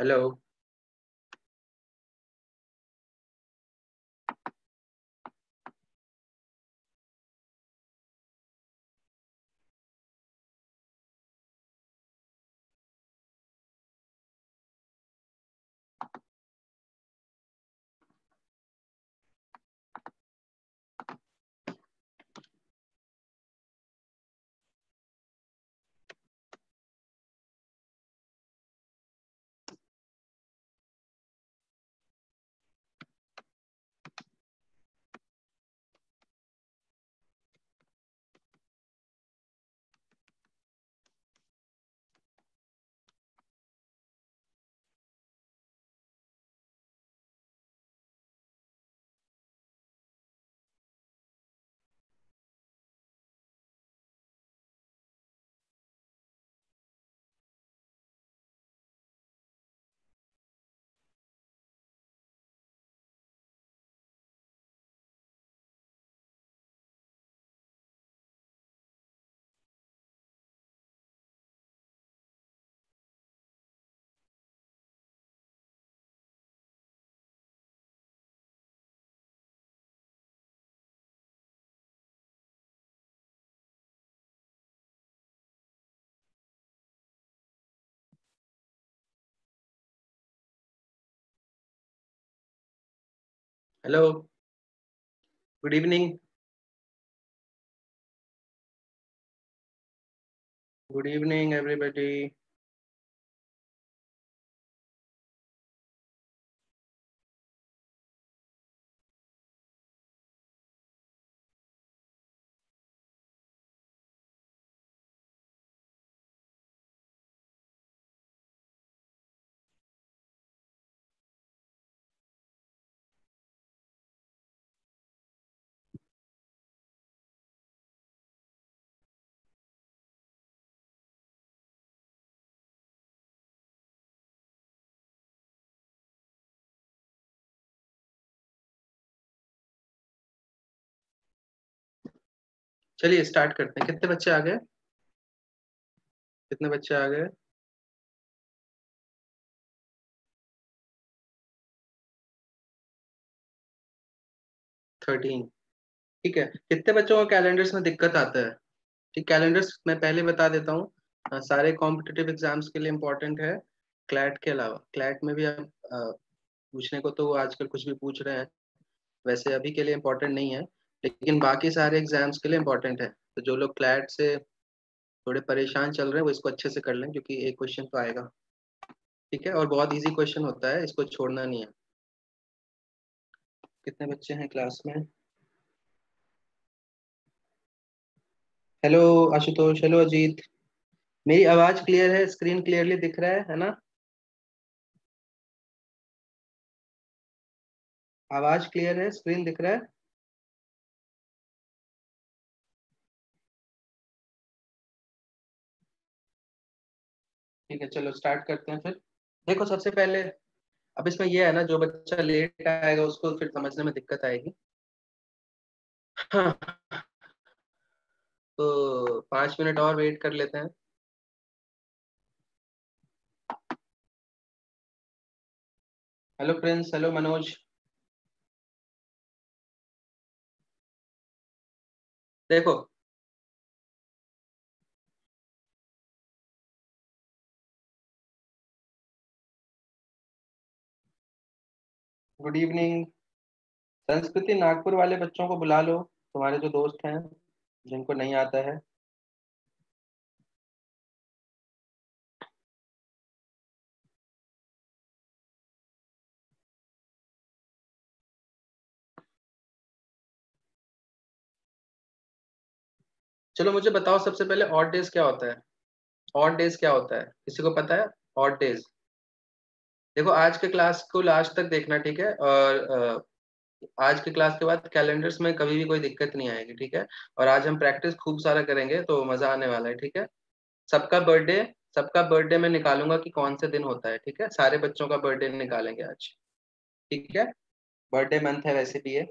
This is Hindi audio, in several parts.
Hello. Hello. Good evening. Good evening everybody. चलिए स्टार्ट करते हैं। कितने बच्चे आ गए? कितने बच्चे आ गए? 13। ठीक है। कितने बच्चों को कैलेंडर्स में दिक्कत आता है? ठीक, कैलेंडर्स मैं पहले बता देता हूँ। सारे कॉम्पिटिटिव एग्जाम्स के लिए इम्पोर्टेंट है। क्लैट के अलावा, क्लैट में भी आप पूछने को तो आजकल कुछ भी पूछ रहे हैं। वैसे अभी के लिए इम्पोर्टेंट नहीं है, लेकिन बाकी सारे एग्जाम्स के लिए इम्पोर्टेंट है। तो जो लोग क्लैट से थोड़े परेशान चल रहे हैं वो इसको अच्छे से कर लें, क्योंकि एक क्वेश्चन तो आएगा। ठीक है, और बहुत इजी क्वेश्चन होता है, इसको छोड़ना नहीं है। कितने बच्चे हैं क्लास में? Hello Ashutosh, hello Ajit. मेरी आवाज क्लियर है? स्क्रीन क्लियरली दिख रहा है ना? आवाज क्लियर है, स्क्रीन दिख रहा है? ठीक है, चलो स्टार्ट करते हैं फिर। देखो सबसे पहले, अब इसमें यह है ना, जो बच्चा लेट आएगा उसको फिर समझने में दिक्कत आएगी। हाँ, तो 5 मिनट और वेट कर लेते हैं। Hello Prince, hello Manoj. देखो, गुड इवनिंग। संस्कृति नागपुर वाले बच्चों को बुला लो, तुम्हारे जो दोस्त हैं जिनको नहीं आता है। चलो मुझे बताओ सबसे पहले, ऑड डेज क्या होता है? ऑड डेज क्या होता है, किसी को पता है? Odd days. देखो, आज के क्लास को लास्ट तक देखना, ठीक है? और आज के क्लास के बाद कैलेंडर्स में कभी भी कोई दिक्कत नहीं आएगी, ठीक है? और आज हम प्रैक्टिस खूब सारा करेंगे तो मजा आने वाला है, ठीक है? सबका बर्थडे सबका बर्थडे मैं निकालूंगा कि कौन से दिन होता है, ठीक है? सारे बच्चों का बर्थडे निकालेंगे आज। ठीक है, बर्थडे मंथ है वैसे भी ये।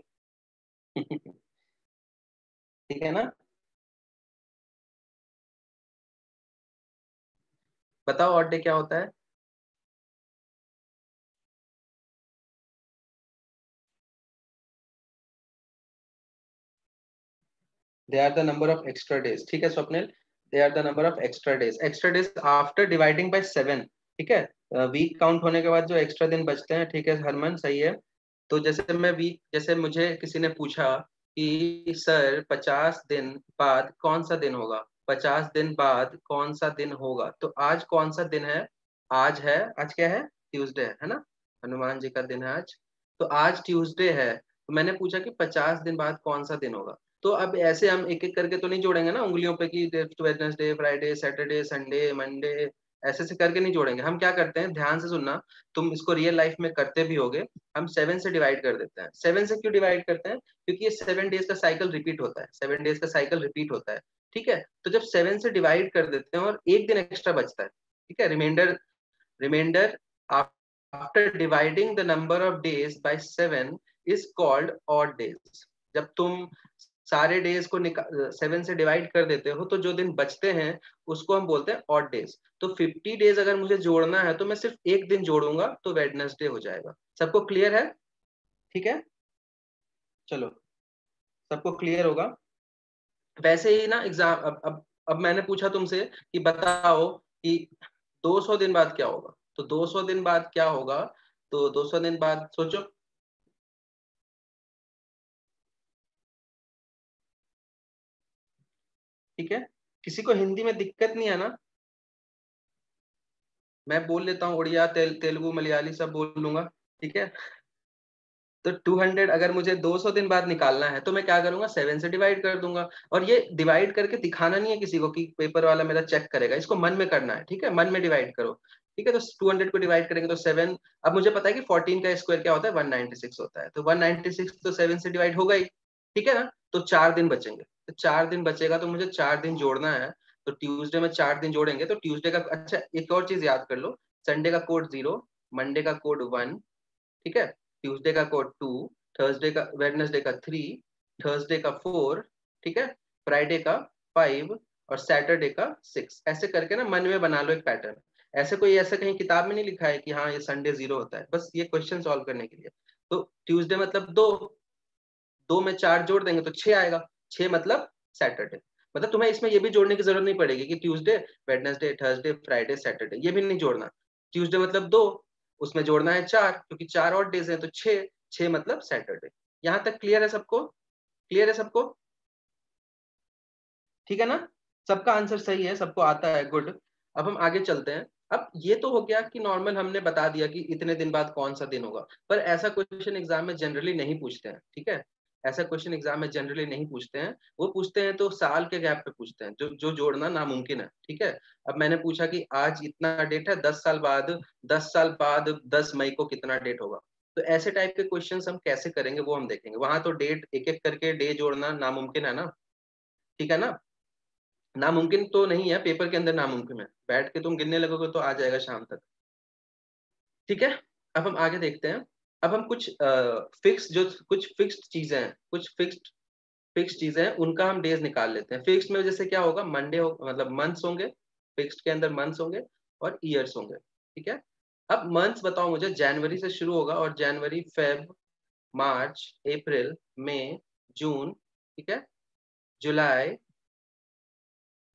ठीक है ना? बताओ ऑड डे क्या होता है? They are the number of extra days, ठीक है Swapnil, they are the number of extra days after dividing by 7, ठीक है। वीक काउंट होने के बाद जो एक्स्ट्रा दिन बचते हैं, ठीक है हरमन, सही है। तो जैसे मैं वीक, जैसे मुझे किसी ने पूछा कि सर 50 दिन बाद कौन सा दिन होगा, 50 दिन बाद कौन सा दिन होगा, तो आज कौन सा दिन है, आज है, आज क्या है, ट्यूसडे है ना, हनुमान जी का दिन है आज, तो आज ट्यूसडे है, तो मैंने पूछा कि 50 दिन बाद कौन सा दिन होगा। तो अब ऐसे हम एक एक करके तो नहीं जोड़ेंगे ना उंगलियों पे कि Wednesday, Friday, Saturday, Sunday, Monday, ऐसे से करके नहीं जोड़ेंगे। हम क्या करते हैं, ध्यान से सुनना, तुम इसको रियल लाइफ में करते भी होगे, हम 7 से डिवाइड कर देते हैं। 7 से क्यों डिवाइड करते हैं, क्योंकि ये 7 डेज का साइकिल रिपीट होता है, 7 डेज का साइकिल रिपीट होता है, ठीक है। तो जब 7 से डिवाइड कर देते हैं और एक दिन एक्स्ट्रा बचता है, ठीक है, reminder, reminder after dividing the number of days by 7 is called odd days. जब तुम सारे डेज को 7 से डिवाइड कर देते हो तो जो दिन बचते हैं उसको हम बोलते हैं ऑड डेज। तो 50 डेज अगर मुझे जोड़ना है तो मैं सिर्फ एक दिन जोड़ूंगा तो वेडनेसडे हो जाएगा। सबको क्लियर है, ठीक है, चलो सबको क्लियर होगा। वैसे ही ना एग्जाम, अब मैंने पूछा तुमसे कि बताओ कि 200 दिन बाद क्या होगा, तो 200 दिन बाद क्या होगा, तो 200 दिन बाद सोचो, ठीक है। किसी को हिंदी में दिक्कत नहीं है ना, मैं बोल लेता हूँ, उड़िया, तेलुगु, मलयाली सब बोल लूंगा, ठीक है। तो 200 अगर मुझे 200 दिन बाद निकालना है तो मैं क्या करूंगा, 7 से डिवाइड कर दूंगा। और ये डिवाइड करके दिखाना नहीं है किसी को कि पेपर वाला मेरा चेक करेगा, इसको मन में करना है, ठीक है, मन में डिवाइड करो, ठीक है। तो 200 को डिवाइड करेंगे तो 7, अब मुझे पता है कि 14 का स्क्वायर क्या होता है, 196 होता है, तो 196 तो 7 से डिवाइड होगा ही, ठीक है ना। तो 4 दिन बचेंगे, तो 4 दिन बचेगा तो मुझे 4 दिन जोड़ना है। तो ट्यूसडे में 4 दिन जोड़ेंगे तो ट्यूसडे का, अच्छा एक और चीज याद कर लो, संडे का कोड 0, मंडे का कोड 1, ठीक है, ट्यूसडे का कोड 2, थर्सडे का, वेडनेसडे का 3, थर्सडे का 4, ठीक है, फ्राइडे का 5 और सैटरडे का 6। ऐसे करके ना मन में बना लो एक पैटर्न। ऐसे कोई ऐसा कहीं किताब में नहीं लिखा है कि हाँ ये संडे 0 होता है, बस ये क्वेश्चन सॉल्व करने के लिए। तो ट्यूसडे मतलब 2, 2 में 4 जोड़ देंगे तो 6 आएगा, 6 मतलब सैटरडे। मतलब तुम्हें इसमें ये भी जोड़ने की जरूरत नहीं पड़ेगी कि Tuesday, Wednesday, Thursday, Friday, Saturday, ये भी नहीं जोड़ना। ट्यूसडे मतलब 2, उसमें जोड़ना है 4 क्योंकि 4 और डेज है तो 6, 6 मतलब सैटरडे। यहाँ तक क्लियर है सबको, क्लियर है सबको, ठीक है ना, सबका आंसर सही है, सबको आता है, गुड। अब हम आगे चलते हैं। अब ये तो हो गया कि नॉर्मल हमने बता दिया कि इतने दिन बाद कौन सा दिन होगा, पर ऐसा क्वेश्चन एग्जाम में जनरली नहीं पूछते हैं, ठीक है, ऐसा क्वेश्चन एग्जाम में जनरली नहीं पूछते हैं। वो पूछते हैं तो साल के गैप पे पूछते हैं, जो जो जोड़ना नामुमकिन है, ठीक है। अब मैंने पूछा कि आज इतना डेट है, 10 साल बाद, 10 साल बाद 10 मई को कितना डेट होगा, तो ऐसे टाइप के क्वेश्चंस हम कैसे करेंगे वो हम देखेंगे। वहां तो डेट एक एक करके डे जोड़ना नामुमकिन है ना, ठीक है ना, नामुमकिन तो नहीं है, पेपर के अंदर नामुमकिन है, बैठ के तुम गिनने लगोगे तो आ जाएगा शाम तक, ठीक है। अब हम आगे देखते हैं। अब हम कुछ फिक्स, जो कुछ फिक्स्ड चीजें हैं, कुछ फिक्स चीजें हैं, उनका हम डेज निकाल लेते हैं। फिक्स में जैसे क्या होगा, मंडे हो, मतलब मंथ्स होंगे, फिक्स्ड के अंदर मंथ्स होंगे और ईयर्स होंगे, ठीक है। अब मंथ्स बताओ मुझे, जनवरी से शुरू होगा और जनवरी, फेब, मार्च, अप्रैल, मई, जून, ठीक है, जुलाई,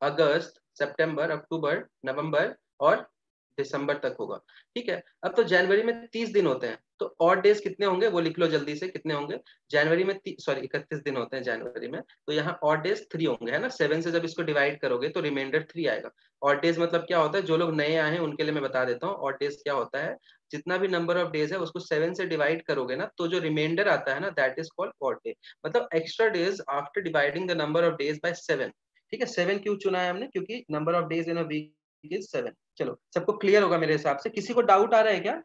अगस्त, सितंबर, अक्टूबर, नवंबर और दिसंबर तक होगा, ठीक है। अब तो जनवरी में 30 दिन होते हैं, तो ऑड डेज कितने होंगे वो लिख लो जल्दी से, कितने होंगे जनवरी में, सॉरी 31 दिन होते हैं जनवरी में, तो यहाँ ऑड डेज 3 होंगे, है ना। 7 से जब इसको डिवाइड करोगे तो रिमाइंडर 3 आएगा। ऑड डेज मतलब क्या होता है, जो लोग नए आए हैं उनके लिए मैं बता देता हूँ, ऑड डेज क्या होता है, जितना भी नंबर ऑफ डेज है उसको 7 से डिवाइड करोगे ना तो जो रिमाइंडर आता है ना, that is called odd day, मतलब extra days after dividing the number of days by 7, ठीक है। 7 क्यों चुना है हमने, क्योंकि number of days in a week is 7। चलो सबको क्लियर होगा मेरे हिसाब से, किसी को डाउट आ रहा है क्या,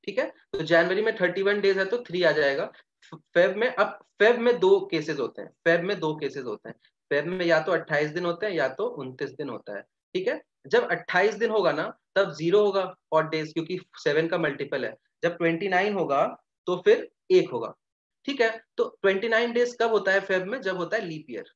ठीक है। तो जनवरी में 31 डेज है तो 3 आ जाएगा। फेब में, अब फेब में दो केसेस होते हैं, फेब में दो केसेस होते हैं, फेब में या तो 28 दिन होते हैं या तो 29 दिन होता है, ठीक है। जब 28 दिन होगा ना तब 0 होगा और डेज, क्योंकि 7 का मल्टीपल है। जब 29 होगा तो फिर 1 होगा, ठीक है। तो 29 डेज कब होता है फेब में, जब होता है लीप ईयर।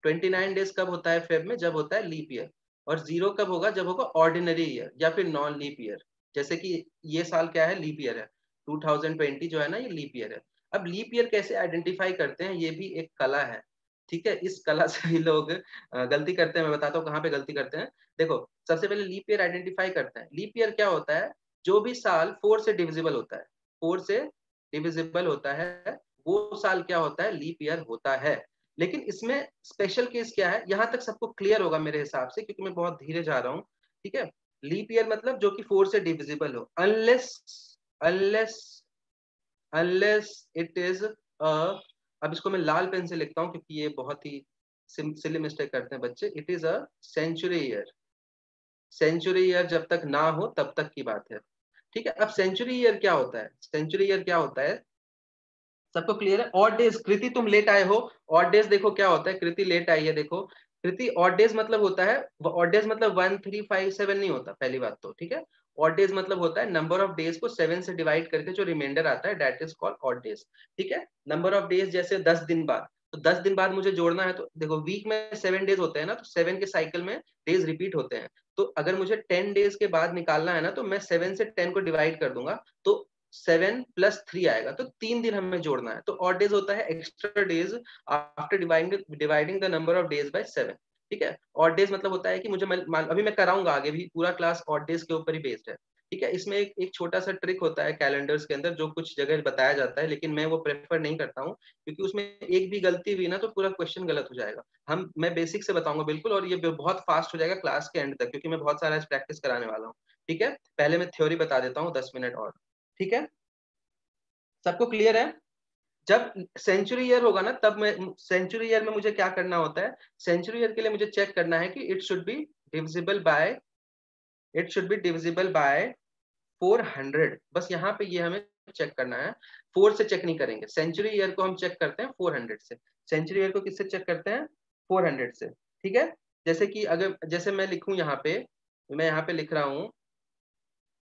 29 डेज कब होता है फेब में, जब होता है लीप ईयर। और 0 कब होगा, जब होगा ऑर्डिनरी ईयर या फिर नॉन लीप ईयर। जैसे कि ये साल क्या है, लीप ईयर है, 2020 जो है ना ये लीप ईयर है। अब लीप ईयर कैसे आइडेंटिफाई करते हैं, ये भी एक कला है, ठीक है। इस कला से भी लोग गलती करते हैं। मैं बताता हूँ कहाँ पे गलती करते हैं। देखो, सबसे पहले लीप ईयर आइडेंटिफाई करते हैं। लीप ईयर क्या होता है, जो भी साल 4 से डिविजिबल होता है, 4 से डिविजिबल होता है, वो साल क्या होता है, लीप ईयर होता है। लेकिन इसमें स्पेशल केस क्या है, यहाँ तक सबको क्लियर होगा मेरे हिसाब से, क्योंकि मैं बहुत धीरे जा रहा हूँ, ठीक है। लीप ईयर मतलब जो कि 4 से डिविजिबल हो, unless unless unless it is अब इसको मैं लाल पेन से लिखता हूँ क्योंकि ये बहुत ही सिली मिस्टेक करते हैं बच्चे। It is a century year. Century year जब तक ना हो तब तक की बात है, ठीक है। अब सेंचुरी ईयर क्या होता है, सेंचुरी ईयर क्या होता है, सबको क्लियर है। ऑड डेज, कृति तुम लेट आए हो। ऑड डेज देखो क्या होता है, कृति लेट आई है, देखो कृति, ऑड डेज मतलब होता है, ऑड डेज मतलब 1 3 5 7 नहीं होता, पहली बात तो, ठीक है। ऑड डेज मतलब होता है नंबर ऑफ डेज को 7 से डिवाइड करके जो रिमाइंडर आता है, that is called odd days, ठीक है। नंबर ऑफ डेज जैसे 10 दिन बाद, तो 10 दिन बाद मुझे जोड़ना है, तो देखो वीक में 7 डेज होते हैं ना, तो 7 के साइकिल में डेज रिपीट होते हैं। तो अगर मुझे 10 डेज के बाद निकालना है ना, तो मैं 7 से 10 को डिवाइड कर दूंगा, तो 7 + 3 आएगा, तो 3 दिन हमें जोड़ना है। तो ऑड डेज होता है extra days after dividing the number of days by 7, ठीक है। ऑड डेज मतलब होता है कि मुझे अभी मैं कराऊंगा आगे भी, पूरा क्लास ऑड डेज के ऊपर ही बेस्ड है, ठीक है। इसमें एक छोटा सा ट्रिक होता है कैलेंडर्स के अंदर, जो कुछ जगह बताया जाता है, लेकिन मैं वो प्रेफर नहीं करता हूँ, क्योंकि उसमें एक भी गलती हुई ना तो पूरा क्वेश्चन गलत हो जाएगा। मैं बेसिक से बताऊंगा बिल्कुल, और ये बहुत फास्ट हो जाएगा क्लास के एंड तक, क्योंकि मैं बहुत सारा प्रैक्टिस कराने वाला हूँ, ठीक है। पहले मैं थ्योरी बता देता हूँ 10 मिनट और, ठीक है। सबको क्लियर है। जब सेंचुरी ईयर होगा ना, तब मैं सेंचुरी ईयर में मुझे क्या करना होता है, सेंचुरी ईयर के लिए मुझे चेक करना है कि it should be divisible by 400। बस यहाँ पे ये हमें चेक करना है, 4 से चेक नहीं करेंगे। सेंचुरी ईयर को हम चेक करते हैं 400 से। सेंचुरी ईयर को किससे चेक करते हैं, 400 से, ठीक है। जैसे कि अगर, जैसे मैं लिखूं यहाँ पे, मैं यहाँ पे लिख रहा हूँ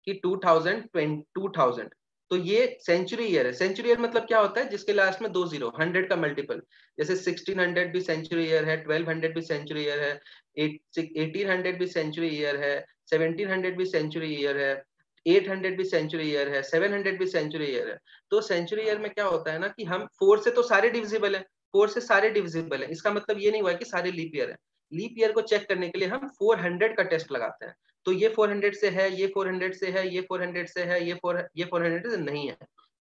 कि 2000, तो ये सेंचुरी ईयर है। सेंचुरी ईयर मतलब क्या होता है, जिसके लास्ट में 2 जीरो, 100 का मल्टीपल। जैसे 1600 भी सेंचुरी ईयर है, 1200 भी सेंचुरी ईयर है, 1800 भी सेंचुरी ईयर है, 1700 भी सेंचुरी ईयर है, 800 भी सेंचुरी ईयर है, 700 भी सेंचुरी ईयर है। तो सेंचुरी ईयर में क्या होता है ना, कि हम 4 से तो सारे डिविजिबल है, 4 से सारे डिविजिबल है, इसका मतलब ये नहीं हुआ कि सारे लीप ईयर है। लीप ईयर को चेक करने के लिए हम 400 का टेस्ट लगाते हैं। तो ये 400 से है, ये 400 से है, ये 400 से है, ये 400 से नहीं है,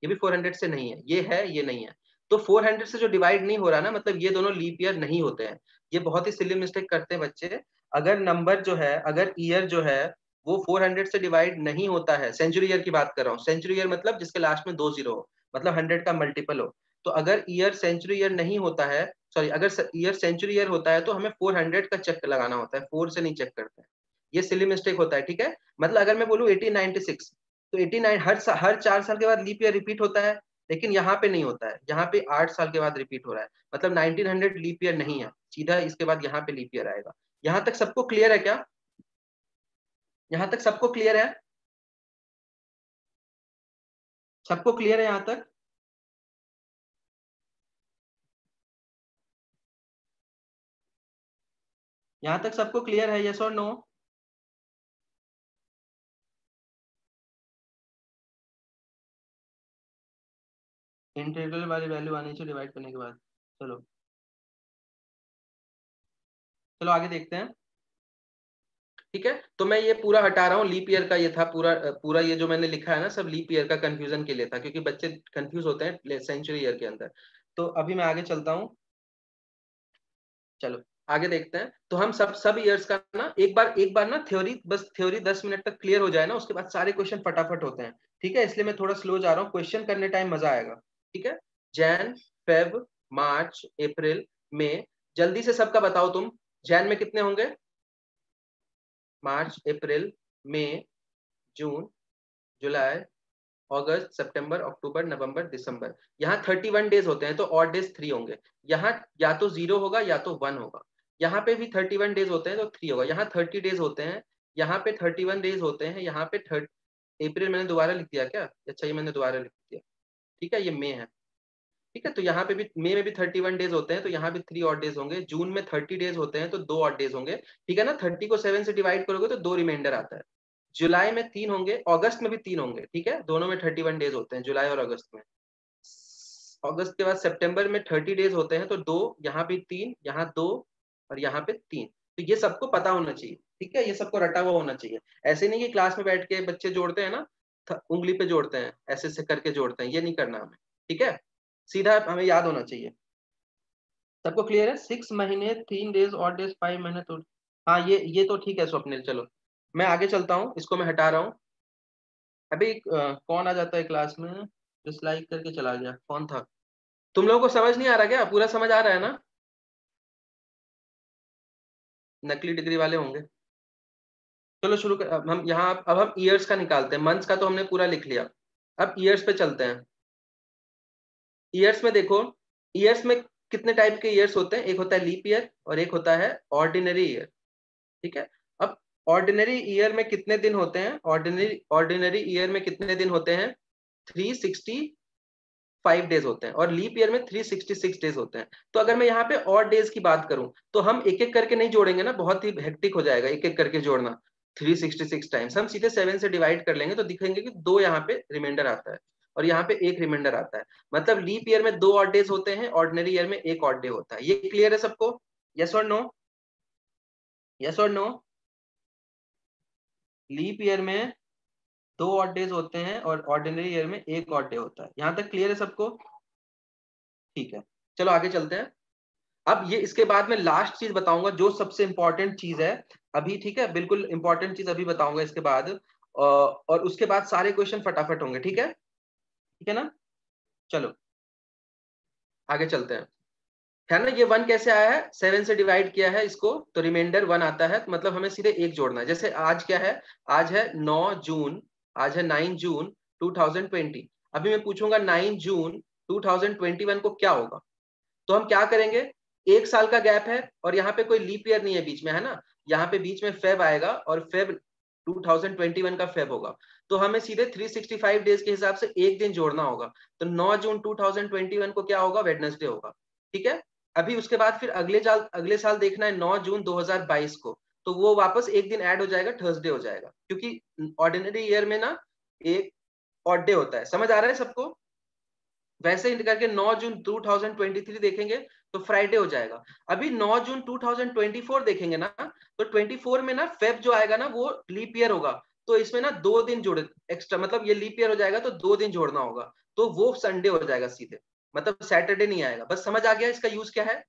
ये भी 400 से नहीं है, ये है, ये नहीं है। तो 400 से जो डिवाइड नहीं हो रहा ना, मतलब ये दोनों लीप ईयर नहीं होते हैं। ये बहुत ही सिली मिस्टेक करते हैं बच्चे। अगर नंबर जो है, अगर ईयर जो है वो 400 से डिवाइड नहीं होता है, सेंचुरी ईयर की बात कर रहा हूँ, सेंचुरी ईयर मतलब जिसके लास्ट में 2 जीरो हो, मतलब 100 का मल्टीपल हो। तो अगर ईयर सेंचुरी ईयर नहीं होता है, सॉरी, अगर ईयर सेंचुरी ईयर होता है, तो हमें 400 का चेक लगाना होता है, 4 से नहीं चेक करते हैं। ये सिली मिस्टेक होता है, ठीक है। मतलब अगर मैं बोलूँ 1896, तो 89 हर 4 साल के बाद लीप ईयर रिपीट होता है, लेकिन यहाँ पे नहीं होता है, यहाँ पे 8 साल के बाद रिपीट हो रहा है, मतलब 1900 लीप ईयर नहीं है, सीधा इसके बाद यहाँ पे लीप ईयर आएगा। यहाँ तक सबको क्लियर है क्या, यहाँ तक सबको क्लियर है, सबको क्लियर है यहाँ तक। यहाँ तक सबको क्लियर है, यस और नो। इंटीग्रल वाली वैल्यू आनी चाहिए डिवाइड करने के बाद। चलो, चलो आगे देखते हैं, ठीक है। तो मैं ये पूरा हटा रहा हूँ, लीप ईयर का ये था पूरा, पूरा ये जो मैंने लिखा है ना, सब लीप ईयर का कंफ्यूजन के लिए था, क्योंकि बच्चे कंफ्यूज होते हैं सेंचुरी ईयर के अंदर। तो अभी मैं आगे चलता हूँ, चलो आगे देखते हैं। तो हम सब ईयर्स का ना एक बार ना थ्योरी, बस थ्योरी 10 मिनट तक क्लियर हो जाए ना, उसके बाद सारे क्वेश्चन फटाफट होते हैं, ठीक है। इसलिए मैं थोड़ा स्लो जा रहा हूँ, क्वेश्चन करने टाइम मजा आएगा, ठीक है। जैन, फेब, मार्च, अप्रैल, मई, जल्दी से सबका बताओ तुम, जैन में कितने होंगे, मार्च, अप्रैल, मई, जून, जुलाई, अगस्त, सितंबर, अक्टूबर, नवंबर, दिसंबर। यहाँ 31 डेज होते हैं, तो ऑड डेज 3 होंगे। यहाँ या तो 0 होगा या तो 1 होगा। यहाँ पे भी 31 डेज होते हैं, तो 3 होगा। यहाँ 30 डेज होते हैं, यहाँ पे 31 डेज होते हैं, यहाँ पे 30। अप्रैल मैंने दोबारा लिख दिया क्या, अच्छा ये मैंने दोबारा लिख दिया, ठीक है, ये मई है, ठीक है। तो यहाँ पे भी मई में भी 31 डेज होते हैं, तो यहाँ भी 3 ऑड डेज होंगे। जून में 30 डेज होते हैं, तो 2 ऑड डेज होंगे, ठीक है ना। 30 को 7 से डिवाइड करोगे तो 2 रिमाइंडर आता है। जुलाई में 3 होंगे, अगस्त में भी 3 होंगे, ठीक है। दोनों में 31 डेज होते हैं, जुलाई और अगस्त में। अगस्त के बाद सितंबर में 30 डेज होते हैं, तो 2 यहाँ भी 3, यहाँ 2 और यहाँ पे 3। तो ये सबको पता होना चाहिए, ठीक है, ये सबको रटा हुआ होना चाहिए। ऐसे नहीं कि क्लास में बैठ के बच्चे जोड़ते हैं ना, उंगली पे जोड़ते हैं, ऐसे ऐसे करके जोड़ते हैं, ये नहीं करना हमें, ठीक है, सीधा हमें याद होना चाहिए। सबको क्लियर है? 6 महीने 3 डेज और डेज 5 महीने, तो हाँ ये तो ठीक है स्वप्निल। चलो मैं आगे चलता हूँ, इसको मैं हटा रहा हूँ। अभी कौन आ जाता है क्लास में, डिसलाइक करके चला गया, कौन था? तुम लोगों को समझ नहीं आ रहा क्या? पूरा समझ आ रहा है ना? नकली डिग्री वाले होंगे। चलो शुरू कर, अब हम यहाँ अब हम ईयर्स का निकालते हैं। मंथ्स का तो हमने पूरा लिख लिया, अब ईयर्स पे चलते हैं। ईयर्स में देखो, ईयर्स में कितने टाइप के ईयर्स होते हैं? एक होता है लीप ईयर और एक होता है ऑर्डिनरी ईयर, ठीक है। अब ऑर्डिनरी ईयर में कितने दिन होते हैं? ऑर्डिनरी ईयर में कितने दिन होते हैं? 365 डेज होते हैं, और लीप ईयर में 366 डेज होते हैं। तो अगर मैं यहाँ पे और डेज की बात करूं तो हम एक एक करके नहीं जोड़ेंगे ना, बहुत ही हेक्टिक हो जाएगा एक एक करके जोड़ना। 366 टाइम्स हम सीधे 7 से डिवाइड कर लेंगे, तो दिखेंगे कि 2 यहाँ पे रिमाइंडर आता है और यहाँ पे 1 रिमाइंडर आता है। मतलब लीप ईयर में 2 ऑड डेज होते हैं, ऑर्डिनरी ईयर में 1 ऑड डे होता है। ये क्लियर है सबको? यस और नो? यस और नो? लीप ईयर में 2 ऑड डेज होते हैं और ऑर्डिनरी ईयर में 1 ऑड डे होता है। यहां तक क्लियर है सबको? ठीक है, चलो आगे चलते हैं। अब ये इसके बाद में लास्ट चीज बताऊंगा जो सबसे इंपॉर्टेंट चीज है अभी, ठीक है, बिल्कुल इंपॉर्टेंट चीज अभी बताऊंगा इसके बाद, और उसके बाद सारे क्वेश्चन फटाफट होंगे, ठीक है? ठीक है ना? चलो आगे चलते हैं। है ना, ये 1 कैसे आया है? 7 से डिवाइड किया है इसको, तो रिमाइंडर 1 आता है, मतलब हमें सीधे 1 जोड़ना है। जैसे आज क्या है? आज है 9 जून, आज है 9 जून 2020। अभी मैं पूछूंगा 9 जून 2021 को क्या होगा, तो हम क्या करेंगे? 1 साल का गैप है और यहाँ पे कोई लीप ईयर नहीं है बीच में, है ना, यहाँ पे बीच में फेब आएगा और फेब 2021 का फेब होगा, तो हमें सीधे 365 डेज के हिसाब से एक दिन जोड़ना होगा। तो 9 जून 2021 को क्या होगा? वेडनेसडे होगा, ठीक है। अभी उसके बाद फिर अगले साल देखना है 9 जून 2022 को, तो वो वापस एक दिन ऐड हो जाएगा, थर्सडे हो जाएगा, क्योंकि ऑर्डिनरी ईयर में ना एक ऑड डे होता है। समझ आ रहा है सबको? वैसे ही करके 9 जून 2023 देखेंगे तो फ्राइडे हो जाएगा। अभी 9 जून 2024 देखेंगे ना, तो 24 में ना फेब जो आएगा ना वो लीप ईयर होगा, तो इसमें ना 2 दिन जोड़ एक्स्ट्रा, मतलब ये लीप ईयर हो जाएगा तो 2 दिन जोड़ना होगा, तो वो संडे हो जाएगा सीधे, मतलब सैटरडे नहीं आएगा। बस समझ आ गया इसका यूज क्या है?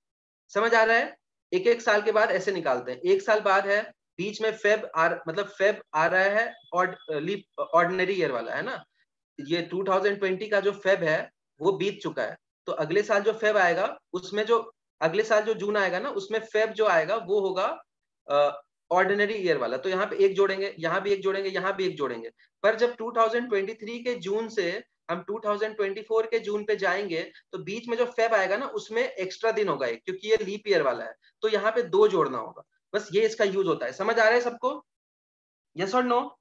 समझ आ रहा है? एक एक साल के बाद ऐसे निकालते हैं। 1 साल बाद है, बीच में मतलब फेब आ रहा है, और लीप ऑर्डिनरी ईयर वाला है ना, ये 2020 का जो फेब है वो बीत चुका है, तो अगले साल जो फेब आएगा उसमें जो अगले साल जो जून आएगा ना उसमें फेब जो आएगा वो होगा ऑर्डिनरी ईयर वाला। तो यहाँ पे एक जोड़ेंगे, यहाँ भी एक जोड़ेंगे, यहाँ भी एक जोड़ेंगे। पर जब 2023 के जून से हम 2024 के जून पे जाएंगे तो बीच में जो फेब आएगा ना उसमें एक्स्ट्रा दिन होगा एक, क्योंकि ये लीप ईयर वाला है, तो यहाँ पे 2 जोड़ना होगा। बस ये इसका यूज होता है। समझ आ रहा है सबको? यस और नो?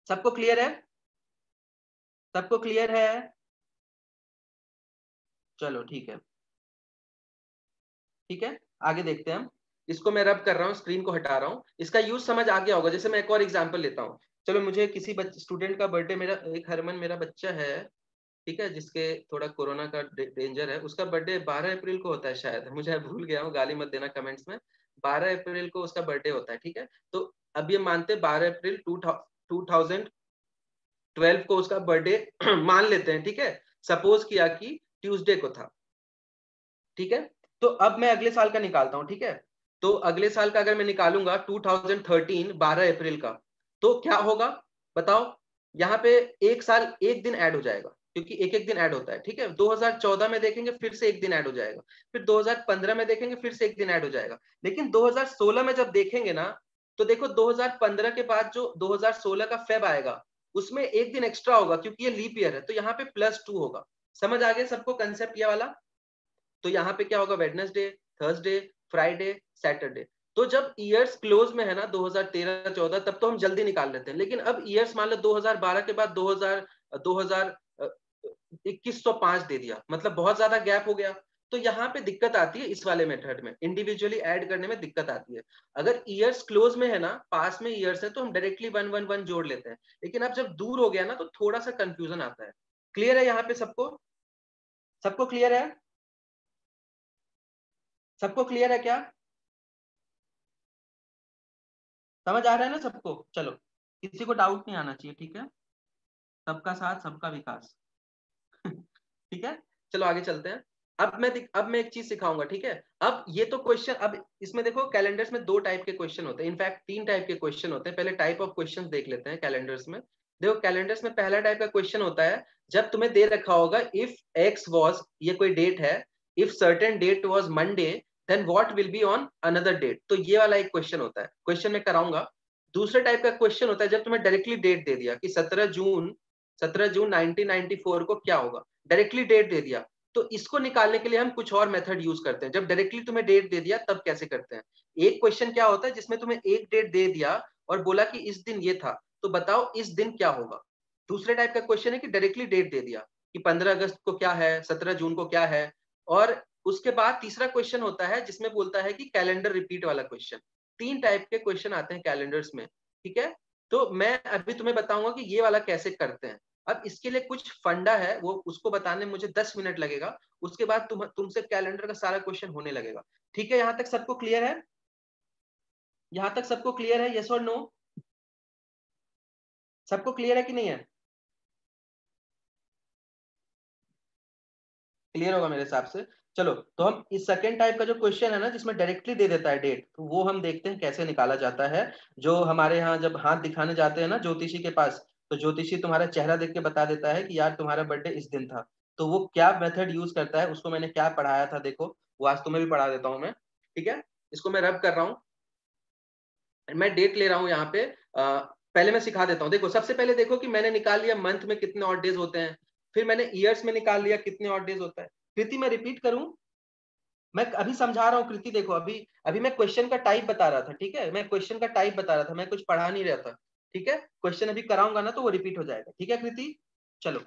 सबको क्लियर है? सबको क्लियर है? चलो ठीक है, ठीक है, आगे देखते हैं हम। इसको मैं रब कर रहा हूँ, स्क्रीन को हटा रहा हूँ, इसका यूज समझ आ गया होगा। जैसे मैं एक और एग्जांपल लेता हूँ। चलो मुझे किसी स्टूडेंट का बर्थडे, मेरा एक हरमन मेरा बच्चा है, ठीक है, जिसके थोड़ा कोरोना का डेंजर है, उसका बर्थडे 12 अप्रैल को होता है शायद, मुझे भूल गया हूँ, गाली मत देना कमेंट्स में। 12 अप्रैल को उसका बर्थडे होता है, ठीक है। तो अब ये मानते 12 अप्रैल 2012 को उसका बर्थडे मान लेते हैं, ठीक है, सपोज किया कि ट्यूसडे को था, ठीक है। तो अब मैं अगले साल का निकालता हूं, ठीक है। तो अगले साल का अगर मैं निकालूंगा 2013 12 अप्रैल का, तो क्या होगा बताओ? यहाँ पे एक साल एक दिन ऐड हो जाएगा, क्योंकि एक एक दिन ऐड होता है, ठीक है। 2014 में देखेंगे फिर से एक दिन ऐड हो जाएगा, फिर 2015 में देखेंगे फिर से एक दिन ऐड हो जाएगा, लेकिन 2016 में जब देखेंगे ना, तो देखो 2015 के बाद जो 2016 का फेब आएगा उसमें एक दिन एक्स्ट्रा होगा, क्योंकि ये लीप ईयर है, तो यहाँ पे +2 होगा। समझ आ गया सबको कंसेप्ट ये वाला? तो यहाँ पे क्या होगा? Wednesday, Thursday, Friday, Saturday. तो जब ईयर्स क्लोज में है ना 2013-14, तब तो हम जल्दी निकाल लेते हैं, लेकिन अब ईयर्स मान लो 2012 के बाद 2105 दे दिया, मतलब बहुत ज्यादा गैप हो गया, तो यहाँ पे दिक्कत आती है। इस वाले मेथड में इंडिविजुअली ऐड करने में दिक्कत आती है। अगर ईयर्स क्लोज में है ना, पास में ईयर्स है, तो हम डायरेक्टली 111 जोड़ लेते हैं, लेकिन अब जब दूर हो गया ना तो थोड़ा सा कंफ्यूजन आता है। क्लियर है यहाँ पे सबको? सबको क्लियर है? सबको क्लियर है क्या? समझ आ रहा है ना सबको? चलो, किसी को डाउट नहीं आना चाहिए, ठीक है? सबका साथ सबका विकास। ठीक है, चलो आगे चलते हैं। अब मैं एक चीज सिखाऊंगा, ठीक है? अब ये तो क्वेश्चन, अब इसमें देखो कैलेंडर्स में दो टाइप के क्वेश्चन होते हैं, इनफैक्ट तीन टाइप के क्वेश्चन होते हैं। पहले टाइप ऑफ क्वेश्चन देख लेते हैं कैलेंडर्स में। देखो कैलेंडर्स में पहला टाइप का क्वेश्चन होता है, जब तुम्हें दे रखा होगा इफ एक्स वॉज, ये कोई डेट है, if certain date was Monday then what will be on another date. तो ये वाला एक क्वेश्चन होता है, क्वेश्चन में कराऊंगा। दूसरे टाइप का क्वेश्चन होता है जब तुम्हें डायरेक्टली डेट दे दिया कि 17 जून 1994 को क्या होगा, डायरेक्टली डेट दे दिया। तो इसको निकालने के लिए हम कुछ और मेथड यूज करते हैं। जब डायरेक्टली तुम्हें डेट दे दिया तब कैसे करते हैं? एक क्वेश्चन क्या होता है जिसमें तुम्हें एक डेट दे दिया और बोला कि इस दिन ये था, तो बताओ इस दिन क्या होगा। दूसरे टाइप का क्वेश्चन है कि डायरेक्टली डेट दे दिया कि 15 अगस्त को क्या है, 17 जून को क्या है। और उसके बाद तीसरा क्वेश्चन होता है जिसमें बोलता है कि कैलेंडर रिपीट वाला क्वेश्चन। तीन टाइप के क्वेश्चन आते हैं कैलेंडर्स में, ठीक है? तो मैं अभी तुम्हें बताऊंगा कि ये वाला कैसे करते हैं। अब इसके लिए कुछ फंडा है, वो उसको बताने में मुझे 10 मिनट लगेगा। उसके बाद तुमसे कैलेंडर का सारा क्वेश्चन होने लगेगा, ठीक है? यहां तक सबको क्लियर है? यहां तक सबको क्लियर है? यस और नो? सबको क्लियर है कि नहीं है? क्लियर होगा मेरे हिसाब से। चलो, तो हम इस सेकेंड टाइप का जो क्वेश्चन है ना जिसमें डायरेक्टली दे देता है डेट, तो वो हम देखते हैं कैसे निकाला जाता है। जो हमारे यहाँ जब हाथ दिखाने जाते हैं ना ज्योतिषी के पास, तो ज्योतिषी तुम्हारा चेहरा देख के बता देता है कि यार तुम्हारा बर्थडे इस दिन था। तो वो क्या मेथड यूज करता है, उसको मैंने क्या पढ़ाया था देखो, वो आज तुम्हें भी पढ़ा देता हूँ मैं, ठीक है? इसको मैं रब कर रहा हूँ, मैं डेट ले रहा हूँ यहाँ पे। पहले मैं सिखा देता हूँ। देखो सबसे पहले देखो कि मैंने निकाल लिया मंथ में कितने ऑड डेज होते हैं, फिर मैंने ईयर्स में निकाल लिया कितने ऑड डेज होता है। कृति मैं रिपीट करूं? मैं अभी समझा रहा हूँ कृति, देखो अभी अभी मैं क्वेश्चन का टाइप बता रहा था, ठीक है? मैं क्वेश्चन का टाइप बता रहा था, मैं कुछ पढ़ा नहीं रहा था, ठीक है? क्वेश्चन अभी कराऊंगा ना तो वो रिपीट हो जाएगा, ठीक है कृति? चलो,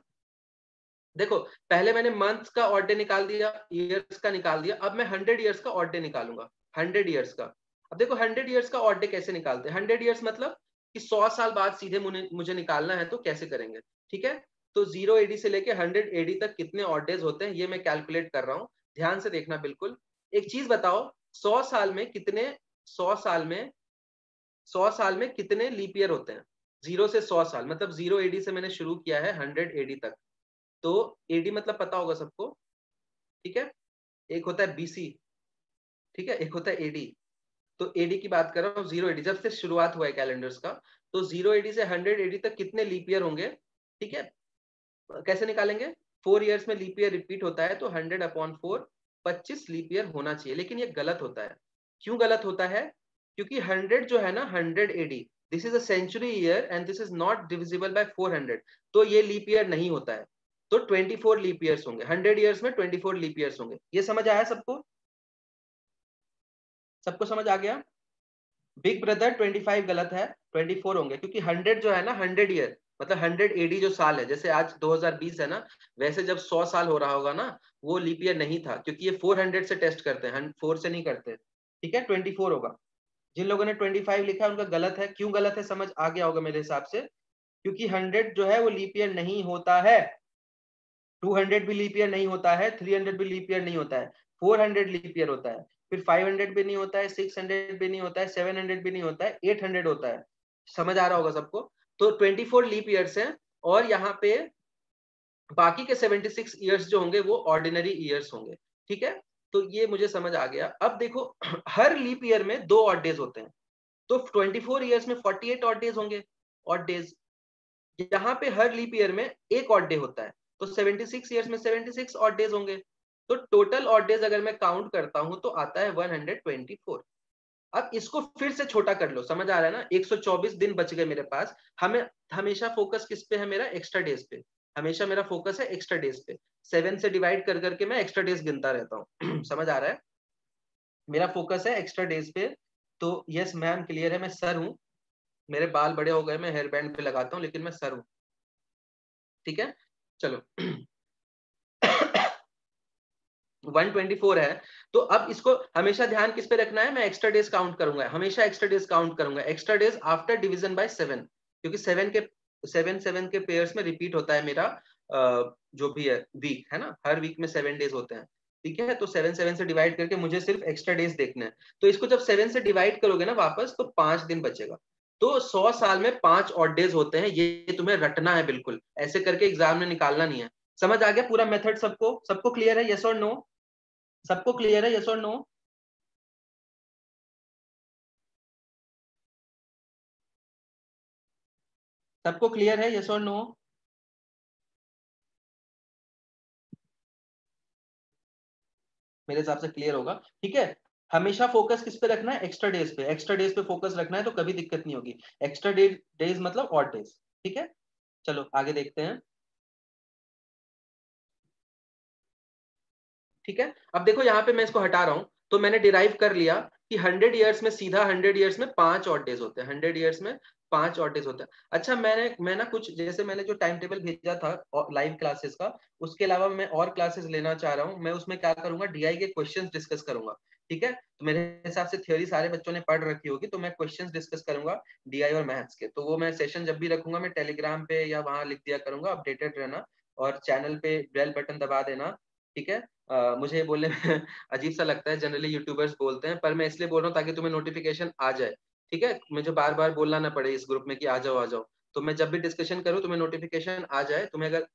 देखो पहले मैंने मंथ्स का ऑड डे निकाल दिया, ईयर्स का निकाल दिया, अब मैं 100 ईयर्स का ऑड डे निकालूंगा। 100 ईयर्स का, अब देखो 100 ईयर्स का ऑड डे कैसे निकालते हैं। 100 ईयर्स मतलब कि 100 साल बाद सीधे मुझे निकालना है, तो कैसे करेंगे, ठीक है? तो 0 AD से लेके 100 AD तक कितने ऑड डेज होते हैं ये मैं कैलकुलेट कर रहा हूँ, ध्यान से देखना बिल्कुल। एक चीज बताओ, 100 साल में कितने, 100 साल में 100 साल में कितने लीप ईयर होते हैं? 0 से 100 साल मतलब 0 AD से मैंने शुरू किया है 100 AD तक। तो एडी मतलब पता होगा सबको, ठीक है? एक होता है बीसी, ठीक है, एक होता है एडी। तो एडी की बात कर रहा हूँ, 0 AD जब से शुरुआत हुआ है कैलेंडर्स का, तो 0 AD से 100 AD तक कितने लीप ईयर होंगे, ठीक है? कैसे निकालेंगे? 4 ईयर्स में लीप ईयर रिपीट होता है, तो 100/4 25 लीप ईयर होना चाहिए। लेकिन ये गलत होता है। क्यों गलत होता है? क्योंकि 100 जो है ना, 100 AD, this is a century year and this is not divisible by 400, तो ये लीप ईयर नहीं होता है। तो 24 लीप ईयर्स होंगे, 100 ईयर्स में 24 लीप ईयर्स होंगे। ये समझ आया सबको? सबको समझ आ गया? बिग ब्रदर 25 गलत है, 24 होंगे, क्योंकि 100 जो है ना, 100 ईयर मतलब 100 AD जो साल है, जैसे आज 2020 है ना, वैसे जब 100 साल हो रहा होगा ना, वो लीप ईयर नहीं था, क्योंकि ये 400 से टेस्ट करते हैं, 4 से नहीं करते, ठीक है? 24 होगा। जिन लोगों ने 25 लिखा है उनका गलत है। क्यों गलत है समझ आ गया होगा मेरे हिसाब से, क्योंकि 100 जो है वो लीप ईयर नहीं होता है, 200 भी लीप ईयर नहीं होता है, 300 भी लीप ईयर नहीं होता है, 400 लीप ईयर होता है, फिर 500 भी नहीं होता है, 600 भी नहीं होता है, 700 भी नहीं होता है, 800 होता है। समझ आ रहा होगा सबको? तो 24 लीप ईयर्स हैं, और यहाँ पे बाकी के 76 ईयर्स जो होंगे वो ऑर्डिनरी ईयर्स होंगे, ठीक है? तो ये मुझे समझ आ गया। अब देखो हर लीप ईयर में 2 ऑड डेज होते हैं, तो 24 ईयर्स में 48 ऑड डेज होंगे, ऑड डेज। यहाँ पे हर लीप ईयर में एक ऑड डे होता है, तो 76 ईयर्स में 76 ऑड डेज होंगे। तो टोटल ऑड डेज अगर मैं काउंट करता हूं तो आता है 124। अब इसको फिर से छोटा कर लो, समझ आ रहा है ना? 124 दिन बच गए मेरे पास। हमें हमेशा फोकस किस पे है मेरा? एक्स्ट्रा डेज पे। हमेशा मेरा फोकस है एक्स्ट्रा डेज पे। 7 से डिवाइड कर करके मैं एक्स्ट्रा डेज गिनता रहता हूँ। समझ आ रहा है? मेरा फोकस है एक्स्ट्रा डेज पे। तो यस मैम क्लियर है, मैं सर हूँ, मेरे बाल बड़े हो गए, मैं हेयर बैंड पे लगाता हूँ, लेकिन मैं सर हूँ, ठीक है? चलो। 124 है, तो अब इसको हमेशा ध्यान किस पे रखना है? मैं एक्स्ट्रा डेज काउंट करूंगा, हमेशा एक्स्ट्रा डेज काउंट करूंगा, extra days after division bye 7, क्योंकि 7 के पेयर्स में रिपीट होता है मेरा। जो भी है वीक, है ना, हर वीक में 7 डेज होते हैं, ठीक है। तो 7 से डिवाइड करके मुझे सिर्फ एक्स्ट्रा डेज देखने हैं। तो इसको जब 7 से डिवाइड करोगे ना वापस, तो 5 दिन बचेगा। तो 100 साल में 5 ऑड डेज होते हैं, ये तुम्हें रटना है बिल्कुल, ऐसे करके एग्जाम में निकालना नहीं है। समझ आ गया पूरा मेथड सबको? सबको क्लियर है? यस और नो? सबको क्लियर है? यस और नो? सबको क्लियर है? यस और नो? मेरे हिसाब से क्लियर होगा, ठीक है। हमेशा फोकस किस पे रखना है? एक्स्ट्रा डेज पे। एक्स्ट्रा डेज पे फोकस रखना है तो कभी दिक्कत नहीं होगी। एक्स्ट्रा डेज मतलब ऑड डेज, ठीक है। चलो आगे देखते हैं, ठीक है। अब देखो यहाँ पे मैं इसको हटा रहा हूं, तो मैंने डिराइव कर लिया कि 100 ईयर्स में, सीधा 100 ईयर्स में 5 ऑड डेज होते हैं, 100 ईयर्स में 5 ऑड डेज होते हैं। अच्छा, मैं ना कुछ, जैसे मैंने जो टाइम टेबल भेजा था लाइव क्लासेस का, उसके अलावा मैं और क्लासेस लेना चाह रहा हूँ। मैं उसमें क्या करूंगा, डीआई के क्वेश्चंस डिस्कस करूंगा, ठीक है। तो मेरे हिसाब से थ्योरी सारे बच्चों ने पढ़ रखी होगी, तो मैं क्वेश्चंस डिस्कस करूंगा डीआई और मैथ्स के। तो वो मैं सेशन जब भी रखूंगा, मैं टेलीग्राम पे या वहां लिख दिया करूंगा, अपडेटेड रहना। और चैनल पे बेल बटन दबा देना, ठीक है। मुझे ये बोलने में अजीब सा लगता है, जनरली यूट्यूबर्स बोलते हैं, पर मैं इसलिए बोल रहा हूँ ताकि तुम्हें नोटिफिकेशन आ जाए, ठीक है। मुझे बार बार बोलना ना पड़े इस ग्रुप में कि आ जाओ आ जाओ। तो मैं जब भी डिस्कशन करूँ तुम्हें नोटिफिकेशन आ जाए। तुम्हें अगर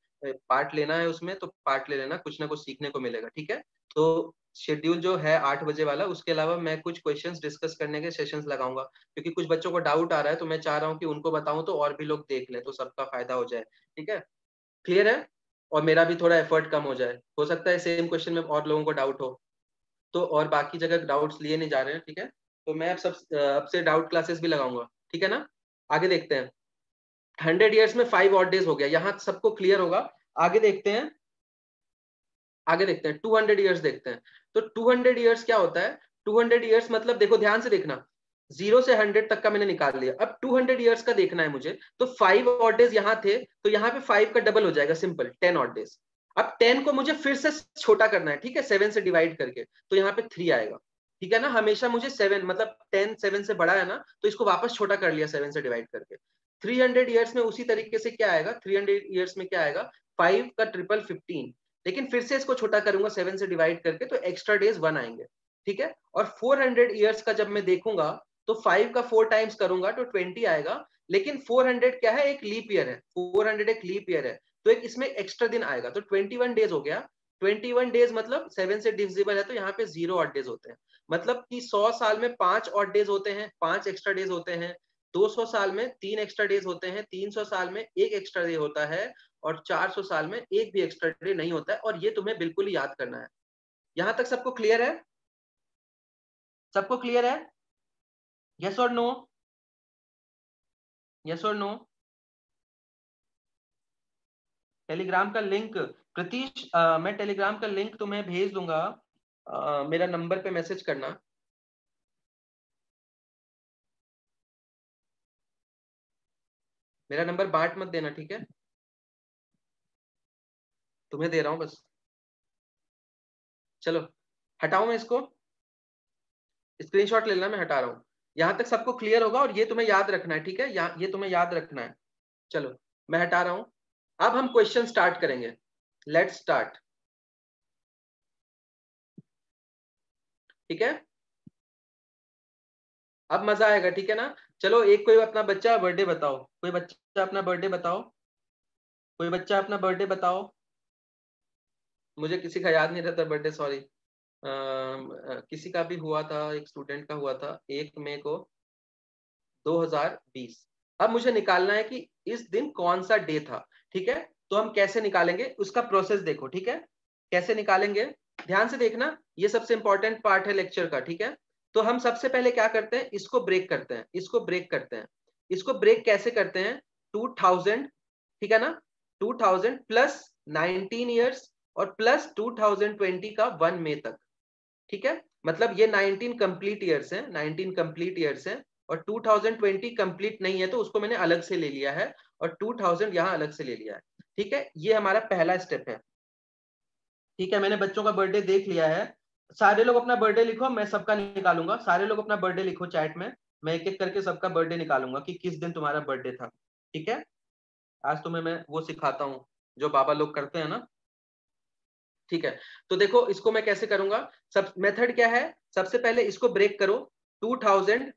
पार्ट लेना है उसमें तो पार्ट ले लेना, कुछ ना कुछ सीखने को मिलेगा, ठीक है। तो शेड्यूल जो है 8 बजे वाला, उसके अलावा मैं कुछ क्वेश्चंस डिस्कस करने के सेशंस लगाऊंगा, क्योंकि कुछ बच्चों को डाउट आ रहा है, तो मैं चाह रहा हूँ कि उनको बताऊं तो और भी लोग देख लें, तो सबका फायदा हो जाए, ठीक है। क्लियर है? और मेरा भी थोड़ा एफर्ट कम हो जाए। हो सकता है सेम क्वेश्चन में और लोगों को डाउट हो, तो और बाकी जगह डाउट्स लिए नहीं जा रहे हैं, ठीक है। तो मैं अब से डाउट क्लासेस भी लगाऊंगा, ठीक है ना। आगे देखते हैं। 100 ईयर्स में 5 ऑड डेज हो गया, यहाँ सबको क्लियर होगा। आगे देखते हैं, आगे देखते हैं, 200 ईयर्स देखते हैं। तो 200 ईयर्स क्या होता है? 200 ईयर्स मतलब, देखो ध्यान से देखना, 0 से 100 तक का मैंने निकाल लिया। अब 200 ईयर्स का देखना है मुझे, तो 5 ऑड डेज यहाँ थे, तो यहाँ पे 5 का डबल हो जाएगा, सिंपल 10 ऑड डेज। अब 10 को मुझे फिर से छोटा करना है, ठीक है, 7 से डिवाइड करके, तो यहाँ पे 3 आएगा, ठीक है ना। हमेशा मुझे 7 मतलब 10 7 से बड़ा है ना, तो इसको वापस छोटा कर लिया 7 से डिवाइड करके। 300 ईयर्स में उसी तरीके से क्या आएगा, 300 ईयर्स में क्या आएगा, 5 का ट्रिपल 15। लेकिन फिर से इसको छोटा करूंगा 7 से डिवाइड करके, तो एक्स्ट्रा डेज 1 आएंगे, ठीक है। और 400 ईयर्स का जब मैं देखूंगा, तो 5 का 4 टाइम्स करूंगा तो 20 आएगा। लेकिन 400 क्या है, एक लीप ईयर है, 400 एक लीप ईयर है, तो एक इसमें एक्स्ट्रा दिन आएगा, तो 21 डेज हो गया। 21 डेज मतलब 7 से डिविजिबल है, तो यहाँ पे 0 ऑड डेज होते हैं। मतलब कि 100 साल में 5 ऑड डेज होते हैं, 5 एक्स्ट्रा डेज होते हैं। 200 साल में 3 एक्स्ट्रा डेज होते हैं, 300 साल में एक एक्स्ट्रा डे होता है, और 400 साल में एक भी एक्स्ट्रा डे नहीं होता है। और ये तुम्हें बिल्कुल ही याद करना है। यहां तक सबको क्लियर है? सबको क्लियर है? यस और नो? यस और नो? टेलीग्राम का लिंक, प्रतीश, मैं टेलीग्राम का लिंक तुम्हें भेज दूंगा। मेरा नंबर पे मैसेज करना। मेरा नंबर बांट मत देना, ठीक है। तुम्हें दे रहा हूँ बस। चलो हटाऊं मैं इसको, स्क्रीनशॉट ले लेना, मैं हटा रहा हूँ। यहां तक सबको क्लियर होगा, और ये तुम्हें याद रखना है, ठीक है, ये तुम्हें याद रखना है। चलो मैं हटा रहा हूं। अब हम क्वेश्चन स्टार्ट करेंगे। लेट्स स्टार्ट, ठीक है। अब मजा आएगा, ठीक है ना। चलो एक कोई अपना बच्चा बर्थडे बताओ, कोई बच्चा अपना बर्थडे बताओ, कोई बच्चा अपना बर्थडे बताओ। मुझे किसी का याद नहीं रहता बर्थडे, सॉरी। किसी का भी हुआ था, एक स्टूडेंट का हुआ था 1 मई को 2020। अब मुझे निकालना है कि इस दिन कौन सा डे था, ठीक है। तो हम कैसे निकालेंगे उसका प्रोसेस देखो, ठीक है। कैसे निकालेंगे, ध्यान से देखना, ये सबसे इंपॉर्टेंट पार्ट है लेक्चर का, ठीक है। तो हम सबसे पहले क्या करते हैं, इसको ब्रेक करते हैं, इसको ब्रेक करते हैं। इसको ब्रेक कैसे करते हैं, 2000, ठीक है ना, 2000 प्लस 19 ईयर्स, और प्लस 2020 का 1 मई तक, ठीक है। मतलब ये 19 कंप्लीट ईयर्स हैं, 19 कंप्लीट ईयर्स हैं। और 2020 कंप्लीट नहीं है, तो उसको मैंने अलग से ले लिया है, और 2000 यहाँ अलग से ले लिया है, ठीक है। ये हमारा पहला स्टेप है, ठीक है। मैंने बच्चों का बर्थडे देख लिया है। सारे लोग अपना बर्थडे लिखो, मैं सबका निकालूंगा। सारे लोग अपना बर्थडे लिखो चैट में, मैं एक एक करके सबका बर्थडे निकालूंगा कि किस दिन तुम्हारा बर्थडे था, ठीक है। आज तुम्हें मैं वो सिखाता हूँ, जो बाबा लोग करते हैं ना, ठीक है। तो देखो इसको मैं कैसे करूंगा, सब मेथड क्या है, सबसे पहले इसको ब्रेक करो, 2000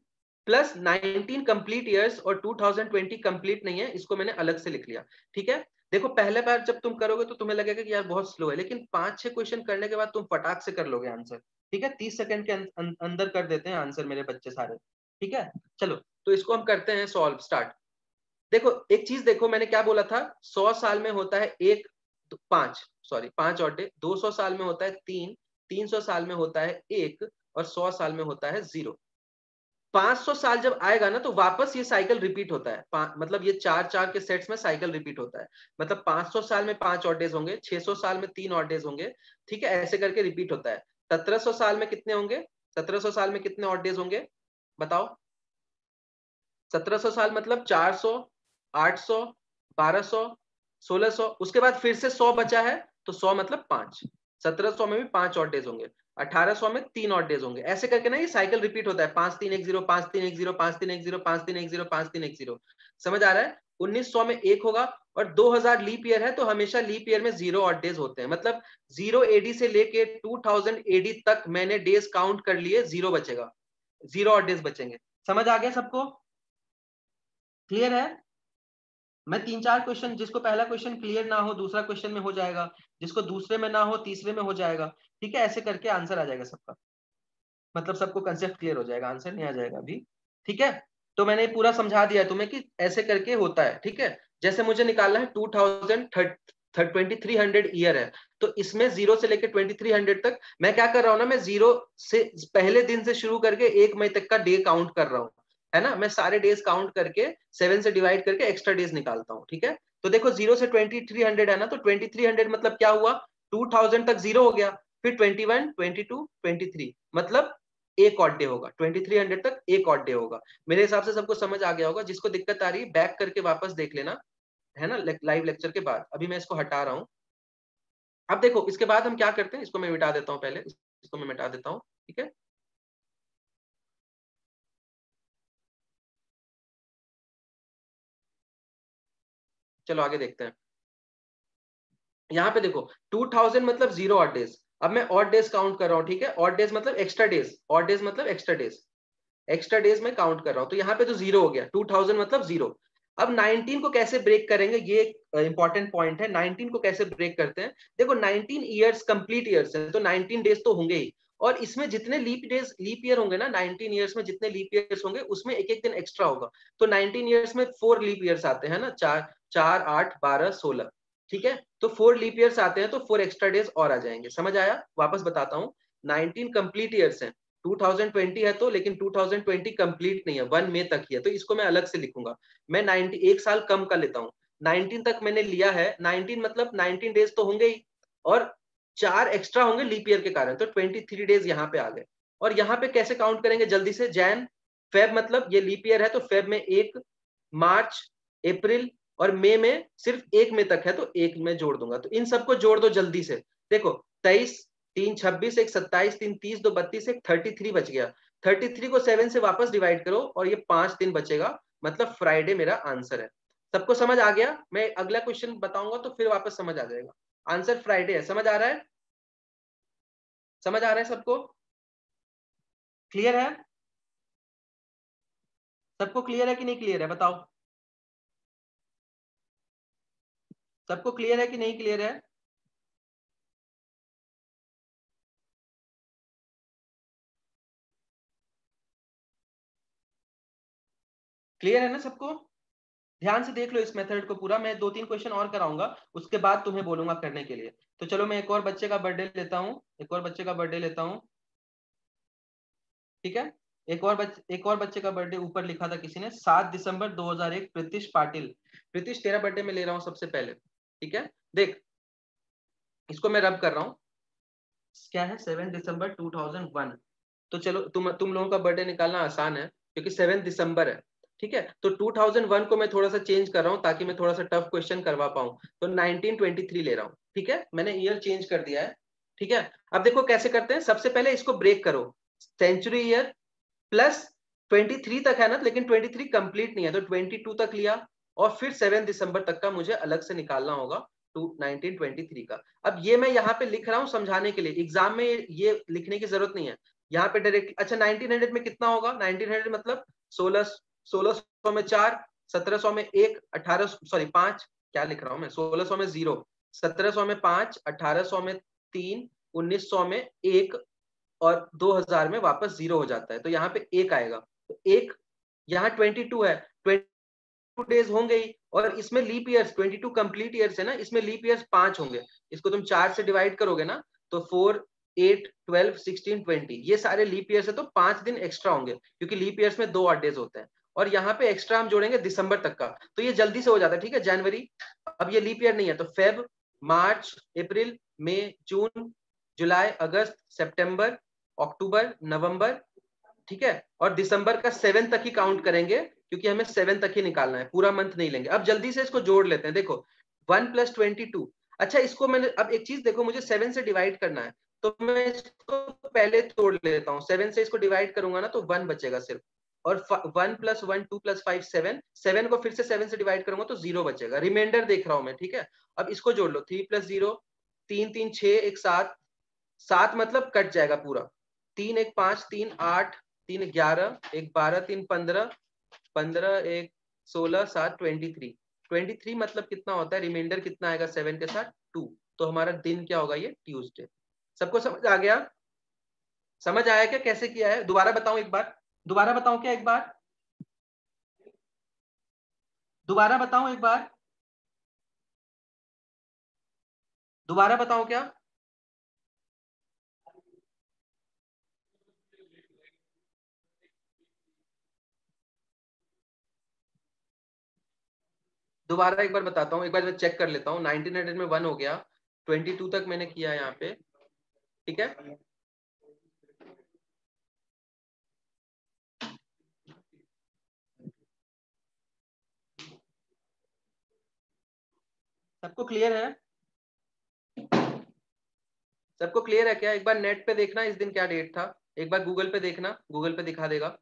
प्लस 19 कंप्लीट ईयर्स और 2020 कंप्लीट नहीं है, इसको मैंने अलग से लिख लिया, ठीक है। देखो पहले बार जब तुम करोगे तो तुम्हें लगेगा कि यार बहुत स्लो है, लेकिन 5-6 क्वेश्चन करने के बाद तुम फटाक से कर लोगे आंसर, ठीक है। 30 सेकंड के अंदर कर देते हैं आंसर मेरे बच्चे सारे, ठीक है। चलो तो इसको हम करते हैं सॉल्व, स्टार्ट। देखो एक चीज देखो, मैंने क्या बोला था, 100 साल में होता है एक, 5 और डे, 200 साल में होता है 3, 300 साल में होता है 1 और 100 साल में होता है 0। 500 साल जब आएगा ना तो वापस ये साइकिल रिपीट होता है, मतलब ये 4-4 के सेट्स में साइकिल रिपीट होता है, मतलब 500 साल में 5 और डेज होंगे, 600 साल में 3 और डेज होंगे, ठीक है, ऐसे करके रिपीट होता है। 1700 साल में कितने होंगे, 1700 साल में कितने और डेज होंगे बताओ। 1700 साल मतलब 400, 800, 1200, 1600, उसके बाद फिर से 100 बचा है तो 100 मतलब 5, 1700 में भी 5 और डेज होंगे, 1800 में 3 और डेज होंगे, ऐसे करके ना ये साइकिल रिपीट होता है, 5310, 5310, 5310, 5310, 5310। समझ आ रहा है। 1900 में 1 होगा और 2000 लीप ईयर है तो हमेशा लीप ईयर में 0 और डेज होते हैं, मतलब 0 एडी से लेके 2000 एडी तक मैंने डेज काउंट कर लिए, 0 बचेगा, 0 और डेज बचेंगे। समझ आ गया सबको, क्लियर है। मैं 3-4 क्वेश्चन, जिसको पहला क्वेश्चन क्लियर ना हो दूसरा क्वेश्चन में हो जाएगा, जिसको दूसरे में ना हो तीसरे में हो जाएगा, ठीक है, ऐसे करके आंसर आ जाएगा सबका, मतलब सबको कंसेप्ट क्लियर हो जाएगा, आंसर नहीं आ जाएगा अभी, ठीक है। तो मैंने पूरा समझा दिया तुम्हें कि ऐसे करके होता है, ठीक है। जैसे मुझे निकालना है 2300 ईयर है, तो इसमें 0 से लेकर 2300 तक मैं क्या कर रहा हूं ना, मैं 0 से पहले दिन से शुरू करके 1 मई तक का डे काउंट कर रहा हूँ, है ना, मैं सारे डेज काउंट करके 7 से डिवाइड करके एक्स्ट्रा डेज निकालता हूँ, ठीक है। तो देखो 0 से 2300 है ना, तो 2300 मतलब क्या हुआ, 2000 तक 0 हो गया, फिर 21, 22, 23, मतलब एक ऑड डे होगा, 2300 तक एक ऑड डे होगा। मेरे हिसाब से सबको समझ आ गया होगा, जिसको दिक्कत आ रही है बैक करके वापस देख लेना, है ना, लाइव लेक्चर के बाद। अभी मैं इसको हटा रहा हूँ। अब देखो इसके बाद हम क्या करते हैं, इसको मैं मिटा देता हूँ, पहले इसको मैं मिटा देता हूँ, ठीक है। चलो आगे देखते हैं। यहाँ पे देखो 2000 मतलब 0 ऑड डेज, अब मैं ऑड डेज काउंट कर रहा हूँ, ठीक है, ऑड डेज मतलब एक्स्ट्रा डेज, ऑड डेज मतलब एक्स्ट्रा डेज, एक्स्ट्रा डेज में काउंट कर रहा हूं, तो यहाँ पे तो 0 हो गया, 2000 मतलब 0। अब 19 को कैसे ब्रेक करेंगे, ये इंपॉर्टेंट पॉइंट है, 19 को कैसे ब्रेक करते हैं। देखो 19 ईयर्स कंप्लीट ईयर्स है तो 19 डेज तो होंगे ही, और इसमें जितने लीप ईयर होंगे ना, 19 ईयर्स में जितने लीप ईयर्स होंगे उसमें एक एक दिन एक्स्ट्रा होगा, तो 19 ईयर्स में 4 लीप ईयर्स आते हैं ना, 4 4 8 12 16, ठीक है, तो 4 लीप ईयर्स आते हैं तो 4 एक्स्ट्रा डेज और आ जाएंगे। समझ आया, वापस बताता हूँ, 19 कंप्लीट ईयर्स हैं, 2020 है तो, लेकिन 2020 कंप्लीट नहीं है, 1 मई तक ही है, तो इसको मैं अलग से लिखूंगा, मैं 90 एक साल कम का लेता हूँ, 19 तक मैंने लिया है, 19 मतलब 19 डेज तो होंगे ही, और 4 एक्स्ट्रा होंगे लीप ईयर के कारण, तो 23 डेज यहाँ पे आ गए। और यहाँ पे कैसे काउंट करेंगे जल्दी से, जैन फेब, मतलब ये लीप ईयर है तो फेब में 1, मार्च, अप्रैल और मई में सिर्फ 1 मई तक है तो 1 में जोड़ दूंगा, तो इन सबको जोड़ दो जल्दी से। देखो 23, 3 26, 1 27, 3 30, 2 32, 1 33 बच गया, 33 को 7 से वापस डिवाइड करो और ये 5 दिन बचेगा, मतलब फ्राइडे मेरा आंसर है। सबको समझ आ गया, मैं अगला क्वेश्चन बताऊंगा तो फिर वापस समझ आ जाएगा, आंसर फ्राइडे है। समझ आ रहा है, समझ आ रहा है सबको, क्लियर है, सबको क्लियर है कि नहीं क्लियर है बताओ, सबको क्लियर है कि नहीं क्लियर है। क्लियर है ना सबको, ध्यान से देख लो इस मेथड को पूरा, मैं 2-3 क्वेश्चन और कराऊंगा उसके बाद तुम्हें बोलूंगा करने के लिए। तो चलो मैं एक और बच्चे का बर्थडे लेता हूँ, एक और बच्चे का बर्थडे लेता हूँ, ठीक है। एक और बच्चे का बर्थडे ऊपर लिखा था किसी ने, 7 दिसंबर 2001, प्रीतिश पाटिल। प्रीतिश तेरा बर्थडे में ले रहा हूँ सबसे पहले, ठीक है। देख इसको मैं रब कर रहा हूँ, क्या है 7 दिसंबर 2001, तो चलो तुम लोगों का बर्थडे निकालना आसान है क्योंकि 7 दिसंबर है, ठीक है। तो 2001 को मैं थोड़ा सा चेंज कर रहा हूँ ताकि मैं थोड़ा सा टफ क्वेश्चन करवा पाऊँ, तो 1923 ले रहा हूँ, ठीक है, मैंने ईयर चेंज कर दिया है, ठीक है। अब देखो कैसे करते हैं, सबसे पहले इसको ब्रेक करो, सेंचुरी ईयर प्लस 23 तक है ना, लेकिन 23 कंप्लीट नहीं है तो 22 तक लिया, और फिर 7 दिसंबर तक का मुझे अलग से निकालना होगा, 1923 का। अब ये मैं यहाँ पे लिख रहा हूँ समझाने के लिए, एग्जाम में ये लिखने की जरूरत नहीं है, यहाँ पे डायरेक्ट। अच्छा 1900 में कितना होगा? 1900 मतलब 1600 में 4, 1700 में 1, 5, क्या लिख रहा हूँ मैं, 1600 में 0, 1700 में 5, 1800 में 3, 1900 में 1 और 2000 में वापस 0 हो जाता है, तो यहाँ पे 1 आएगा। तो 1 यहाँ 22 है, 22 डेज होंगे ही, और इसमें लीप ईयर्स 22 कंप्लीट ईयर्स है ना, इसमें लीप ईयर्स 5 होंगे। इसको तुम 4 से डिवाइड करोगे ना तो 4, 8, 12, 16, 20 ये सारे लीप ईयर्स है, तो 5 दिन एक्स्ट्रा होंगे क्योंकि लीप ईयर्स में 2 ऑड डेज होते हैं। और यहाँ पे एक्स्ट्रा हम जोड़ेंगे दिसंबर तक का, तो ये जल्दी से हो जाता है, ठीक है। जनवरी, अब ये लीप ईयर नहीं है तो फेब, मार्च, अप्रैल, मई, जून, जुलाई, अगस्त, सितंबर, अक्टूबर, नवंबर, ठीक है। और दिसंबर का 7 तक ही काउंट करेंगे क्योंकि हमें 7 तक ही निकालना है, पूरा मंथ नहीं लेंगे। अब जल्दी से इसको जोड़ लेते हैं, देखो 1 + 22। अच्छा इसको मैंने, अब एक चीज देखो, मुझे 7 से डिवाइड करना है तो मैं इसको पहले तोड़ लेता हूँ। 7 से इसको डिवाइड करूंगा ना तो 1 बचेगा सिर्फ, और 1 + 1 2 + 5 7, 7 को फिर से 7 से डिवाइड करूंगा तो 0 बचेगा। रिमाइंडर देख रहा हूं मैं, ठीक है। अब इसको जोड़ लो, 3 + 0, 3 3 6 1 7, 7 मतलब कट जाएगा पूरा, 3 1 5, 3 8, 3 11, 1 12, 3 15, 15 1 16, 7 23, 23 मतलब कितना होता है, रिमाइंडर कितना आएगा 7 के साथ 2, तो हमारा दिन क्या होगा, ये ट्यूसडे। सबको समझ आ गया? समझ आया क्या कैसे किया है? दोबारा बताऊं एक बार, दोबारा बताऊं क्या एक बार, दोबारा बताऊं एक बार, दोबारा बताऊं क्या? दोबारा एक बार बताता हूँ, एक बार मैं चेक कर लेता हूँ। 1900 में 1 हो गया, 22 तक मैंने किया यहाँ पे, ठीक है। सबको क्लियर है? सबको क्लियर है क्या? एक बार नेट पे देखना इस दिन क्या डेट था, एक बार गूगल पे देखना, गूगल पे दिखा देगा।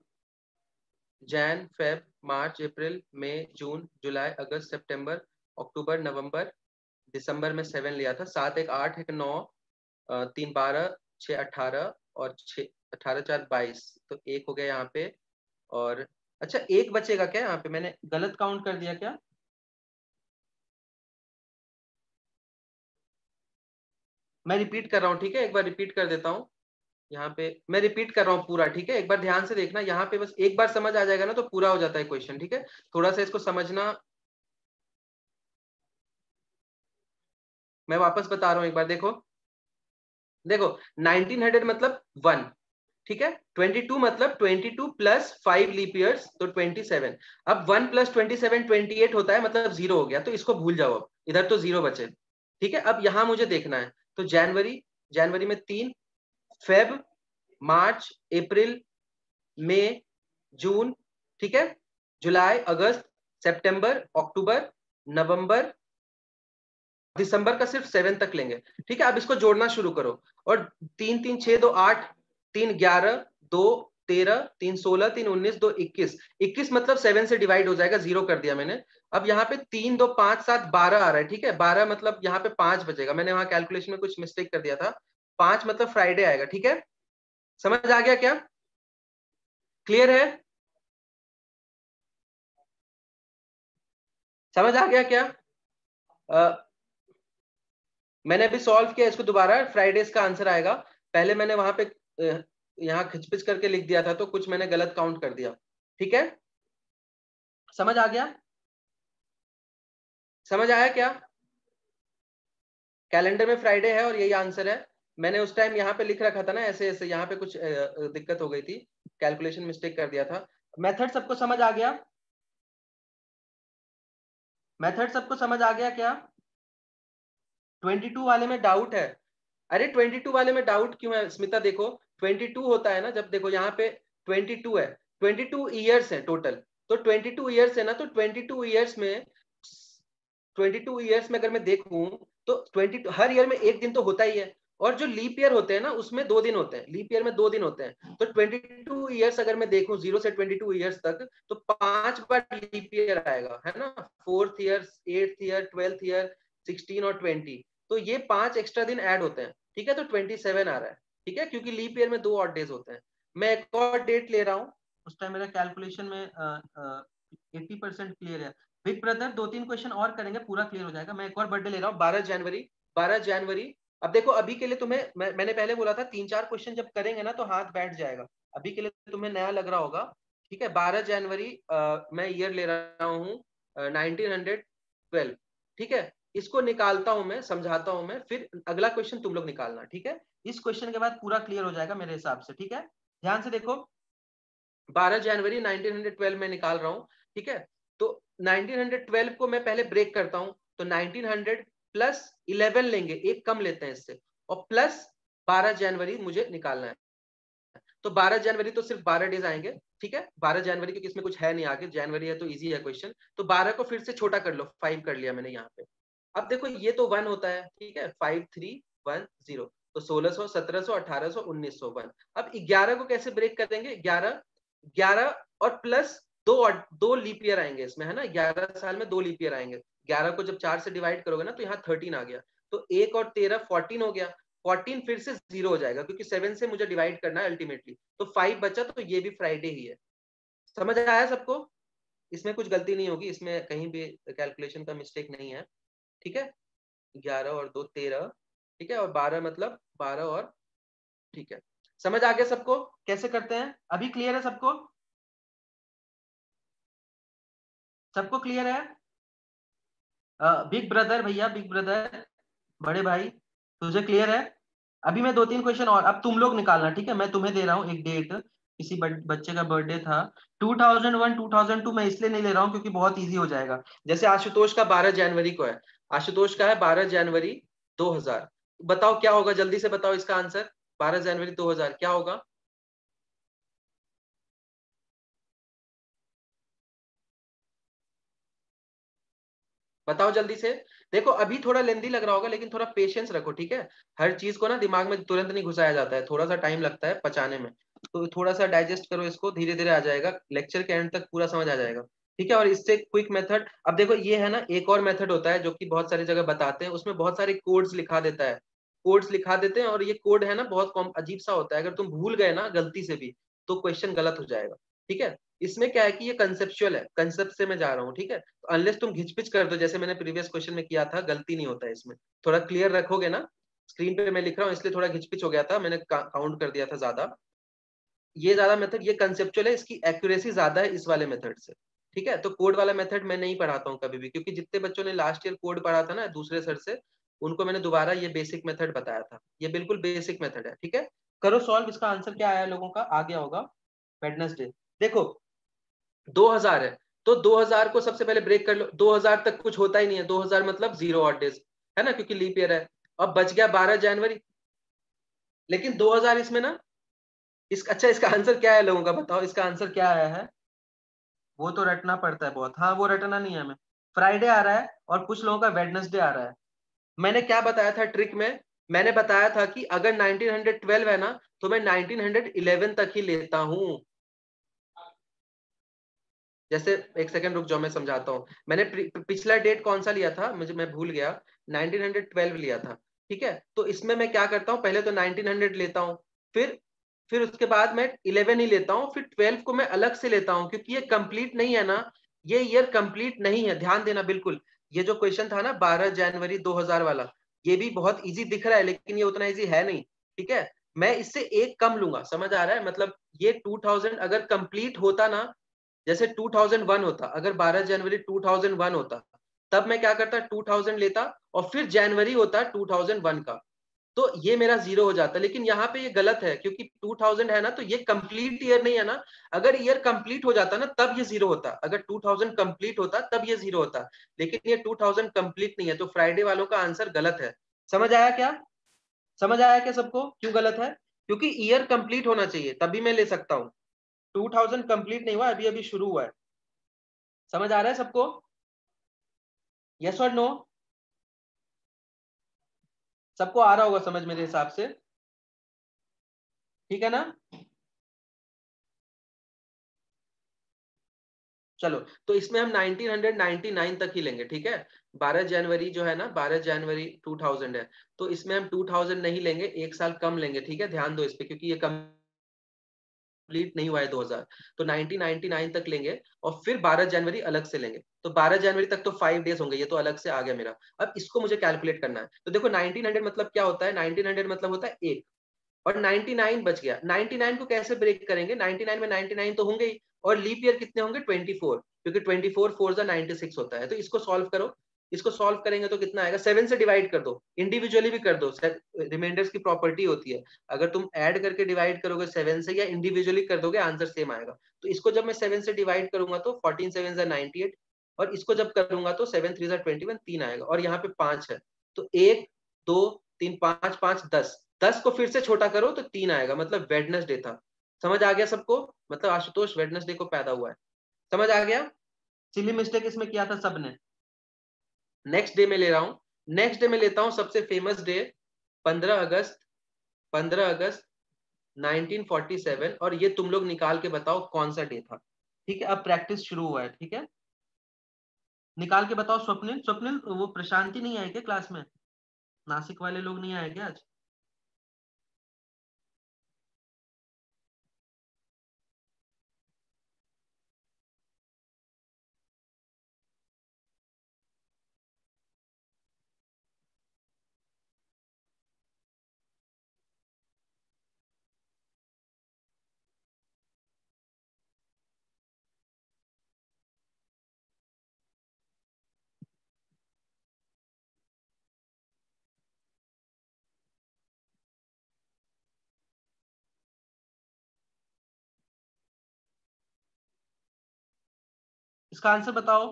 जैन, फेब, मार्च, अप्रैल, मई, जून, जुलाई, अगस्त, सितंबर, अक्टूबर, नवंबर, दिसंबर में 7 लिया था, 7 1 8 1 9, 3 12, 6 18 और 6 18 4 22, तो एक हो गया यहाँ पे। और अच्छा एक बचेगा क्या यहाँ पे, मैंने गलत काउंट कर दिया क्या? मैं रिपीट कर रहा हूँ, ठीक है, एक बार रिपीट कर देता हूँ। यहाँ पे मैं रिपीट कर रहा हूँ पूरा, ठीक है, एक बार ध्यान से देखना। यहाँ पे बस एक बार समझ आ जाएगा ना तो पूरा हो जाता है क्वेश्चन, ठीक है। थोड़ा सा इसको समझना, मैं वापस बता रहा हूँ एक बार, देखो देखो 1900 मतलब 1, ठीक है। 22 मतलब 22 + 5 लीप ईयर्स तो 27। अब 1 + 27 28 होता है, मतलब 0 हो गया, तो इसको भूल जाओ, अब इधर तो 0 बचे, ठीक है। अब यहां मुझे देखना है, तो जनवरी, जनवरी में 3, फेब, मार्च, अप्रैल, मई, जून, ठीक है, जुलाई, अगस्त, सितंबर, अक्टूबर, नवंबर, दिसंबर का सिर्फ 7 तक लेंगे, ठीक है। अब इसको जोड़ना शुरू करो, और 3 3 6 2 8, 3 11, 2 13, 3 16, 3 19, 2 21, 21 मतलब 7 से डिवाइड हो जाएगा, 0 कर दिया मैंने। अब यहाँ पे 3 2 5 7 12 आ रहा है, ठीक है, 12 मतलब यहाँ पे 5 बचेगा, मैंने वहां कैलकुलेशन में कुछ मिस्टेक कर दिया था, 5 मतलब फ्राइडे आएगा, ठीक है। समझ आ गया क्या? क्लियर है? समझ आ गया क्या? मैंने अभी सॉल्व किया इसको दोबारा, फ्राइडेज का आंसर आएगा। पहले मैंने वहां पे यहाँ खिचपिच करके लिख दिया था तो कुछ मैंने गलत काउंट कर दिया, ठीक है। समझ आ गया? समझ आया क्या? कैलेंडर में फ्राइडे है और यही आंसर है। मैंने उस टाइम यहाँ पे लिख रखा था ना ऐसे ऐसे, यहाँ पे कुछ दिक्कत हो गई थी, कैलकुलेशन मिस्टेक कर दिया था। मेथड सबको समझ आ गया? मेथड सबको समझ आ गया क्या? 22 वाले में डाउट है? अरे 22 वाले में डाउट क्यों है स्मिता? देखो 22 होता है ना, जब देखो यहाँ पे 22 है, 22 ईयर्स है टोटल, तो 22 ईयर्स है ना, तो 22 ईयर्स में, 22 ईयर्स में अगर मैं देखूं तो 22 हर ईयर में एक दिन तो होता ही है, और जो लीप ईयर होते हैं ना उसमें 2 दिन होते हैं, लीप ईयर में 2 दिन होते हैं। तो 22 ईयर्स अगर मैं देखूं 0 से 22 ईयर्स तक, तो 5 बार लीप ईयर आएगा, है ना, 4th year, 8th year, 12th year, 16 और 20, तो ये 5 एक्स्ट्रा दिन ऐड होते हैं, ठीक है, तो 27 आ रहा है, ठीक है, क्योंकि लीप ईयर में 2 ऑड डेज होते हैं। मैं एक और डेट ले रहा हूँ, उस टाइम मेरा कैलकुलेशन में 80% क्लियर है। बिग ब्रदर 2-3 क्वेश्चन और करेंगे, पूरा क्लियर हो जाएगा। मैं एक और बर्थडे ले रहा हूँ, 12 जनवरी। 12 जनवरी, अब देखो अभी के लिए तुम्हें मैंने पहले बोला था 3-4 क्वेश्चन जब करेंगे ना तो हाथ बैठ जाएगा, अभी के लिए तुम्हें नया लग रहा होगा, ठीक है। 12 जनवरी मैं ईयर ले रहा हूँ 1912, ठीक है। इसको निकालता हूं मैं, समझाता हूं मैं, फिर अगला क्वेश्चन तुम लोग निकालना, ठीक है। इस क्वेश्चन के बाद पूरा क्लियर हो जाएगा मेरे हिसाब से, ठीक है। ध्यान से देखो, 12 जनवरी 1912 में निकाल रहा हूँ, ठीक है। तो 1912 को मैं पहले ब्रेक करता हूँ, तो 1900 प्लस 11 लेंगे, एक कम लेते हैं इससे, और प्लस 12 जनवरी मुझे निकालना है। तो 12 जनवरी तो सिर्फ 12 डेज आएंगे, ठीक है। 12 जनवरी, क्योंकि इसमें कुछ है नहीं आगे, जनवरी है तो इजी है क्वेश्चन। तो 12 को फिर से छोटा कर लो, 5 कर लिया मैंने यहाँ पे। अब देखो ये तो 1 होता है, ठीक है, 5310, तो 1600, 1700, 1800, 1901। अब 11 को कैसे ब्रेक करेंगे, 11 11 और प्लस दो लीप ईयर आएंगे इसमें, है ना, 11 साल में 2 लीप ईयर आएंगे। 11 को जब 4 से डिवाइड करोगे ना तो यहाँ 13 आ गया, तो 1 और 13 14 हो गया। 14 फिर से 0 हो जाएगा, क्योंकि 7 से मुझे डिवाइड करना है अल्टीमेटली, तो 5 बचा, तो ये भी फ्राइडे ही है। समझ आया सबको, इसमें कुछ गलती नहीं होगी, इसमें कहीं भी कैलकुलेशन का मिस्टेक नहीं है, ठीक है। 11 और 2 13, ठीक है, और 12 मतलब 12 और, ठीक है। समझ आ गया सबको कैसे करते हैं, अभी क्लियर है सबको, सबको क्लियर है। बिग ब्रदर भैया, बिग ब्रदर, बड़े भाई, तुझे क्लियर है। अभी मैं 2-3 क्वेश्चन और, अब तुम लोग निकालना, ठीक है। मैं तुम्हें दे रहा हूँ एक डेट, किसी बच्चे का बर्थडे था 2001 2002, मैं इसलिए नहीं ले रहा हूँ क्योंकि बहुत इजी हो जाएगा। जैसे आशुतोष का 12 जनवरी को है, आशुतोष का है 12 जनवरी 2000। बताओ क्या होगा, जल्दी से बताओ इसका आंसर, 12 जनवरी 2000 क्या होगा। बताओ जल्दी से। देखो अभी थोड़ा लेंदी लग रहा होगा, लेकिन थोड़ा पेशेंस रखो, ठीक है। हर चीज को ना दिमाग में तुरंत नहीं घुसाया जाता है, थोड़ा सा टाइम लगता है पचाने में, तो थोड़ा सा डाइजेस्ट करो इसको, धीरे धीरे आ जाएगा, लेक्चर के एंड तक पूरा समझ आ जाएगा, ठीक है। और इससे क्विक मेथड, अब देखो ये है ना, एक और मेथड होता है जो कि बहुत सारी जगह बताते हैं, उसमें बहुत सारे कोड्स लिखा देता है, कोड्स लिखा देते हैं, और ये कोड है ना बहुत अजीब सा होता है, अगर तुम भूल गए ना गलती से भी तो क्वेश्चन गलत हो जाएगा, ठीक है। इसमें क्या है कि ये कंसेप्चुअल है, कंसेप्ट से मैं जा रहा हूँ, ठीक है। तो अनलेस तुम घिचपिच कर दो, जैसे मैंने प्रीवियस क्वेश्चन में किया था, गलती नहीं होता है इसमें, थोड़ा क्लियर रखोगे ना। स्क्रीन पे मैं लिख रहा हूँ इसलिए थोड़ा घिचपिच हो गया था, मैंने काउंट कर दिया था ज्यादा। ये ज्यादा मेथड, ये कंसेप्चुअल है, इसकी एक्यूरेसी ज्यादा है इस वाले मेथड से, ठीक है। तो कोड वाला मेथड मैं नहीं पढ़ाता हूँ कभी भी, क्योंकि जितने बच्चों ने लास्ट ईयर कोड पढ़ा था ना दूसरे सर से, उनको मैंने दोबारा ये बेसिक मेथड बताया था, ये बिल्कुल बेसिक मेथड है, ठीक है। करो सॉल्व, इसका आंसर क्या आया लोगों का, आ गया होगा। वेडनेसडे, देखो 2000 है, तो 2000 को सबसे पहले ब्रेक कर लो, 2000 तक कुछ होता ही नहीं है, 2000 मतलब 0 ऑड डेज, है ना, क्योंकि लीप ईयर है। अब बच गया 12 जनवरी, लेकिन 2000 इसमें ना, अच्छा इसका आंसर क्या है लोगों का, बताओ इसका आंसर क्या आया है। वो तो रटना पड़ता है बहुत, हाँ वो रटना नहीं है हमें। फ्राइडे आ रहा है और कुछ लोगों का वेडनेसडे आ रहा है। मैंने क्या बताया था ट्रिक में, मैंने बताया था कि अगर 1912 है ना तो मैं 1911 तक ही लेता हूं। जैसे एक सेकंड रुक जाओ, मैं समझाता हूँ। मैंने पिछला डेट कौन सा लिया था, मुझे मैं भूल गया, 1912 लिया था, ठीक है। तो इसमें मैं क्या करता हूँ, पहले तो 1900 लेता हूँ, फिर उसके बाद मैं 11 ही लेता हूँ, फिर 12 को मैं अलग से लेता हूँ, क्योंकि ये कंप्लीट नहीं है ना, ये ईयर कंप्लीट नहीं है, ध्यान देना बिल्कुल। ये जो क्वेश्चन था ना 12 जनवरी 2000 वाला, ये भी बहुत इजी दिख रहा है, लेकिन ये उतना इजी है नहीं, ठीक है। मैं इससे एक कम लूंगा, समझ आ रहा है, मतलब ये 2000 अगर कंप्लीट होता ना, जैसे 2001 होता, अगर 12 जनवरी 2001 होता, तब मैं क्या करता, 2000 लेता, और फिर जनवरी होता 2001 का, तो ये मेरा 0 हो जाता। लेकिन यहाँ पे ये गलत है, क्योंकि 2000 है ना, तो ये कंप्लीट ईयर नहीं है ना, अगर ईयर कंप्लीट हो जाता ना तब ये 0 होता, अगर 2000 कंप्लीट होता तब ये 0 होता, लेकिन ये 2000 कंप्लीट नहीं है, तो फ्राइडे वालों का आंसर गलत है। समझ आया क्या, समझ आया क्या सबको, क्यों गलत है, क्योंकि ईयर कंप्लीट होना चाहिए तभी मैं ले सकता हूँ। 2000 कंप्लीट नहीं हुआ, अभी अभी शुरू हुआ है। समझ आ रहा है सबको, यस और नो, सबको आ रहा होगा समझ मेरे हिसाब से, ठीक है ना। चलो, तो इसमें हम 1999 तक ही लेंगे, ठीक है। 12 जनवरी जो है ना, 12 जनवरी 2000 है, तो इसमें हम 2000 नहीं लेंगे, एक साल कम लेंगे, ठीक है, ध्यान दो इस पे, क्योंकि ये कंप्लीट नहीं हुआ है 2000, तो 1999 तक लेंगे और फिर 12 जनवरी अलग से लेंगे, तो 12 जनवरी तक तो 5 डेज होंगे, ये तो अलग से आ गया मेरा। अब इसको मुझे कैलकुलेट करना है, तो देखो 1900 मतलब क्या होता है, 1900 मतलब होता है एक, और 99 बच गया। 99 को कैसे ब्रेक करेंगे, 99 में 99 तो होंगे ही, और लीप ईयर कितने होंगे 24, क्योंकि 24 4 96 होता है, तो इसको सॉल्व करो। इसको सॉल्व करेंगे तो कितना आएगा, 7 से डिवाइड कर दो, इंडिविजुअली भी कर दो, रिमाइंडर्स की प्रॉपर्टी होती है, अगर तुम ऐड करके डिवाइड करोगे 7 से या इंडिविजुअली कर दोगे आंसर सेम आएगा। तो इसको जब मैं 7 से डिवाइड करूंगा तो 14 7 98, और इसको जब करूंगा तो 7 3 21 3 आएगा, और यहाँ पे 5 है, तो 1 2 3 5 5 10, 10 को फिर से छोटा करो तो 3 आएगा, मतलब वेडनेसडे था। समझ आ गया सबको, मतलब आशुतोष वेडनेसडे को पैदा हुआ है, समझ आ गया। सिली मिस्टेक इसमें किया था सबने। नेक्स्ट डे में ले रहा हूं, नेक्स्ट डे में लेता हूं सबसे फेमस डे, 15 अगस्त, 15 अगस्त 1947, और ये तुम लोग निकाल के बताओ कौन सा डे था। ठीक है, अब प्रैक्टिस शुरू हुआ है, ठीक है, निकाल के बताओ। स्वप्निल, स्वप्निल वो प्रशांति नहीं आए क्या क्लास में, नासिक वाले लोग नहीं आए क्या आज? इसका आंसर बताओ।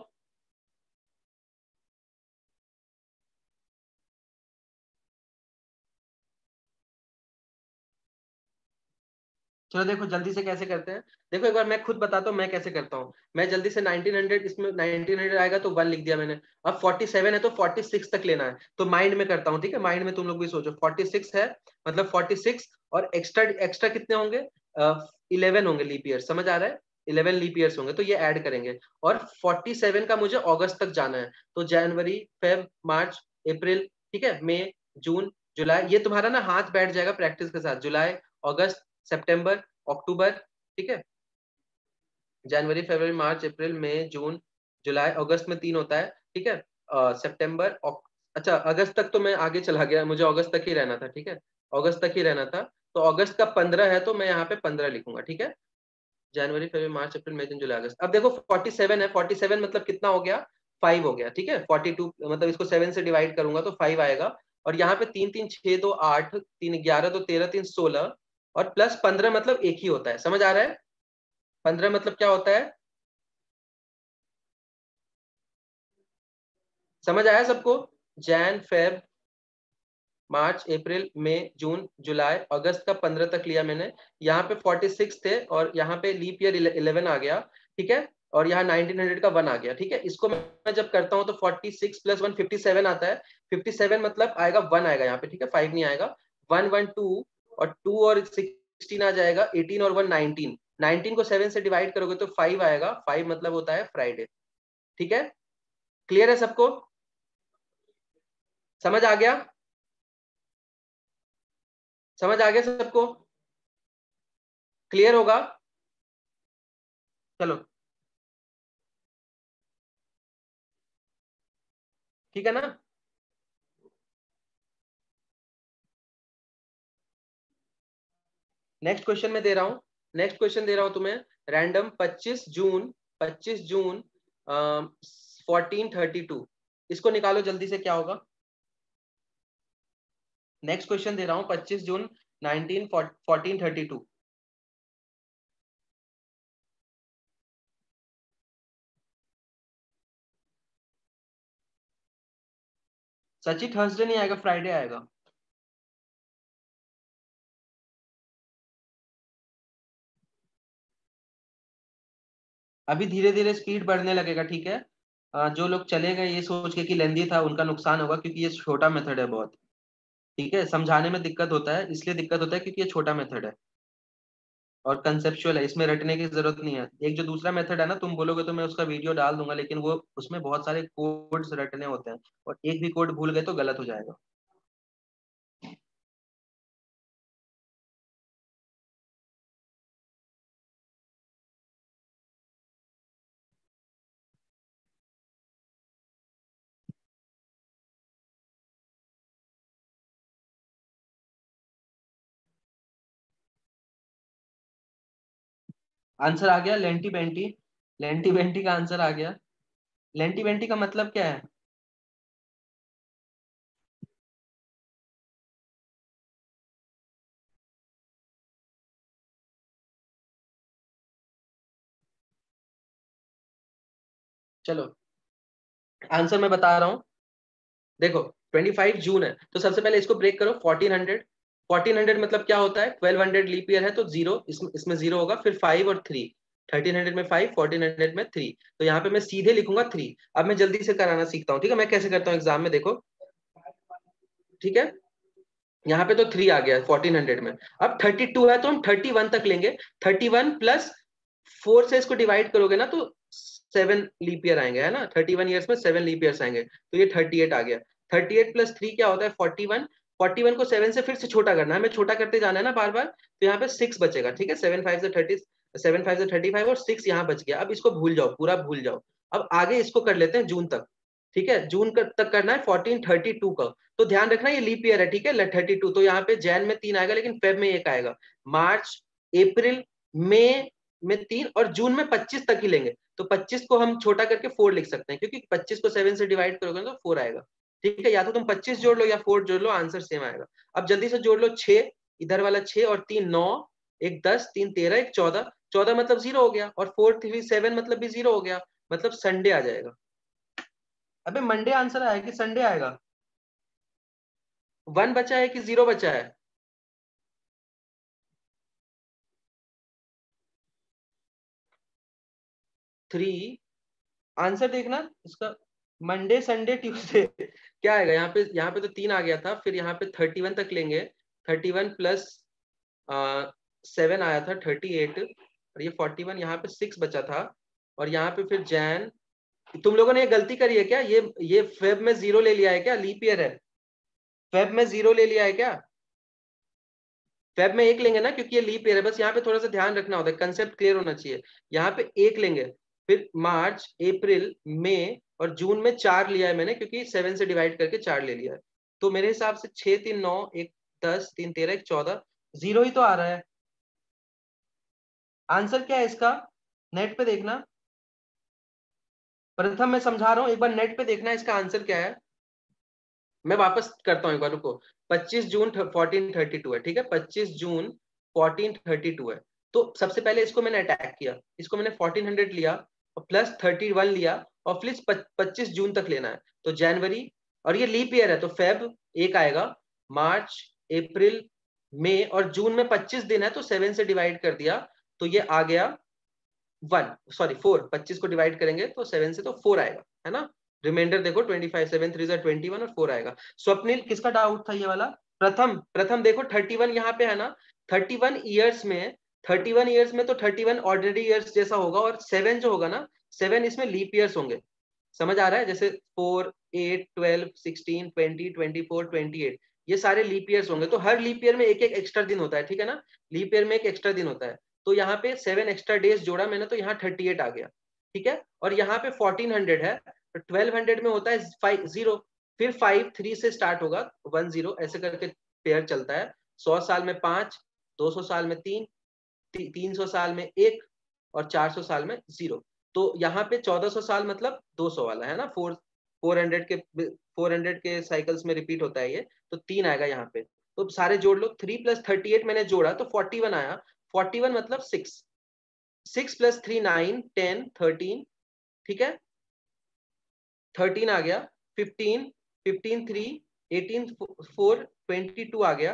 चलो देखो जल्दी से कैसे करते हैं, देखो एक बार मैं खुद बताता हूँ मैं कैसे करता हूँ। मैं जल्दी से 1900, इसमें 1900 आएगा तो 1 लिख दिया मैंने। अब 47 है तो 46 तक लेना है, तो माइंड में करता हूँ, ठीक है, माइंड में तुम लोग भी सोचो। 46 है, मतलब 46, और एक्स्ट्रा एक्स्ट्रा कितने होंगे, 11 होंगे लीप ईयर, समझ आ रहा है, 11 लीप ईयर्स होंगे, तो ये ऐड करेंगे। और 47 का मुझे अगस्त तक जाना है, तो जनवरी फेब मार्च अप्रैल, ठीक है, मई जून जुलाई, ये तुम्हारा ना हाथ बैठ जाएगा प्रैक्टिस के साथ, जुलाई अगस्त सितंबर अक्टूबर, ठीक है, जनवरी फरवरी मार्च अप्रैल मई जून जुलाई, अगस्त में 3 होता है, ठीक है, सितंबर अच्छा अगस्त तक तो मैं आगे चला गया, मुझे अगस्त तक ही रहना था, ठीक है, अगस्त तक ही रहना था, तो अगस्त का 15 है तो मैं यहाँ पे 15 लिखूंगा, ठीक है, जनवरी फरवरी मार्च अप्रैल मई जून जुलाई अगस्त। अब देखो 47 है, 47 मतलब कितना हो गया, 5 हो गया, ठीक है, 42 मतलब इसको 7 से डिवाइड करूंगा तो 5 आएगा, और यहाँ पे 3 3 6 2 8 3 11 2 13 3 16, और प्लस 15 मतलब एक ही होता है, समझ आ रहा है, 15 मतलब क्या होता है, समझ आया सबको, जैन फेब मार्च अप्रैल मई जून जुलाई अगस्त का 15 तक लिया मैंने, यहाँ पे 46 थे और यहाँ पे लीप ईयर 11 आ गया, ठीक है, और यहाँ 1900 का 1 आ गया, ठीक है, इसको मैं जब करता हूँ तो 46 प्लस 1 57 आता है, 57 मतलब आएगा 1 आएगा यहाँ पे, ठीक है, 5 नहीं आएगा, 1 1 2, और 2 और 16 आ जाएगा, 18 और 1 19, 19 को 7 से डिवाइड करोगे तो 5 आएगा, 5 मतलब होता है फ्राइडे, ठीक है, क्लियर है सबको, समझ आ गया, समझ आ गया सबको, क्लियर होगा, चलो ठीक है ना। नेक्स्ट क्वेश्चन में दे रहा हूं, नेक्स्ट क्वेश्चन दे रहा हूं तुम्हें, रैंडम 25 जून, 25 जून 1432, इसको निकालो जल्दी से क्या होगा। नेक्स्ट क्वेश्चन दे रहा हूं 25 जून 1432। सची थर्सडे नहीं आएगा, फ्राइडे आएगा। अभी धीरे धीरे स्पीड बढ़ने लगेगा, ठीक है, जो लोग चले गए ये सोच के कि लेंदी था उनका नुकसान होगा, क्योंकि ये छोटा मेथड है बहुत, ठीक है, समझाने में दिक्कत होता है, इसलिए दिक्कत होता है क्योंकि ये छोटा मेथड है। और कंसेप्चुअल है, इसमें रटने की जरूरत नहीं है। एक जो दूसरा मेथड है ना, तुम बोलोगे तो मैं उसका वीडियो डाल दूंगा, लेकिन वो उसमें बहुत सारे कोड्स रटने होते हैं, और एक भी कोड भूल गए तो गलत हो जाएगा। आंसर आ गया लेंटी बेंटी। लेंटी बेंटी का आंसर आ गया। लेंटी बेंटी का मतलब क्या है? चलो आंसर मैं बता रहा हूँ। देखो 25 जून है, तो सबसे पहले इसको ब्रेक करो 1400। 1400 मतलब क्या होता है, 1200 लीप ईयर है, तो जीरो इसमें जीरो होगा, फिर 5 और 3। 1300 में 5, 1400 में 3। तो यहाँ पे मैं सीधे लिखूंगा 3। अब मैं जल्दी से कराना सीखता हूँ, ठीक है, मैं कैसे करता हूँ एग्जाम में, देखो। ठीक है, यहाँ पे तो 3 आ गया 1400 में। अब 32 है तो हम 31 तक लेंगे। 31 प्लस 4 से इसको डिवाइड करोगे ना, तो 7 लीप ईयर आएंगे, है ना। 31 ईयर्स में 7 लीप ईयर्स आएंगे, तो ये 38 आ गया। 38 प्लस 3 क्या होता है, 41। 41 को 7 से फिर से छोटा करना है, हमें छोटा करते जाना है ना बार बार, तो यहाँ पे 6 बचेगा, ठीक है। 7 5 से 35 और 6 यहाँ बच गया। अब इसको भूल जाओ, पूरा भूल जाओ। अब आगे इसको कर लेते हैं जून तक। ठीक है, तक करना है 1432 का। तो ध्यान रखना ये लीप ईयर है, ठीक है। 32, तो यहाँ पे जैन में 3 आएगा, लेकिन फेब में 1 आएगा। मार्च, अप्रैल, मई में 3, और जून में 25 तक ही लेंगे। तो 25 को हम छोटा करके 4 लिख सकते हैं, क्योंकि 25 को 7 से डिवाइड करोगे तो 4 आएगा। ठीक है, या तो तुम 25 जोड़ लो या 4 जोड़ लो, आंसर सेम आएगा। अब जल्दी से जोड़ लो 6, इधर वाला 6 और 3 9, एक 10, 3 13, एक 14। 14 मतलब 0 हो गया, और 4 3 7 मतलब भी 0 हो गया, मतलब संडे आ जाएगा। अबे मंडे आंसर आया कि संडे आएगा? 1 बचा है कि 0 बचा है? 3। आंसर देखना इसका, मंडे संडे ट्यूसडे क्या आएगा यहाँ पे? यहाँ पे तो 3 आ गया था, फिर यहाँ पे 31 तक लेंगे। 31 प्लस 7 आया था 38, और ये 41, यहाँ पे 6 बचा था। और यहाँ पे फिर जैन, तुम लोगों ने ये गलती करी है क्या? ये फेब में 0 ले लिया है क्या? लीप ईयर है, फेब में 0 ले लिया है क्या? फेब में 1 लेंगे ना, क्योंकि ये लीप ईयर है। बस यहाँ पे थोड़ा सा ध्यान रखना होता है, कंसेप्ट क्लियर होना चाहिए। यहाँ पे 1 लेंगे, फिर मार्च, अप्रैल, मई और जून में 4 लिया है मैंने, क्योंकि 7 से डिवाइड करके 4 ले लिया है। तो मेरे हिसाब से 6 3 9, एक 10, 3 13, एक 14, 0 ही तो आ रहा है। आंसर क्या है इसका? नेट पे देखना। प्रथम मैं समझा रहा हूँ, एक बार नेट पे देखना इसका आंसर क्या है। मैं वापस करता हूँ एक बार, रुको। 25 जून 1432 है, ठीक है। 25 जून 1432 है। तो सबसे पहले इसको मैंने अटैक किया, इसको मैंने 1400 लिया, और प्लस 31 लिया, और प्लस 25 जून तक लेना है। तो जनवरी, और ये लीप ईयर है तो फेब 1 आएगा, मार्च, अप्रैल, मई, और जून में 25 दिन है, तो 7 से डिवाइड कर दिया, तो ये आ गया 1, सॉरी 4। 25 को डिवाइड करेंगे तो 7 से, तो 4 आएगा, है ना। रिमाइंडर देखो 25, 7 3 21 और 4 आएगा। स्वप्निल किसका डाउट था ये वाला? प्रथम, प्रथम देखो 31 यहाँ पे है ना। 31 ईयर्स में, 31 ईयर्स में तो 31 ऑर्डिनरी ईयर्स जैसा होगा, और 7 जो होगा ना, 7 इसमें लीप ईयर्स होंगे। समझ आ रहा है? जैसे 4 8 12 16 20 24 28, ये सारे लीप ईयर्स होंगे। तो हर लीप ईयर में एक एक एक्स्ट्रा दिन होता है, ठीक है ना। लीप ईयर में एक एक्स्ट्रा दिन होता है। तो यहाँ पे 7 एक्स्ट्रा डेज जोड़ा मैंने, तो यहाँ 38 आ गया, ठीक है। और यहाँ पे 1400 है, तो 1200 में होता है 5 0, फिर 5 3 से स्टार्ट होगा, 1 0 ऐसे करके पेयर चलता है। 100 साल में 5, 200 साल में 3, 300 साल में 1, और 400 साल में 0। तो यहाँ पे 1400 साल मतलब 200 वाला, है ना। 400 के साइकिल्स में रिपीट होता है ये, तो 3 आएगा यहाँ पे। तो सारे जोड़ लो, 3 प्लस 38 मैंने जोड़ा तो 41 आया। 41 मतलब 6, 6 प्लस 3 9 10 13, ठीक है। 13 आ गया, 15, 15 3, 18 4, 22 आ गया,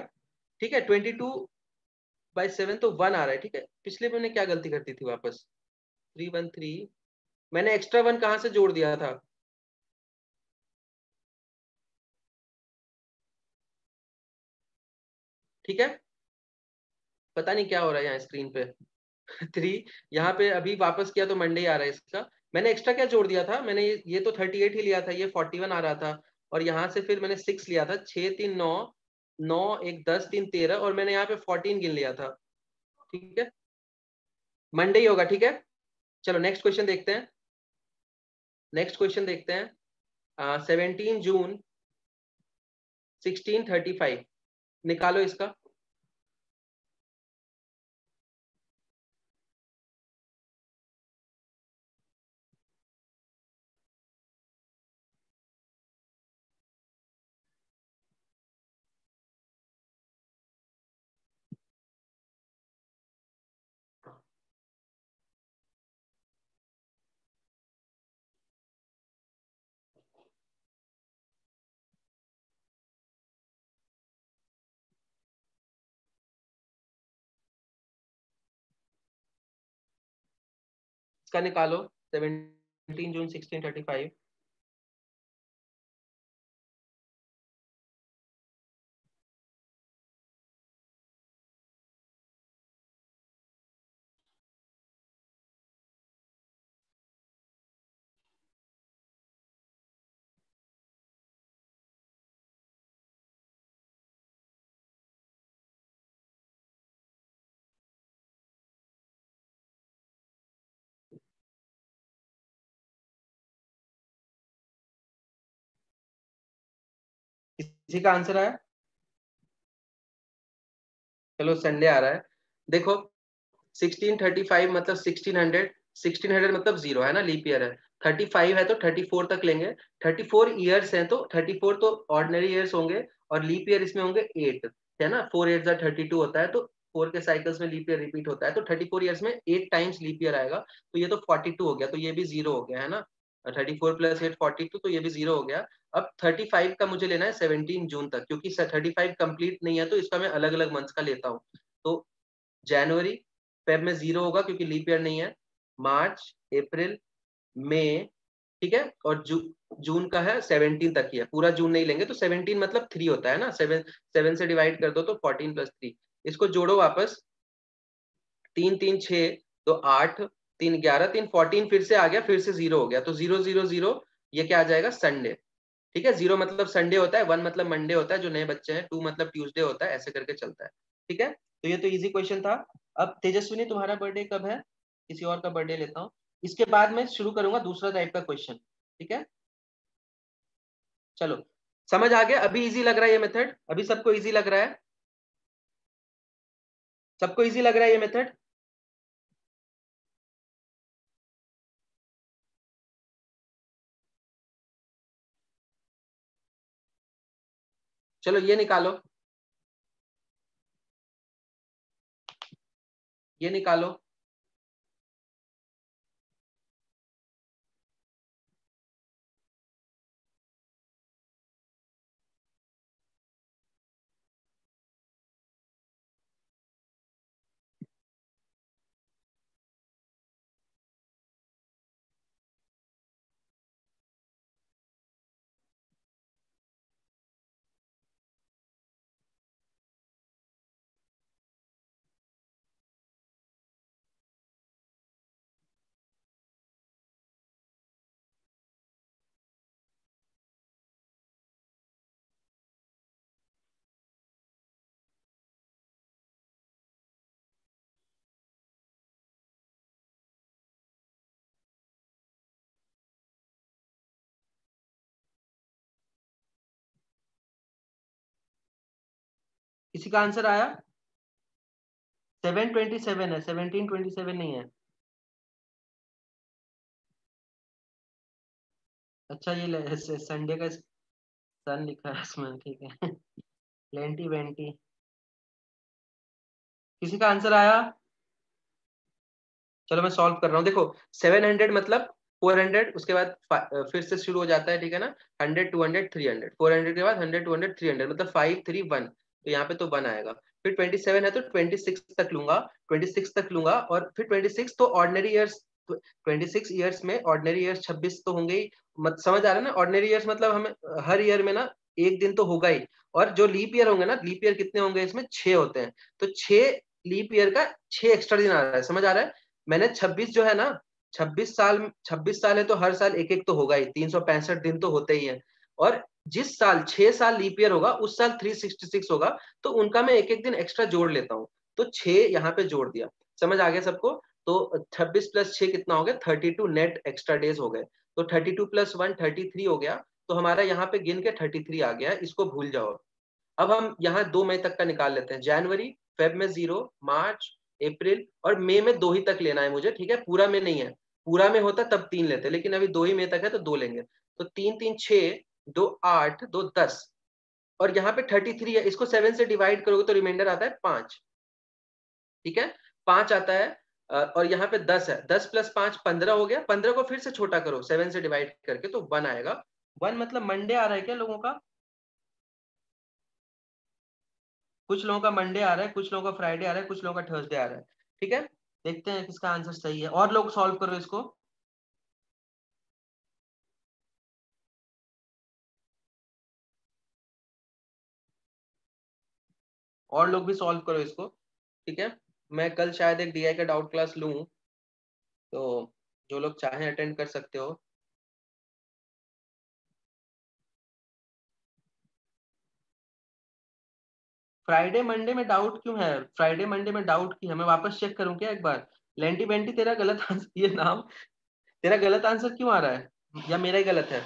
ठीक है। 22/7 तो 1 आ रहा है, ठीक है। पिछले मैंने क्या गलती करती थी वापस, 313, मैंने एक्स्ट्रा 1 कहाँ से जोड़ दिया था? ठीक है, पता नहीं क्या हो रहा है यहाँ स्क्रीन पे। 3 यहाँ पे अभी वापस किया तो मंडे आ रहा है इसका। मैंने एक्स्ट्रा क्या जोड़ दिया था, मैंने ये तो 38 ही लिया था, ये 41 आ रहा था, और यहाँ से फिर मैंने 6 लिया था, 6 3 9, 9 1 10 3 13, और मैंने यहाँ पे 14 गिन लिया था। ठीक है, मंडे ही होगा। ठीक है, चलो नेक्स्ट क्वेश्चन देखते हैं। नेक्स्ट क्वेश्चन देखते हैं। 17 जून 1635, निकालो इसका। इसका निकालो 17 जून 1635। किसी का आंसर आया? चलो संडे आ रहा है। देखो 1635 मतलब 1600, 1600 मतलब 0 है ना, लीप ईयर है। 35 है तो 34 तक लेंगे। 34 ईयर्स हैं तो 34 तो ऑर्डिनरी ईयर्स होंगे, और लीप ईयर इसमें होंगे 8, है ना। 4 8 32 होता है, तो 4 के साइकिल्स में लीप ईयर रिपीट होता है, तो 34 ईयर्स में 8 टाइम्स लीप ईयर आएगा। तो ये तो 42 हो गया, तो ये भी 0 हो गया, है ना। 34 + 8 42, तो ये भी 0 हो गया। अब 35 का मुझे लेना है 17 जून तक, क्योंकि 35 कंप्लीट नहीं है तो इसका मैं अलग अलग मंथ्स का लेता हूँ। तो जनवरी, फेब में 0 होगा क्योंकि लीप ईयर नहीं है, मार्च, अप्रैल, मई, ठीक है, और जून का है 17 तक ही है, पूरा जून नहीं लेंगे। तो 17 मतलब 3 होता है ना, 7 7 से डिवाइड कर दो तो 14 + 3, इसको जोड़ो वापस। 3 3 6, तो 8, 3 11, 3 14, फिर से आ गया, फिर से 0 हो गया, तो 0 0 0, ये क्या आ जाएगा, संडे। ठीक है, 0 मतलब संडे होता है, 1 मतलब मंडे होता है जो नए बच्चे हैं, 2 मतलब ट्यूसडे होता है, ऐसे करके चलता है। ठीक है, तो ये तो इजी क्वेश्चन था। अब तेजस्विनी तुम्हारा बर्थडे कब है? किसी और का बर्थडे लेता हूँ, इसके बाद मैं शुरू करूंगा दूसरा टाइप का क्वेश्चन। ठीक है, चलो समझ आ गया, अभी इजी लग रहा है ये मेथड, अभी सबको इजी लग रहा है, सबको इजी लग रहा है ये मेथड। चलो ये निकालो, ये निकालो। किसी का आंसर आया? 727 है, 1727 नहीं है। अच्छा ये संडे का सन लिखा है इसमें, ठीक है। लेंटी वेंटी, किसी का आंसर आया? चलो मैं सॉल्व कर रहा हूँ, देखो 700 मतलब 400, उसके बाद फिर से शुरू हो जाता है, ठीक है ना। 100 200 300, 400 के बाद 100 200 300, मतलब 5 3 1, तो यहाँ पे तो 1 आएगा। फिर 27 है तो 26 तक लूंगा, 26 तक लूंगा, और फिर 26 तो ऑर्डिनरी ईयर्स, 26 ईयर्स में ऑर्डिनरी ईयर्स 26 तो होंगे ही। मत समझ आ रहा है ना, ऑर्डिनरी ईयर्स मतलब हमें हर ईयर में ना एक दिन तो होगा ही, और जो लीप ईयर होंगे ना, लीप ईयर कितने होंगे इसमें, 6 होते हैं, तो 6 लीप ईयर का 6 एक्स्ट्रा दिन आ रहा है, समझ आ रहा है? मैंने 26 जो है ना, 26 साल है तो हर साल एक एक तो होगा ही, 365 दिन तो होते ही है। और जिस साल 6 साल लीप ईयर होगा उस साल 366 होगा, तो उनका मैं एक एक दिन एक्स्ट्रा जोड़ लेता हूँ। तो 6 यहाँ पे जोड़ दिया, समझ आ गया सबको? तो 26 + 6 कितना हो गया? 32 नेट एक्स्ट्रा डेज हो गए। तो 32 + 1 33 हो गया। तो हमारा यहाँ पे गिन के 33 आ गया, इसको भूल जाओ। अब हम यहाँ 2 मई तक का निकाल लेते हैं। जनवरी, फेब में 0, मार्च, अप्रैल और मई में 2 ही तक लेना है मुझे, ठीक है? पूरा में नहीं है, पूरा में होता तब 3 लेते, लेकिन अभी 2 ही मई तक है तो 2 लेंगे। तो 3 3 6, 2 8, 2 10 और यहाँ पे 33 है, इसको 7 से डिवाइड करोगे तो रिमाइंडर आता है 5, ठीक है? 5 आता है। और यहाँ पे 10 है, 10 + 5 15 हो गया। 15 को फिर से छोटा करो 7 से डिवाइड करके तो 1 आएगा। 1 मतलब मंडे आ रहा है क्या लोगों का? कुछ लोगों का मंडे आ रहा है, कुछ लोगों का फ्राइडे आ रहा है, कुछ लोगों का थर्सडे आ रहा है, ठीक है? देखते हैं किसका आंसर सही है, और लोग सॉल्व करो इसको। और लोग भी सॉल्व करो इसको, ठीक है? मैं कल शायद एक डीआई का डाउट क्लास लूं, तो जो लोग चाहें अटेंड कर सकते हो। फ्राइडे मंडे में डाउट क्यों है? फ्राइडे मंडे में डाउट क्यों है? मैं वापस चेक करूं क्या एक बार? लेंटी बेंटी तेरा गलत आंसर, ये नाम तेरा गलत आंसर क्यों आ रहा है, या मेरा ही गलत है?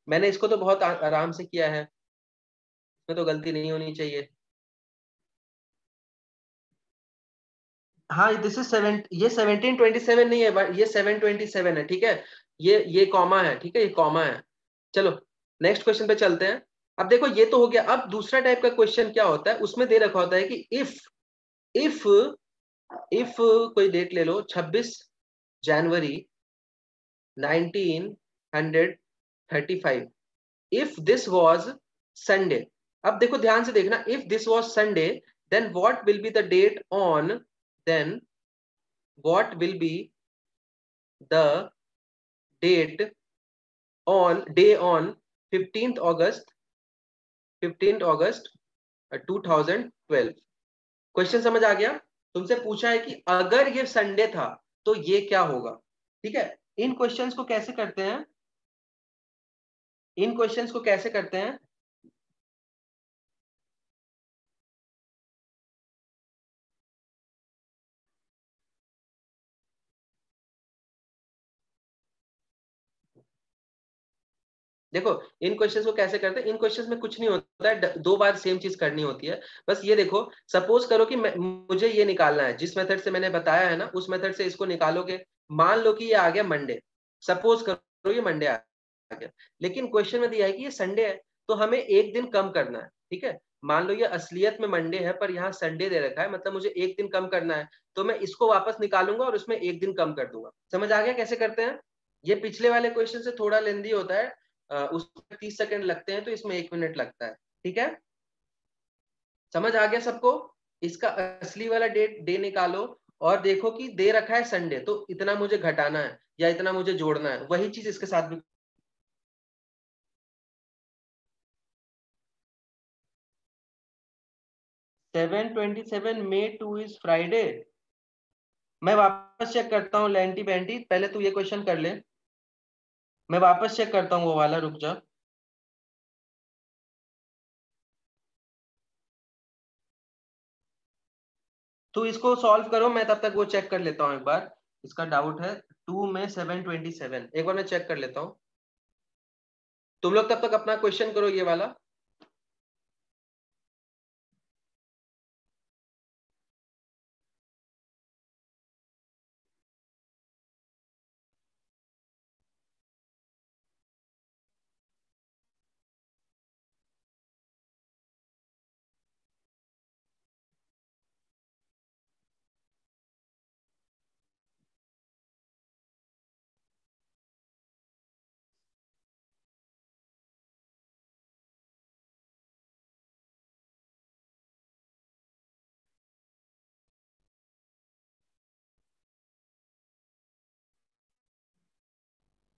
मैंने इसको तो बहुत आराम से किया है, इसमें तो गलती नहीं होनी चाहिए। हाँ, दिस इज 7, ये 1727 नहीं है, बट ये 727 है, ठीक है? ये कॉमा है, ठीक है? ये कॉमा है। चलो नेक्स्ट क्वेश्चन पे चलते हैं। अब देखो ये तो हो गया। अब दूसरा टाइप का क्वेश्चन क्या होता है, उसमें दे रखा होता है कि इफ इफ कोई डेट ले लो, 26 जनवरी 1935, इफ दिस वाज संडे। अब देखो ध्यान से देखना, if this was Sunday then what will be the date on, then what will be the date on day on 15th August 15th August 2012। Question समझ आ गया? तुमसे पूछा है कि अगर ये संडे था तो ये क्या होगा, ठीक है? इन क्वेश्चंस को कैसे करते हैं, इन क्वेश्चंस को कैसे करते हैं? देखो इन क्वेश्चंस को कैसे करते हैं, इन क्वेश्चंस में कुछ नहीं होता है, दो बार सेम चीज करनी होती है। बस ये देखो, सपोज करो कि मुझे ये निकालना है, जिस मेथड से मैंने बताया है ना उस मेथड से इसको निकालोगे। मान लो कि ये आ गया मंडे, सपोज करो ये मंडे आ गया, लेकिन क्वेश्चन में दिया है कि ये संडे है, तो हमें एक दिन कम करना है, ठीक है? मान लो ये असलियत में मंडे है पर यहाँ संडे दे रखा है, मतलब मुझे एक दिन कम करना है, तो मैं इसको वापस निकालूंगा और उसमें एक दिन कम कर दूंगा। समझ आ गया कैसे करते हैं? ये पिछले वाले क्वेश्चन से थोड़ा लेंदी होता है, उसमें 30 सेकंड लगते हैं तो इसमें 1 मिनट लगता है, ठीक है? समझ आ गया सबको? इसका असली वाला डे निकालो और देखो कि दे रखा है संडे, तो इतना मुझे घटाना है या इतना मुझे जोड़ना है, वही चीज इसके साथ भी। 7/27 May 2 इज फ्राइडे। मैं वापस चेक करता हूँ लेंटी बेंटी, पहले तू ये क्वेश्चन कर ले, मैं वापस चेक करता हूँ वो वाला, रुक जा। तो इसको सॉल्व करो, मैं तब तक वो चेक कर लेता हूँ एक बार। इसका डाउट है 2 में 7/27, एक बार मैं चेक कर लेता हूँ। तुम लोग तब तक अपना क्वेश्चन करो ये वाला।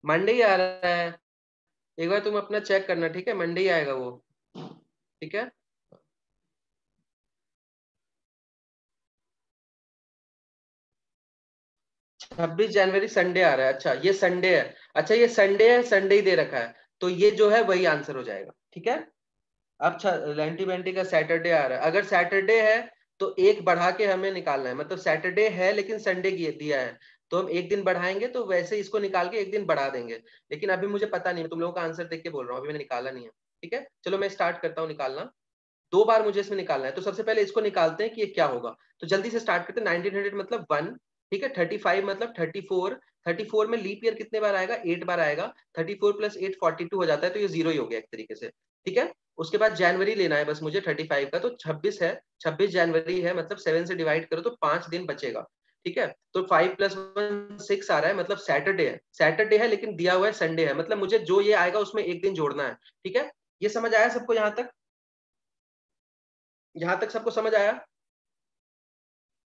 मंडे ही आ रहा है, एक बार तुम अपना चेक करना, ठीक है? मंडे ही आएगा वो, ठीक है? 26 जनवरी संडे आ रहा है, अच्छा ये संडे है, अच्छा ये संडे है, संडे ही दे रखा है, तो ये जो है वही आंसर हो जाएगा, ठीक है। अब अच्छा लेंटी बेंटी का सैटरडे आ रहा है, अगर सैटरडे है तो एक बढ़ा के हमें निकालना है, मतलब सैटरडे है लेकिन संडे दिया है, तो हम एक दिन बढ़ाएंगे, तो वैसे इसको निकाल के एक दिन बढ़ा देंगे, लेकिन अभी मुझे पता नहीं, तुम लोगों का आंसर देख के बोल रहा हूँ, अभी मैंने निकाला नहीं है, ठीक है। चलो मैं स्टार्ट करता हूँ निकालना, 2 बार मुझे इसमें निकालना है, तो सबसे पहले इसको निकालते हैं कि ये क्या होगा, तो जल्दी से स्टार्ट करते हैं। 1900 मतलब 1, ठीक है, 35 मतलब 34, 34 में लीप ईयर कितने बार आएगा, 8 बार आएगा, 34 प्लस 8 42 हो जाता है, तो ये जीरो ही हो गया एक तरीके से, ठीक है। उसके बाद जनवरी लेना है बस मुझे 35 का, तो 26 है, 26 जनवरी है, मतलब 7 से डिवाइड करो तो 5 दिन बचेगा, ठीक है। तो 5 + 1 6 आ रहा है, मतलब सैटरडे है, सैटरडे है लेकिन दिया हुआ है संडे है, मतलब मुझे जो ये आएगा उसमें एक दिन जोड़ना है, ठीक है। ये समझ आया सबको यहाँ तक, यहाँ तक सबको समझ आया,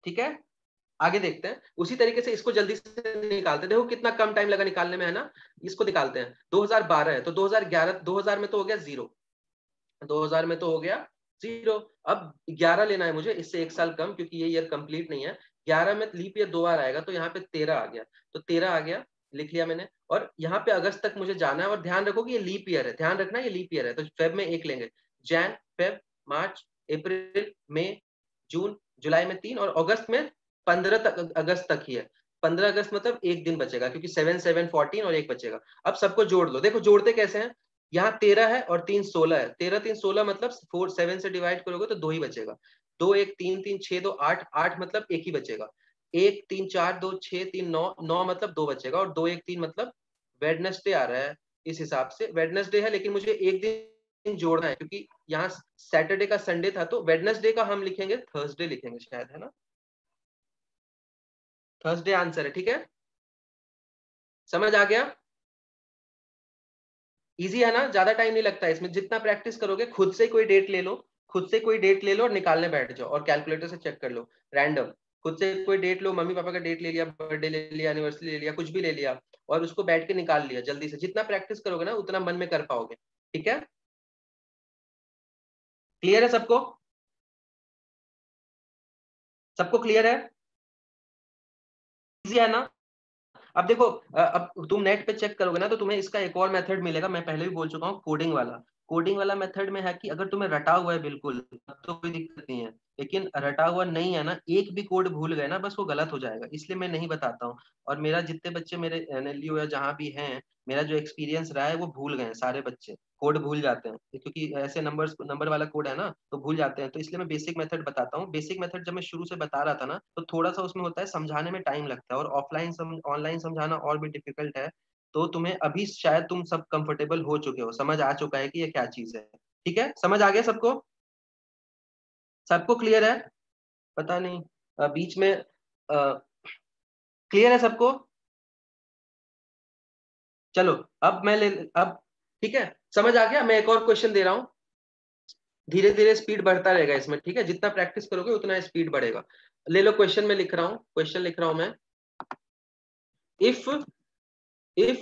ठीक है। आगे देखते हैं, उसी तरीके से इसको जल्दी से निकालते हैं, देखो कितना कम टाइम लगा निकालने में, है ना। इसको निकालते हैं, 2012 है तो 2011, 2000 में तो हो गया जीरो, 2000 में तो हो गया जीरो। अब 11 लेना है मुझे, इससे एक साल कम, क्योंकि ये ईयर कंप्लीट नहीं है। 11 में लीप ईयर 2 बार आएगा, तो यहाँ पे 13 आ गया, तो 13 आ गया, लिख लिया मैंने। और यहाँ पे अगस्त तक मुझे जाना है, और ध्यान रखो कि ये लीप ईयर है, ध्यान रखना ये लीप ईयर है, तो फेब में एक लेंगे, जैन फेब मार्च अप्रैल मई जून जुलाई में 3, और अगस्त में 15 तक, अगस्त तक ही है, 15 अगस्त मतलब एक दिन बचेगा, क्योंकि 7 7 14 और एक बचेगा। अब सबको जोड़ लो, देखो जोड़ते कैसे हैं, यहाँ 13 है और 3 16 है, 13 3 16 मतलब 4 7 से डिवाइड करोगे तो 2 ही बचेगा, 2 1 3 3 6 2 8 8 मतलब एक ही बचेगा, 1 3 4 2 6 3 9 9 मतलब 2 बचेगा, और 2 1 3 मतलब वेडनेसडे आ रहा है, इस हिसाब से वेडनेसडे है, लेकिन मुझे एक दिन जोड़ना है, क्योंकि यहाँ सैटरडे का संडे था, तो वेडनेसडे का हम लिखेंगे थर्सडे लिखेंगे शायद, है ना, थर्सडे आंसर है, ठीक है। समझ आ गया, इजी है ना, ज्यादा टाइम नहीं लगता है इसमें, जितना प्रैक्टिस करोगे, खुद से कोई डेट ले लो, खुद से कोई डेट ले लो और निकालने बैठ जाओ, और कैलकुलेटर से चेक कर लो, रैंडम, खुद से कोई डेट लो, मम्मी पापा का डेट ले लिया, बर्थडे ले लिया, एनिवर्सरी ले लिया, कुछ भी ले लिया, और उसको बैठ के निकाल लिया जल्दी से, जितना प्रैक्टिस करोगे ना उतना मन में कर पाओगे, ठीक है। क्लियर है सबको, सबको क्लियर है, इजी है ना। अब देखो अब तुम नेट पे चेक करोगे ना, तो तुम्हें इसका एक और मेथड मिलेगा, मैं पहले भी बोल चुका हूँ, कोडिंग वाला, कोडिंग वाला मेथड में है कि अगर तुम्हें रटा हुआ है बिल्कुल, तब तो कोई दिक्कत नहीं है, लेकिन रटा हुआ नहीं है ना, एक भी कोड भूल गए ना, बस वो गलत हो जाएगा, इसलिए मैं नहीं बताता हूँ। और मेरा जितने बच्चे मेरे एनएलयू या जहाँ भी हैं, मेरा जो एक्सपीरियंस रहा है, वो भूल गए हैं सारे बच्चे, कोड भूल जाते हैं, क्योंकि ऐसे नंबर वाला कोड है ना, तो भूल जाते हैं, तो इसलिए मैं बेसिक मेथड बताता हूँ। बेसिक मेथड जब मैं शुरू से बता रहा था ना, तो थोड़ा सा उसमें होता है, समझाने में टाइम लगता है, और ऑनलाइन समझाना और भी डिफिकल्ट है, तो तुम्हें अभी शायद तुम सब कंफर्टेबल हो चुके हो, समझ आ चुका है कि ये क्या चीज है, ठीक है, समझ आ गया सबको, सबको क्लियर है, पता नहीं बीच में क्लियर है सबको। चलो अब मैं ले, अब ठीक है, समझ आ गया, मैं एक और क्वेश्चन दे रहा हूँ, धीरे धीरे स्पीड बढ़ता रहेगा इसमें, ठीक है, जितना प्रैक्टिस करोगे उतना स्पीड बढ़ेगा। ले लो क्वेश्चन में लिख रहा हूँ, क्वेश्चन लिख रहा हूँ मैं, if if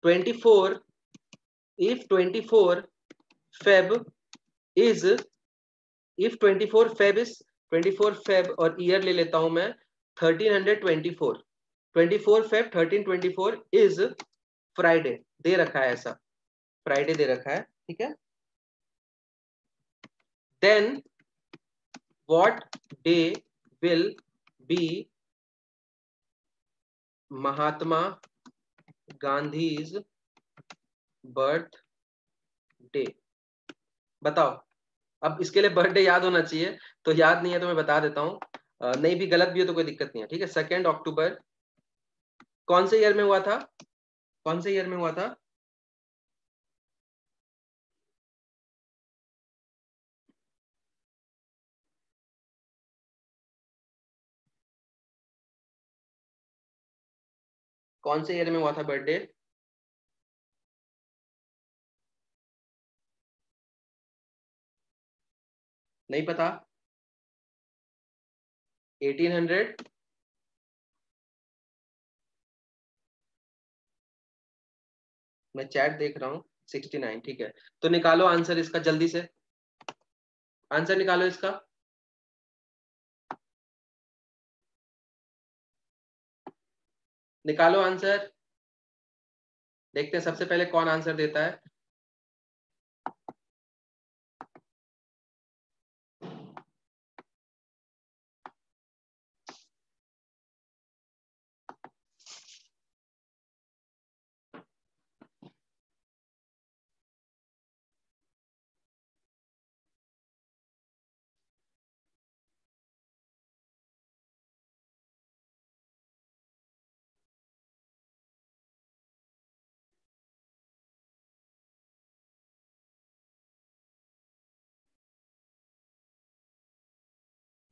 24 if 24 Feb is if 24 Feb is 24 Feb, और ईयर ले लेता हूं मैं 1324, 24 Feb 1324 इज फ्राइडे, दे रखा है ऐसा, फ्राइडे दे रखा है, ठीक है। Then what day will be Mahatma Gandhi's birthday, बताओ। अब इसके लिए बर्थडे याद होना चाहिए, तो याद नहीं है तो मैं बता देता हूँ, नहीं भी गलत भी हो तो कोई दिक्कत नहीं है, ठीक है। 2 अक्टूबर कौन से ईयर में हुआ था, कौन से ईयर में हुआ था, कौन से ईयर में हुआ था बर्थडे, नहीं पता, 1800, मैं चैट देख रहा हूँ, 69, ठीक है। तो निकालो आंसर इसका जल्दी से, आंसर निकालो इसका, निकालो आंसर, देखते हैं सबसे पहले कौन आंसर देता है।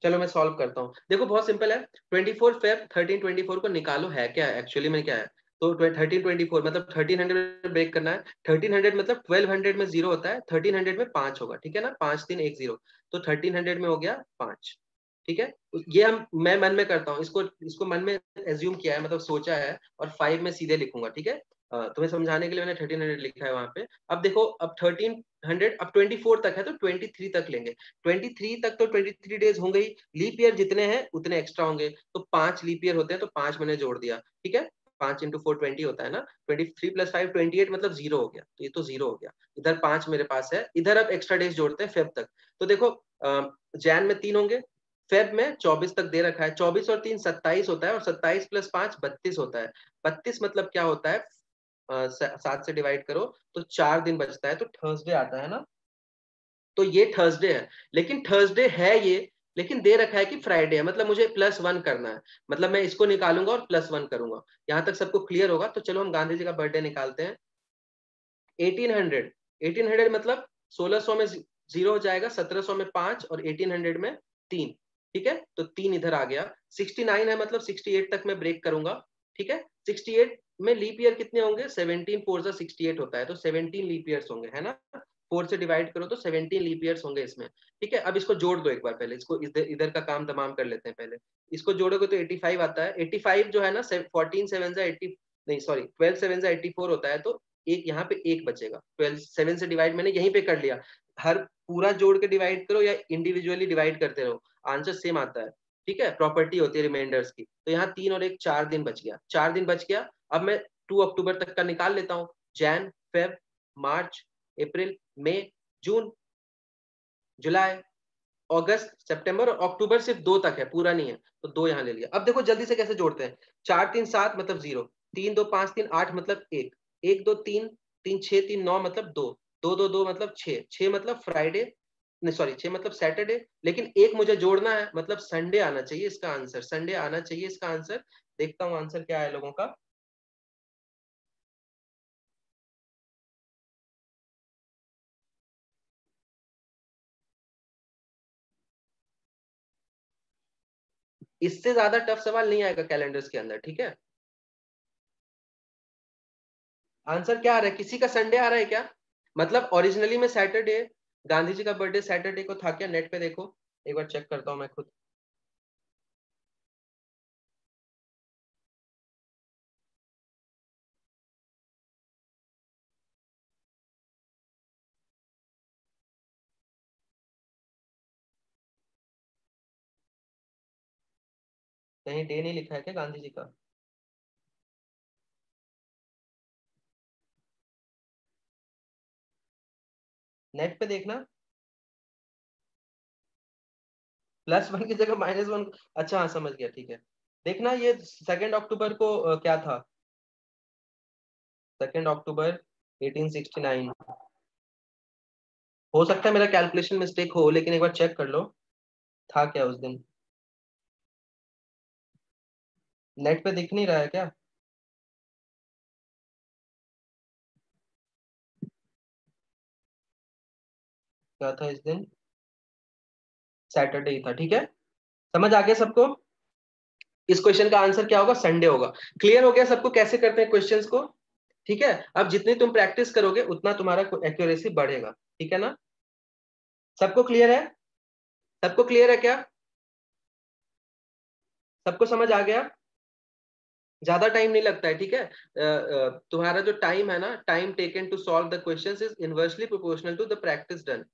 चलो मैं सॉल्व करता हूँ। देखो बहुत सिंपल है, 24 फेब 1324 को निकालो, है क्या एक्चुअली में क्या है। तो 1324 मतलब 1300 ब्रेक करना है। 1300 मतलब 1200 में जीरो होता है, 1300 में 5 होगा, ठीक है ना, 5310। तो 1300 में हो गया 5, ठीक है। ये मैं मन में करता हूँ, इसको इसको मन में एज्यूम किया है, मतलब सोचा है, और 5 में सीधे लिखूंगा, ठीक है। तुम्हें समझाने के लिए मैंने 1300 लिखा है वहां पे। अब देखो, अब 1300, अब 24 तक है तो 23 तक लेंगे। 23 तक तो 23 डेज होंगे ही, लीप ईयर जितने हैं उतने एक्स्ट्रा होंगे, तो 5 लीप ईयर होते हैं, तो 5 मैंने जोड़ दिया, ठीक है। 5 × 4 20 होता है ना, 23 + 5 28, मतलब 0 हो गया, तो ये तो 0 हो गया। इधर 5 मेरे पास है, इधर अब एक्स्ट्रा डेज जोड़ते हैं फेब तक। तो देखो, जैन में 3 होंगे, फेब में 24 तक दे रखा है, 24 और 3 27 होता है, और 27 + 5 32 होता है। 32 मतलब क्या होता है, 7 से डिवाइड करो तो 4 दिन बचता है, तो थर्सडे आता है ना। तो ये थर्सडे है, लेकिन थर्सडे है ये, लेकिन दे रखा है कि फ्राइडे है, मतलब मुझे +1 करना है, मतलब मैं इसको निकालूंगा और +1 करूंगा। यहां तक सबको क्लियर होगा, तो चलो हम गांधी जी का बर्थडे निकालते हैं। 1800, 1800 मतलब 1600 में जीरो हो जाएगा, 1700 में 5, और 1800 में 3, ठीक है। तो 3 इधर आ गया। 69 है, मतलब 68 तक मैं ब्रेक करूंगा, ठीक है। 68 में लीप ईयर कितने होंगे, 17 4 जा 68 होता है, तो 17 लीप ईयर्स होंगे, है ना। 4 से डिवाइड करो तो 17 लीप ईयर्स होंगे इसमें, ठीक है। अब इसको जोड़ दो एक बार, पहले इसको इधर इधर का काम तमाम कर लेते हैं पहले। इसको जोड़ोगे तो 85 आता है। 85 जो है ना, 14 7 जा 80, नहीं सॉरी 12 7 जा 84 होता है, तो एक यहाँ पे एक बचेगा। 12 7 से डिवाइड मैंने यहीं पे कर लिया, हर पूरा जोड़ के डिवाइड करो या इंडिविजुअली डिवाइड करते रहो, आंसर सेम आता है, ठीक है। प्रॉपर्टी होती है रिमाइंडर्स की। तो यहाँ 3 और 1 4 दिन बच गया, 4 दिन बच गया। अब मैं 2 अक्टूबर तक का निकाल लेता हूँ। जैन, फेब, मार्च, अप्रैल, मई, जून, जुलाई, अगस्त, सितंबर, और अक्टूबर सिर्फ 2 तक है, पूरा नहीं है, तो 2 यहाँ ले लिया। अब देखो जल्दी से कैसे जोड़ते हैं। 4 3 7 मतलब 0, 3 2 5 3 8 मतलब 1, 1 2 3 3 6 3 9 मतलब 2, 2 2 2 मतलब 6, 6 मतलब फ्राइडे, नहीं सॉरी 6 मतलब सैटरडे, लेकिन एक मुझे जोड़ना है, मतलब संडे आना चाहिए इसका आंसर, संडे आना चाहिए इसका आंसर। देखता हूँ आंसर क्या है लोगों का। इससे ज्यादा टफ सवाल नहीं आएगा कैलेंडर्स के अंदर, ठीक है। आंसर क्या आ रहा है, किसी का संडे आ रहा है क्या, मतलब ओरिजिनली में सैटरडे, गांधी जी का बर्थडे सैटरडे को था क्या, नेट पे देखो, एक बार चेक करता हूँ मैं खुद। कहीं डे नहीं लिखा है क्या गांधी जी का। नेट पे देखना, +1 की जगह -1। अच्छा हाँ समझ गया, ठीक है। देखना ये 2 अक्टूबर को क्या था, 2 अक्टूबर 1869। हो सकता है मेरा कैलकुलेशन मिस्टेक हो, लेकिन एक बार चेक कर लो था क्या उस दिन। नेट पे दिख नहीं रहा है क्या। क्या था इस दिन, सैटरडे ही था, ठीक है। समझ आ गया सबको, इस क्वेश्चन का आंसर क्या होगा, संडे होगा। क्लियर हो गया सबको कैसे करते हैं क्वेश्चंस को, ठीक है। अब जितनी तुम प्रैक्टिस करोगे उतना तुम्हारा एक्यूरेसी बढ़ेगा, ठीक है ना। सबको क्लियर है, सबको क्लियर है क्या, सबको समझ आ गया। ज्यादा टाइम नहीं लगता है, ठीक है। तुम्हारा जो टाइम है ना, time taken to solve the questions is inversely proportional to the practice done,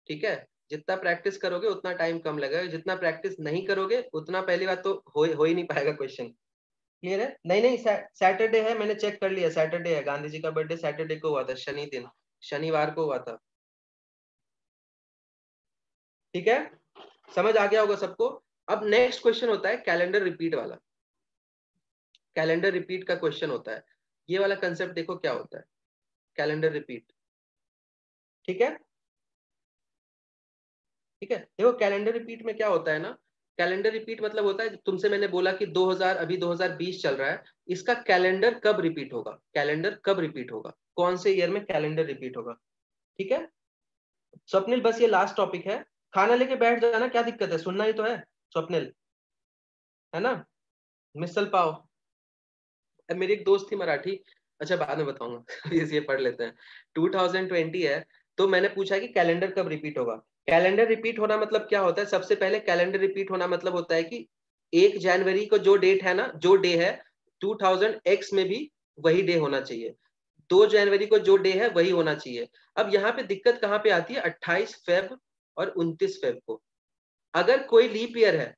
ठीक है। जितना प्रैक्टिस करोगे उतना टाइम कम लगेगा, जितना प्रैक्टिस नहीं करोगे उतना, पहली बात तो हो ही नहीं पाएगा क्वेश्चन। क्लियर है? नहीं नहीं, सैटरडे है, मैंने चेक कर लिया, सैटरडे है, गांधी जी का बर्थडे सैटरडे को हुआ था, शनि दिन, शनिवार को हुआ था। ठीक है, समझ आ गया होगा सबको। अब नेक्स्ट क्वेश्चन होता है कैलेंडर रिपीट वाला। कैलेंडर रिपीट का क्वेश्चन होता है, ये वाला कंसेप्ट देखो क्या होता है, कैलेंडर रिपीट। ठीक है, ठीक है, देखो कैलेंडर रिपीट में क्या होता है ना, कैलेंडर रिपीट मतलब होता है, तुमसे मैंने बोला कि 2000, अभी 2020 चल रहा है, इसका कैलेंडर कब रिपीट होगा, कैलेंडर कब रिपीट होगा, कौन से ईयर में कैलेंडर रिपीट होगा। ठीक है स्वप्निल, बस ये लास्ट टॉपिक है, खाना लेके बैठ जाना, क्या दिक्कत है, सुनना ही तो है स्वप्निल, है ना। मिसल पाव, अब मेरी एक दोस्त थी मराठी, अच्छा बाद में बताऊंगा ये पढ़ लेते हैं। 2020 है, तो मैंने पूछा कि कैलेंडर कब रिपीट होगा। कैलेंडर रिपीट होना मतलब क्या होता है, सबसे पहले कैलेंडर रिपीट होना मतलब होता है कि 1 जनवरी को जो डेट है ना, जो डे है 2000 में भी वही डे होना चाहिए, 2 जनवरी को जो डे है वही होना चाहिए। अब यहाँ पे दिक्कत कहाँ पे आती है, 28 फेब और 29 फेब को, अगर कोई लीप ईयर है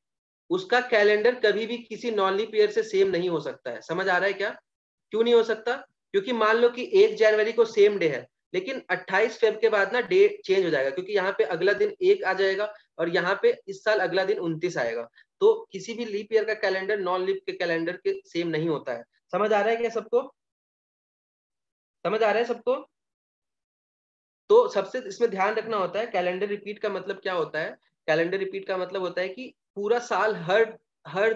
उसका कैलेंडर कभी भी किसी नॉन लीप ईयर से सेम नहीं हो सकता है। समझ आ रहा है क्या, क्यों नहीं हो सकता, क्योंकि मान लो कि 1 जनवरी को सेम डे है, लेकिन 28 फेब के बाद ना डे चेंज हो जाएगा, क्योंकि यहाँ पे अगला दिन 1 आ जाएगा और यहाँ पे इस साल अगला दिन 29 आएगा। तो किसी भी लीप ईयर का कैलेंडर नॉन लीप के कैलेंडर के सेम नहीं होता है। समझ आ रहा है क्या सबको, समझ आ रहा है सबको। तो सबसे इसमें ध्यान रखना होता है, कैलेंडर रिपीट का मतलब क्या होता है, कैलेंडर रिपीट का मतलब होता है कि पूरा साल हर हर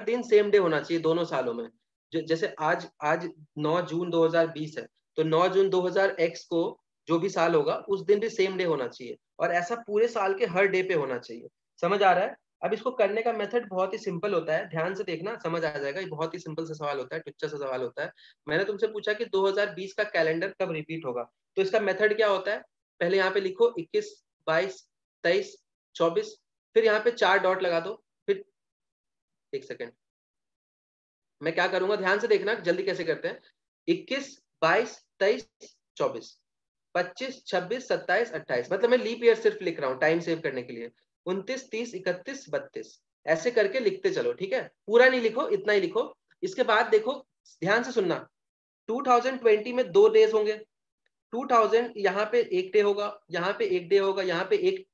दिन सेम डे होना चाहिए दोनों सालों में। जैसे आज आज 9 जून 2020 है, तो 9 जून 2000 को जो भी साल होगा उस दिन भी सेम डे होना चाहिए, और ऐसा पूरे साल के हर डे पे होना चाहिए। समझ आ रहा है। अब इसको करने का मेथड बहुत ही सिंपल होता है, ध्यान से देखना समझ आ जाएगा, ये बहुत ही सिंपल सा सवाल होता है, टुच्चा सा सवाल होता है। मैंने तुमसे पूछा कि 2020 का कैलेंडर कब रिपीट होगा, तो इसका मेथड क्या होता है, पहले यहाँ पे लिखो 21, 22, 23, 24, फिर यहाँ पे 4 डॉट लगा दो, फिर एक सेकेंड मैं क्या करूंगा, ध्यान से देखना जल्दी कैसे करते हैं। 21, 22, 23, 24, 25, 26, 27, 28, मतलब मैं लीप ईयर सिर्फ लिख रहा हूँ टाइम सेव करने के लिए। 29, 30, 31, 32, ऐसे करके लिखते चलो, ठीक है, पूरा नहीं लिखो, इतना ही लिखो। इसके बाद देखो, ध्यान से सुनना, 2020 में 2 डेज होंगे, 2000 यहाँ पे एक डे होगा, यहाँ पे एक डे होगा, यहाँ पे एक,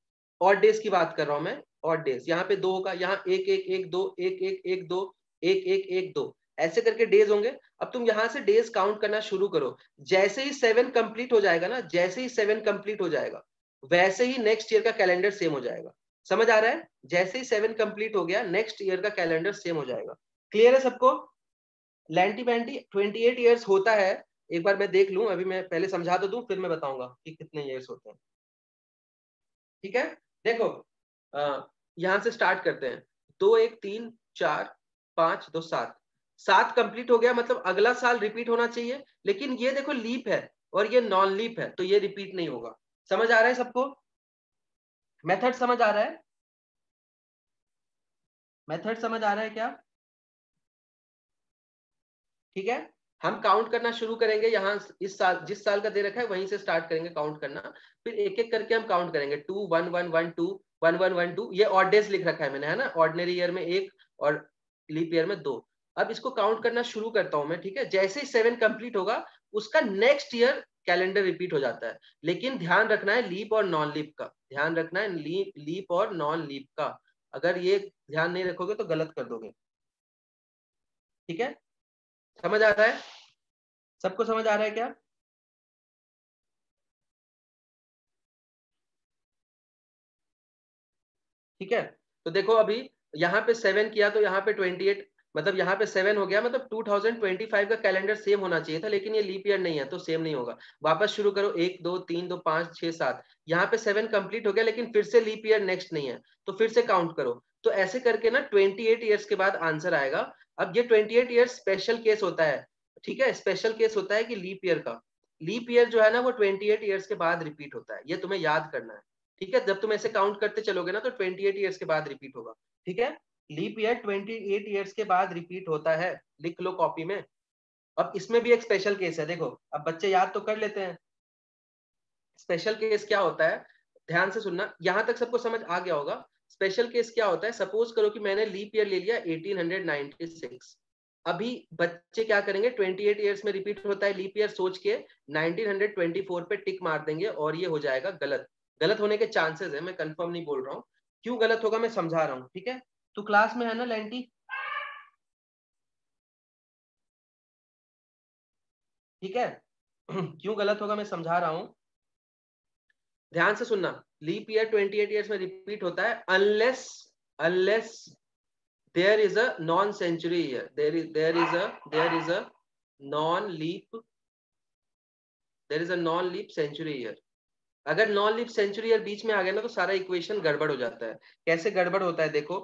ऑड डेज की बात कर रहा हूं मैं, ऑड डेज यहाँ पे 2 होगा, यहाँ एक एक एक दो, एक एक एक दो, एक एक एक दो, ऐसे करके डेज होंगे। अब तुम यहाँ से डेज काउंट करना शुरू करो, जैसे ही 7 कंप्लीट हो जाएगा ना, जैसे ही 7 कंप्लीट हो जाएगा वैसे ही नेक्स्ट ईयर का कैलेंडर सेम हो जाएगा। समझ आ रहा है, जैसे ही 7 कंप्लीट हो गया नेक्स्ट ईयर का कैलेंडर सेम हो जाएगा। क्लियर है सबको। लैंटी बैंटी 28 ईयर्स होता है, एक बार मैं देख लूं, अभी मैं पहले समझा तो दूं फिर मैं बताऊंगा कि कितने ईयर्स होते हैं। ठीक है, देखो यहां से स्टार्ट करते हैं, 2 1 3 4 5 2 7, 7 कंप्लीट हो गया, मतलब अगला साल रिपीट होना चाहिए, लेकिन ये देखो लीप है और ये नॉन लीप है, तो ये रिपीट नहीं होगा। समझ आ रहा है सबको, मेथड समझ आ रहा है, मेथड समझ आ रहा है क्या। ठीक है, हम काउंट करना शुरू करेंगे, यहाँ इस साल जिस साल का दे रखा है वहीं से स्टार्ट करेंगे काउंट करना, फिर एक एक करके हम काउंट करेंगे, 2 1 1 1 2 1 1 1 2, ये ऑड डेज लिख रखा है मैंने, है ना, ऑर्डिनरी ईयर में 1 और लीप ईयर में 2। अब इसको काउंट करना शुरू करता हूं मैं, ठीक है, जैसे ही 7 कंप्लीट होगा उसका नेक्स्ट ईयर कैलेंडर रिपीट हो जाता है, लेकिन ध्यान रखना है लीप और नॉन लीप का, ध्यान रखना है लीप और नॉन लीप का, अगर ये ध्यान नहीं रखोगे तो गलत कर दोगे। ठीक है, समझ आ रहा है, सबको समझ आ रहा है क्या। ठीक है, तो देखो अभी यहाँ पे 7 किया तो यहाँ पे 28, मतलब यहाँ पे 7 हो गया, मतलब 2025 का कैलेंडर सेम होना चाहिए था, लेकिन ये लीप ईयर नहीं है तो सेम नहीं होगा। वापस शुरू करो, 1 2 3 2 5 6 7, यहाँ पे 7 कंप्लीट हो गया, लेकिन फिर से लीप ईयर नेक्स्ट नहीं है, तो फिर से काउंट करो, तो ऐसे करके ना 28 ईयर्स के बाद आंसर आएगा। अब ये 28 ईयर्स स्पेशल केस होता है, ठीक है, स्पेशल केस होता है कि लीप ईयर का, लीप ईयर जो है ना वो 28 ईयर्स के बाद रिपीट होता है, ये तुम्हें याद करना है। ठीक है, जब तुम ऐसे काउंट करते चलोगे ना तो 28 ईयर्स के बाद रिपीट होगा। ठीक है, लीप ईयर 28 ईयर्स के बाद रिपीट होता है, लिख लो कॉपी में। अब इसमें भी एक स्पेशल केस है, देखो अब बच्चे याद तो कर लेते हैं। स्पेशल केस क्या होता है, ध्यान से सुनना, यहां तक सबको समझ आ गया होगा। स्पेशल केस क्या होता है, सपोज करो कि मैंने लीप ईयर ले लिया 1896, अभी बच्चे क्या करेंगे, 28 ईयर्स में रिपीट होता है लीप ईयर सोच के 1924 पे टिक मार देंगे और ये हो जाएगा गलत। गलत होने के चांसेस है, मैं कंफर्म नहीं बोल रहा हूँ, क्यों गलत होगा मैं समझा रहा हूँ, ठीक है। तो क्लास में है ना लैंटी, ठीक है। क्यों गलत होगा मैं समझा रहा हूँ, ध्यान से सुनना। लीप ईयर 28 ईयर्स में रिपीट होता है unless unless there is a non century year, there is a non leap there is a non leap century year। अगर नॉन लीप सेंचुरी ईयर बीच में आ गया ना तो सारा इक्वेशन गड़बड़ हो जाता है। कैसे गड़बड़ होता है, देखो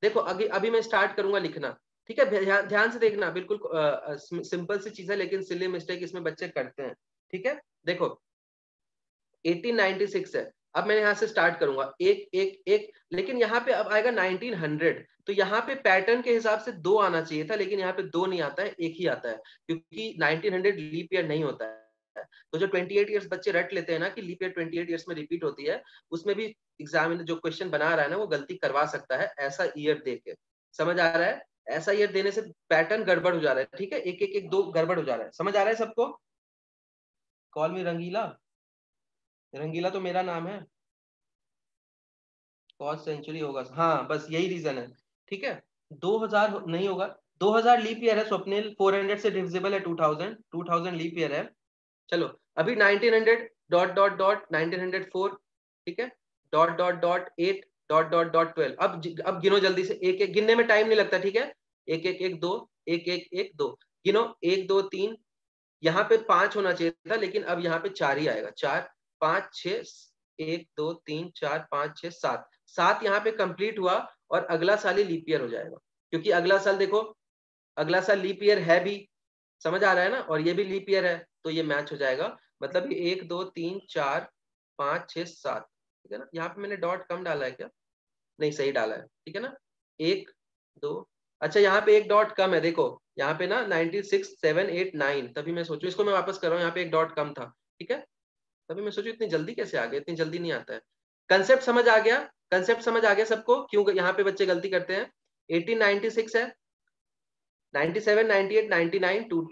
देखो अभी अभी मैं स्टार्ट करूंगा लिखना, ठीक है। ध्यान से देखना, बिल्कुल सिंपल सी चीज है लेकिन सिली मिस्टेक इसमें बच्चे करते हैं, ठीक है। देखो 1896 है, अब मैं यहाँ से स्टार्ट करूंगा एक एक एक, लेकिन यहाँ पे अब आएगा 1900, तो यहाँ पे पैटर्न के हिसाब से दो आना चाहिए था, लेकिन यहाँ पे दो नहीं आता है, एक ही आता है, क्योंकि 1900 लीप ईयर नहीं होता है। तो जो 28 ईयर्स बच्चे रट लेते हैं ना कि लीप ईयर 28 ईयर्स में रिपीट होती है, उसमें भी एग्जामिनर जो क्वेश्चन बना रहा है ना वो गलती करवा सकता है ऐसा ईयर दे के। समझ आ रहा है, ऐसा ईयर देने से पैटर्न गड़बड़ हो जा रहा है, ठीक है। एक एक एक दो गड़बड़ हो जा रहा है, समझ आ रहा है सबको। कॉल मी रंगीला, रंगीला तो मेरा नाम है, कॉस्ट सेंचुरी होगा, हाँ बस यही रीजन है, ठीक है। 2000 नहीं होगा, 2000 लीप ईयर है स्वप्निल, 400 से डिविजिबल है 2000, 2000 लीप ईयर है। चलो अभी 1900 डॉट डॉट डॉट 1904, ठीक है, dot dot dot 8 dot dot dot 12। अब गिनो जल्दी से, एक एक गिनने में टाइम नहीं लगता, ठीक है। एक एक एक दो, एक एक एक दो, गिनो, एक दो तीन, यहाँ पे पांच होना चाहिए था लेकिन अब यहाँ पे चार ही आएगा, चार पांच छह, एक दो तीन चार पांच छह सात, सात यहाँ पे कंप्लीट हुआ और अगला साल ही लीप ईयर हो जाएगा, क्योंकि अगला साल देखो, अगला साल लीप ईयर है भी, समझ आ रहा है ना, और ये भी लीप ईयर है, तो ये मैच हो जाएगा। मतलब ये एक दो तीन चार पांच छह सात, ठीक है ना। यहाँ पे मैंने डॉट कम डाला है क्या, नहीं सही डाला है, ठीक है ना। एक दो, अच्छा यहाँ पे एक डॉट कम है, देखो यहाँ पे ना 96 7 8 9, तभी मैं सोचू इसको मैं वापस कर रहा हूँ, यहाँ पे एक डॉट कम था, ठीक है। तभी मैं सोचू इतनी जल्दी कैसे आ गया, इतनी जल्दी नहीं आता है। कंसेप्ट समझ आ गया, कंसेप्ट समझ आ गया सबको, क्यों यहाँ पे बच्चे गलती करते हैं। 1896 है, 97 98 99 टू,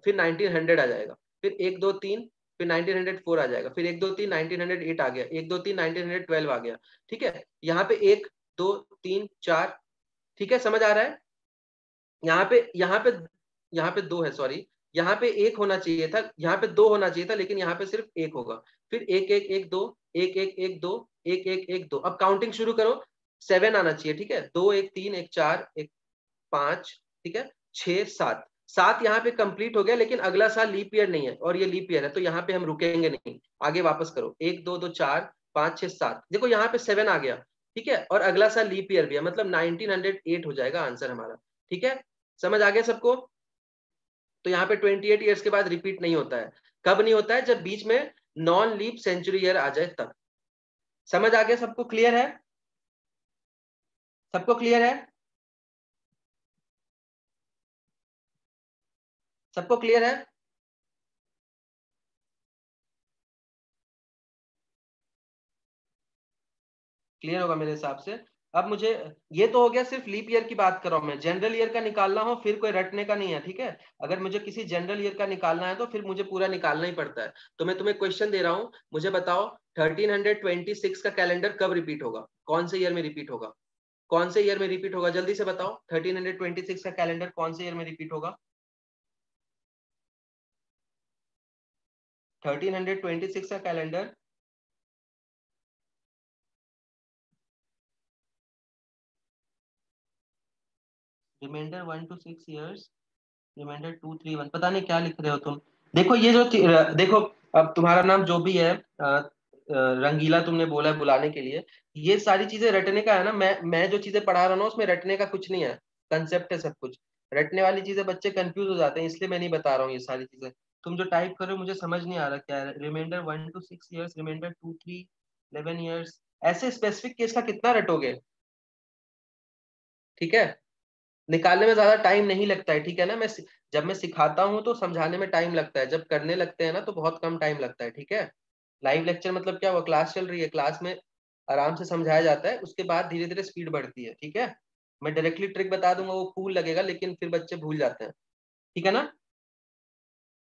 फिर 1900 आ जाएगा, फिर एक दो तीन, फिर 1904 आ जाएगा, फिर एक दो तीन 1908 आ गया, एक दो तीन 1912 आ गया, ठीक है। यहाँ पे एक दो तीन चार, ठीक है, समझ आ रहा है। यहाँ पे दो है, सॉरी, यहाँ पे एक होना चाहिए था, यहाँ पे दो होना चाहिए था, लेकिन यहाँ पे सिर्फ एक होगा। फिर एक एक एक दो, एक एक एक दो, एक एक एक दो, अब काउंटिंग शुरू करो, सेवन आना चाहिए, ठीक है। दो एक तीन एक चार एक पांच, ठीक है, छह सात, सात यहाँ पे कंप्लीट हो गया, लेकिन अगला साल लीप ईयर नहीं है और ये लीप ईयर है, तो यहाँ पे हम रुकेंगे नहीं, आगे वापस करो, एक दो दो चार पांच छह सात, देखो यहाँ पे सेवन आ गया, ठीक है, और अगला साल लीप ईयर भी है, मतलब 1908 हो जाएगा आंसर हमारा, ठीक है। समझ आ गया सबको। तो यहाँ पे 28 ईयर्स के बाद रिपीट नहीं होता है, कब नहीं होता है, जब बीच में नॉन लीप सेंचुरी ईयर आ जाए तब। समझ आ गया सबको, क्लियर है, सबको क्लियर है, सबको क्लियर है। क्लियर होगा मेरे हिसाब से। अब मुझे, ये तो हो गया सिर्फ लीप ईयर की बात कर रहा हूं मैं, जनरल ईयर का निकालना हो फिर कोई रटने का नहीं है, ठीक है। अगर मुझे किसी जनरल ईयर का निकालना है तो फिर मुझे पूरा निकालना ही पड़ता है। तो मैं तुम्हें क्वेश्चन दे रहा हूं, मुझे बताओ 1326 का कैलेंडर कब रिपीट होगा, कौन से ईयर में रिपीट होगा, कौन से ईयर में रिपीट होगा, जल्दी से बताओ। 1326 का कैलेंडर कौन से ईयर में रिपीट होगा, 1326 का calendar. Reminder 1 to 6 years, reminder 2 3 1, पता नहीं क्या लिख रहे हो तुम। देखो ये जो देखो, अब तुम्हारा नाम जो भी है, रंगीला तुमने बोला है बुलाने के लिए, ये सारी चीजें रटने का है ना, मैं जो चीजें पढ़ा रहा हूँ ना उसमें रटने का कुछ नहीं है, कंसेप्ट है सब कुछ। रटने वाली चीजें बच्चे कंफ्यूज हो जाते हैं, इसलिए मैं नहीं बता रहा हूँ ये सारी चीजें। तुम जो टाइप कर रहे हो मुझे समझ नहीं आ रहा क्या है, reminder 1 to 6 years, reminder 2 3 11 years, ऐसे स्पेसिफिक केस का कितना रटोगे, ठीक है। निकालने में ज्यादा टाइम नहीं लगता है, ठीक है ना। जब मैं सिखाता हूँ तो समझाने में टाइम लगता है, जब करने लगते हैं ना तो बहुत कम टाइम लगता है, ठीक है। लाइव लेक्चर मतलब क्या हुआ, क्लास चल रही है, क्लास में आराम से समझाया जाता है, उसके बाद धीरे धीरे स्पीड बढ़ती है, ठीक है। मैं डायरेक्टली ट्रिक बता दूंगा, वो कूल लगेगा, लेकिन फिर बच्चे भूल जाते हैं, ठीक है ना।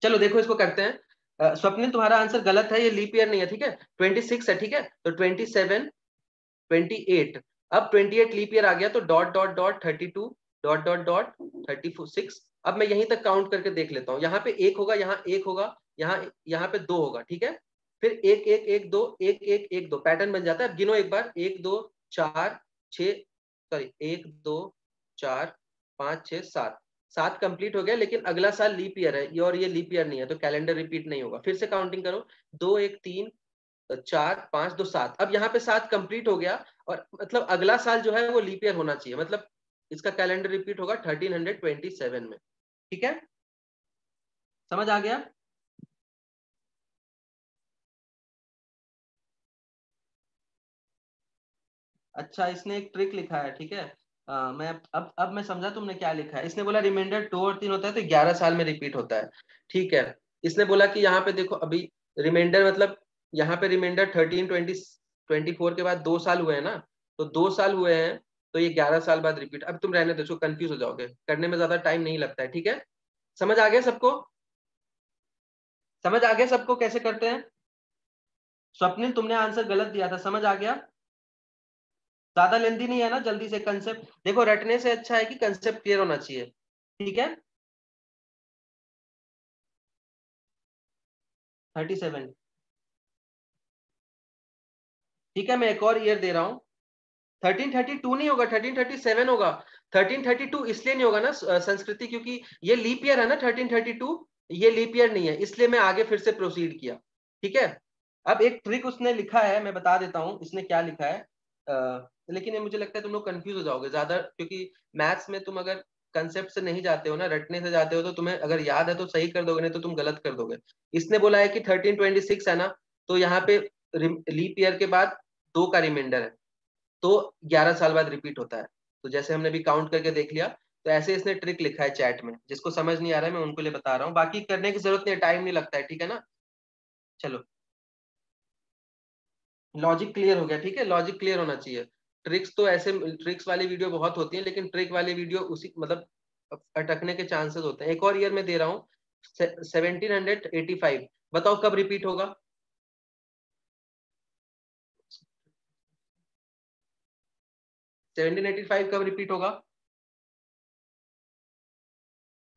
चलो देखो इसको करते हैं। स्वप्निल तुम्हारा आंसर गलत है, ये लीप ईयर नहीं है, ठीक है। 26 है, ठीक है, तो 27, 28। अब 28 लीप ईयर आ गया, तो dot dot dot 32, dot dot dot 36। अब मैं यहीं तक काउंट करके देख लेता हूँ, यहाँ पे एक होगा, यहाँ एक होगा, यहाँ पे दो होगा, ठीक है। फिर एक एक एक दो, एक एक एक दो, पैटर्न बन जाता है। अब गिनो एक बार, एक दो चार छः, सॉरी, एक दो चार पाँच छः सात, सात कंप्लीट हो गया, लेकिन अगला साल लीप ईयर है ये, और ये लीप ईयर नहीं है, तो कैलेंडर रिपीट नहीं होगा। फिर से काउंटिंग करो, दो एक तीन चार पांच दो सात। अब यहाँ पे सात कंप्लीट हो गया, और मतलब अगला साल जो है वो लीप ईयर होना चाहिए, मतलब इसका कैलेंडर रिपीट होगा 1327 में, ठीक है। समझ आ गया। अच्छा, इसने एक ट्रिक लिखा है, ठीक है। मैं अब मैं समझा तुमने क्या लिखा है। इसने बोला रिमाइंडर 2 और 3 होता है तो 11 साल में रिपीट होता है, ठीक है। इसने बोला कि यहाँ पे देखो, अभी रिमाइंडर मतलब यहाँ पे रिमाइंडर 13, 20, 24 के बाद 2 साल हुए हैं ना, तो 2 साल हुए हैं, तो ये 11 साल बाद रिपीट। अब तुम रहने दो, कंफ्यूज हो जाओगे, करने में ज्यादा टाइम नहीं लगता है, ठीक है। समझ आ गया सबको? समझ आ गया सबको कैसे करते हैं? स्वप्निल तुमने आंसर गलत दिया था, समझ आ गया? ज्यादा लेंदी नहीं है ना, जल्दी से कंसेप्ट देखो, रटने से अच्छा है कि कंसेप्ट क्लियर होना चाहिए, ठीक है। 37, ठीक है, मैं एक और ईयर दे रहा हूँ। 1332 नहीं होगा, 1337 होगा। 1332 इसलिए नहीं होगा ना संस्कृति, क्योंकि ये लीप ईयर है ना 1332, ये लीप ईयर नहीं है, इसलिए मैं आगे फिर से प्रोसीड किया, ठीक है। अब एक ट्रिक उसने लिखा है, मैं बता देता हूँ इसने क्या लिखा है। लेकिन ये मुझे लगता है तुम लोग कंफ्यूज हो जाओगे ज्यादा, क्योंकि मैथ्स में तुम अगर कंसेप्ट से नहीं जाते हो ना, रटने से जाते हो, तो तुम्हें अगर याद है तो सही कर दोगे, नहीं तो तुम गलत कर दोगे। इसने बोला है कि 1326 है ना, तो यहाँ पे लीप ईयर के बाद दो का रिमाइंडर है, तो 11 साल बाद रिपीट होता है। तो जैसे हमने भी काउंट करके देख लिया, तो ऐसे इसने ट्रिक लिखा है चैट में। जिसको समझ नहीं आ रहा है मैं उनको लिए बता रहा हूँ, बाकी करने की जरूरत नहीं, टाइम नहीं लगता है, ठीक है ना। चलो, लॉजिक क्लियर हो गया, ठीक है, लॉजिक क्लियर होना चाहिए। ट्रिक्स तो ऐसे, ट्रिक्स वाली वीडियो बहुत होती है, लेकिन ट्रिक वाली वीडियो उसी मतलब अटकने के चांसेस होते हैं। एक और ईयर में दे रहा हूँ, 1785, बताओ कब रिपीट होगा। 1785 कब रिपीट होगा?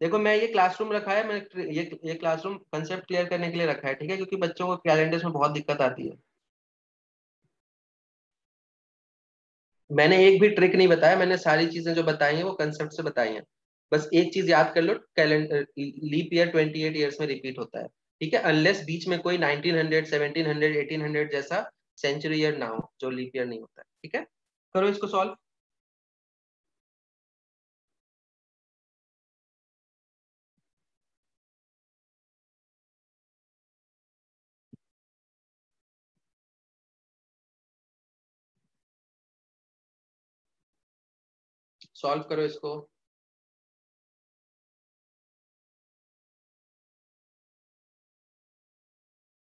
देखो, मैं ये क्लासरूम रखा है, मैं ये क्लासरूम कंसेप्ट क्लियर करने के लिए रखा है, ठीक है, क्योंकि बच्चों को कैलेंडर्स में बहुत दिक्कत आती है। मैंने एक भी ट्रिक नहीं बताया, मैंने सारी चीजें जो बताई हैं वो कंसेप्ट से बताई हैं। बस एक चीज याद कर लो, कैलेंडर लीप ईयर 28 ईयर्स में रिपीट होता है, ठीक है, अनलेस बीच में कोई 1900, 1700, 1800 जैसा सेंचुरी ईयर ना हो, जो लीप ईयर नहीं होता है, ठीक है। करो इसको सॉल्व। सॉल्व करो इसको,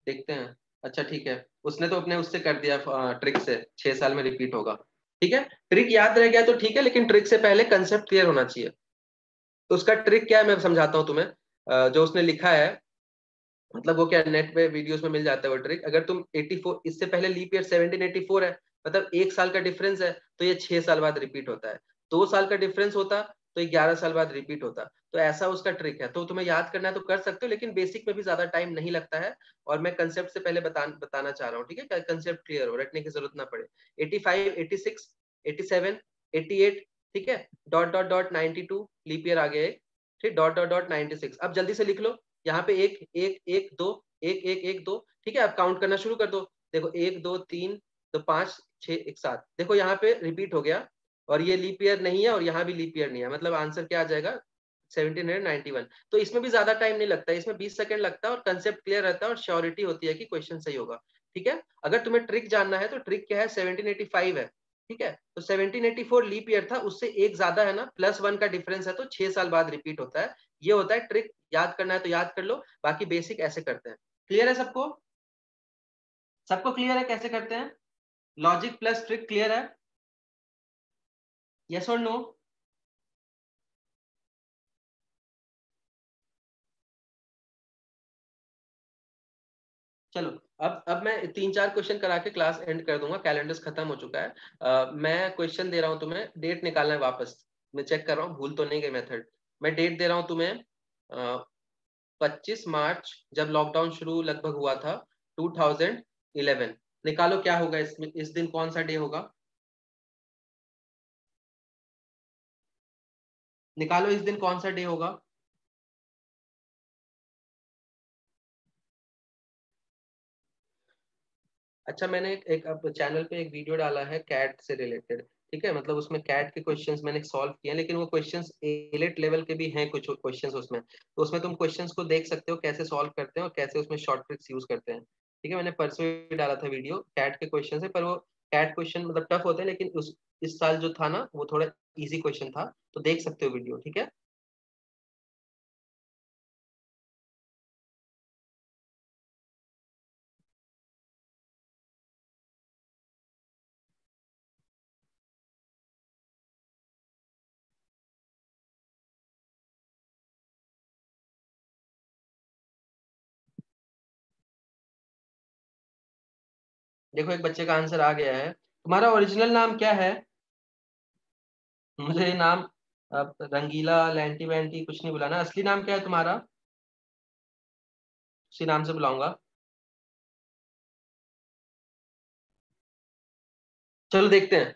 देखते हैं। अच्छा ठीक है, उसने तो अपने उससे कर दिया, ट्रिक से 6 साल में रिपीट होगा, ठीक है। ट्रिक याद रह गया तो ठीक है, लेकिन ट्रिक से पहले कंसेप्ट क्लियर होना चाहिए। तो उसका ट्रिक क्या है मैं समझाता हूँ तुम्हें। जो उसने लिखा है, मतलब वो क्या, नेट पे वीडियोस में मिल जाता है वो ट्रिक। अगर तुम 84, इससे पहले लीप ईयर 1784 है, मतलब 1 साल का डिफरेंस है, तो ये 6 साल बाद रिपीट होता है। 2 साल का डिफरेंस होता तो ये 11 साल बाद रिपीट होता। तो ऐसा उसका ट्रिक है, तो तुम्हें याद करना है तो कर सकते हो, लेकिन बेसिक में भी ज्यादा टाइम नहीं लगता है। और मैं कंसेप्ट से पहले बताना चाह रहा हूँ, ठीक है, कंसेप्ट क्लियर हो, रटने की जरूरत ना पड़े। 85, 86, 87, 88, ठीक है, dot dot dot 92 leap year आ गया एक, ठीक, डॉट डॉट डॉट 96। अब जल्दी से लिख लो, यहाँ पे एक एक एक दो, एक एक एक दो, ठीक है। अब काउंट करना शुरू कर दो, देखो, एक दो तीन दो पांच छह एक सात, देखो यहाँ पे रिपीट हो गया, और ये लीप ईयर नहीं है, और यहाँ भी लीप ईयर नहीं है, मतलब आंसर क्या आ जाएगा, 1791। तो इसमें भी ज्यादा टाइम नहीं लगता है, इसमें 20 सेकंड लगता है, और कंसेप्ट क्लियर रहता है, और श्योरिटी होती है कि क्वेश्चन सही होगा, ठीक है। अगर तुम्हें ट्रिक जानना है तो ट्रिक क्या है, 1785 है, ठीक है। तो 1784 लीप ईयर था, उससे एक ज्यादा है ना, +1 का डिफरेंस है, तो 6 साल बाद रिपीट होता है। ये होता है ट्रिक, याद करना है तो याद कर लो, बाकी बेसिक ऐसे करते हैं। क्लियर है सबको? सबको क्लियर है कैसे करते हैं? लॉजिक प्लस ट्रिक क्लियर है? यस और नो? चलो, अब मैं 3-4 क्वेश्चन करा के क्लास एंड कर दूंगा, कैलेंडर्स खत्म हो चुका है। मैं क्वेश्चन दे रहा हूँ तुम्हें, डेट निकालना है वापस। मैं चेक कर रहा हूँ, भूल तो नहीं गए मेथड। मैं डेट दे रहा हूँ तुम्हें, 25 मार्च, जब लॉकडाउन शुरू लगभग हुआ था, 2011। निकालो क्या होगा इसमें, इस दिन कौन सा डे होगा? निकालो इस दिन कौन सा डे होगा। अच्छा, मैंने एक अब चैनल पे एक वीडियो डाला है कैट से रिलेटेड। ठीक है, मतलब उसमें कैट के क्वेश्चंस मैंने सॉल्व किए हैं, लेकिन वो क्वेश्चंस एलिट लेवल के भी हैं कुछ क्वेश्चंस उसमें, तो उसमें तुम क्वेश्चंस को देख सकते हो कैसे सॉल्व करते हैं और कैसे उसमें शॉर्ट ट्रिक्स यूज करते हैं। ठीक है, मैंने परसों ही डाला था वीडियो कैट के क्वेश्चन है, पर वो कैट क्वेश्चन मतलब टफ होते हैं, लेकिन उस इस साल जो था ना वो थोड़ा इजी क्वेश्चन था, तो देख सकते हो वीडियो। ठीक है, देखो एक बच्चे का आंसर आ गया है। तुम्हारा ओरिजिनल नाम क्या है? मुझे नाम रंगीला लैंटी वैंटी कुछ नहीं बुलाना, असली नाम क्या है तुम्हारा? उसी नाम से बुलाऊंगा। चलो देखते हैं।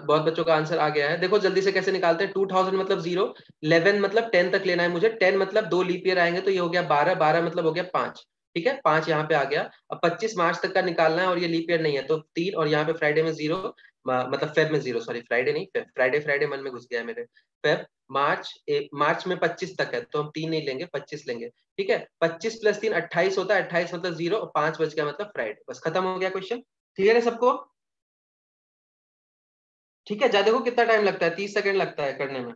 बहुत बच्चों का आंसर आ गया है, देखो जल्दी से कैसे निकालते हैं। 2000 मतलब 0, 11 मतलब 10 तक लेना है मुझे, 10 मतलब 2 लीप ईयर आएंगे तो ये हो गया 12, 12 मतलब हो गया 5। ठीक है, 5 यहाँ पे आ गया। अब 25 मार्च तक का निकालना है और ये लीप ईयर नहीं है तो 3, और यहाँ पे फ्राइडे में 0, मतलब फेब में 0, सॉरी फ्राइडे नहीं फेब, फ्राइडे फ्राइडे मन में घुस गया है मेरे। फेब, मार्च, मार्च में 25 तक है तो हम 3 नहीं लेंगे, 25 लेंगे। ठीक है, 25 प्लस 3 28 होता है, 28 मतलब 0 और 5 बच गया मतलब फ्राइडे। बस खत्म हो गया क्वेश्चन। क्लियर है सबको? ठीक है, जा देखो कितना टाइम लगता है, 30 सेकंड लगता है करने में।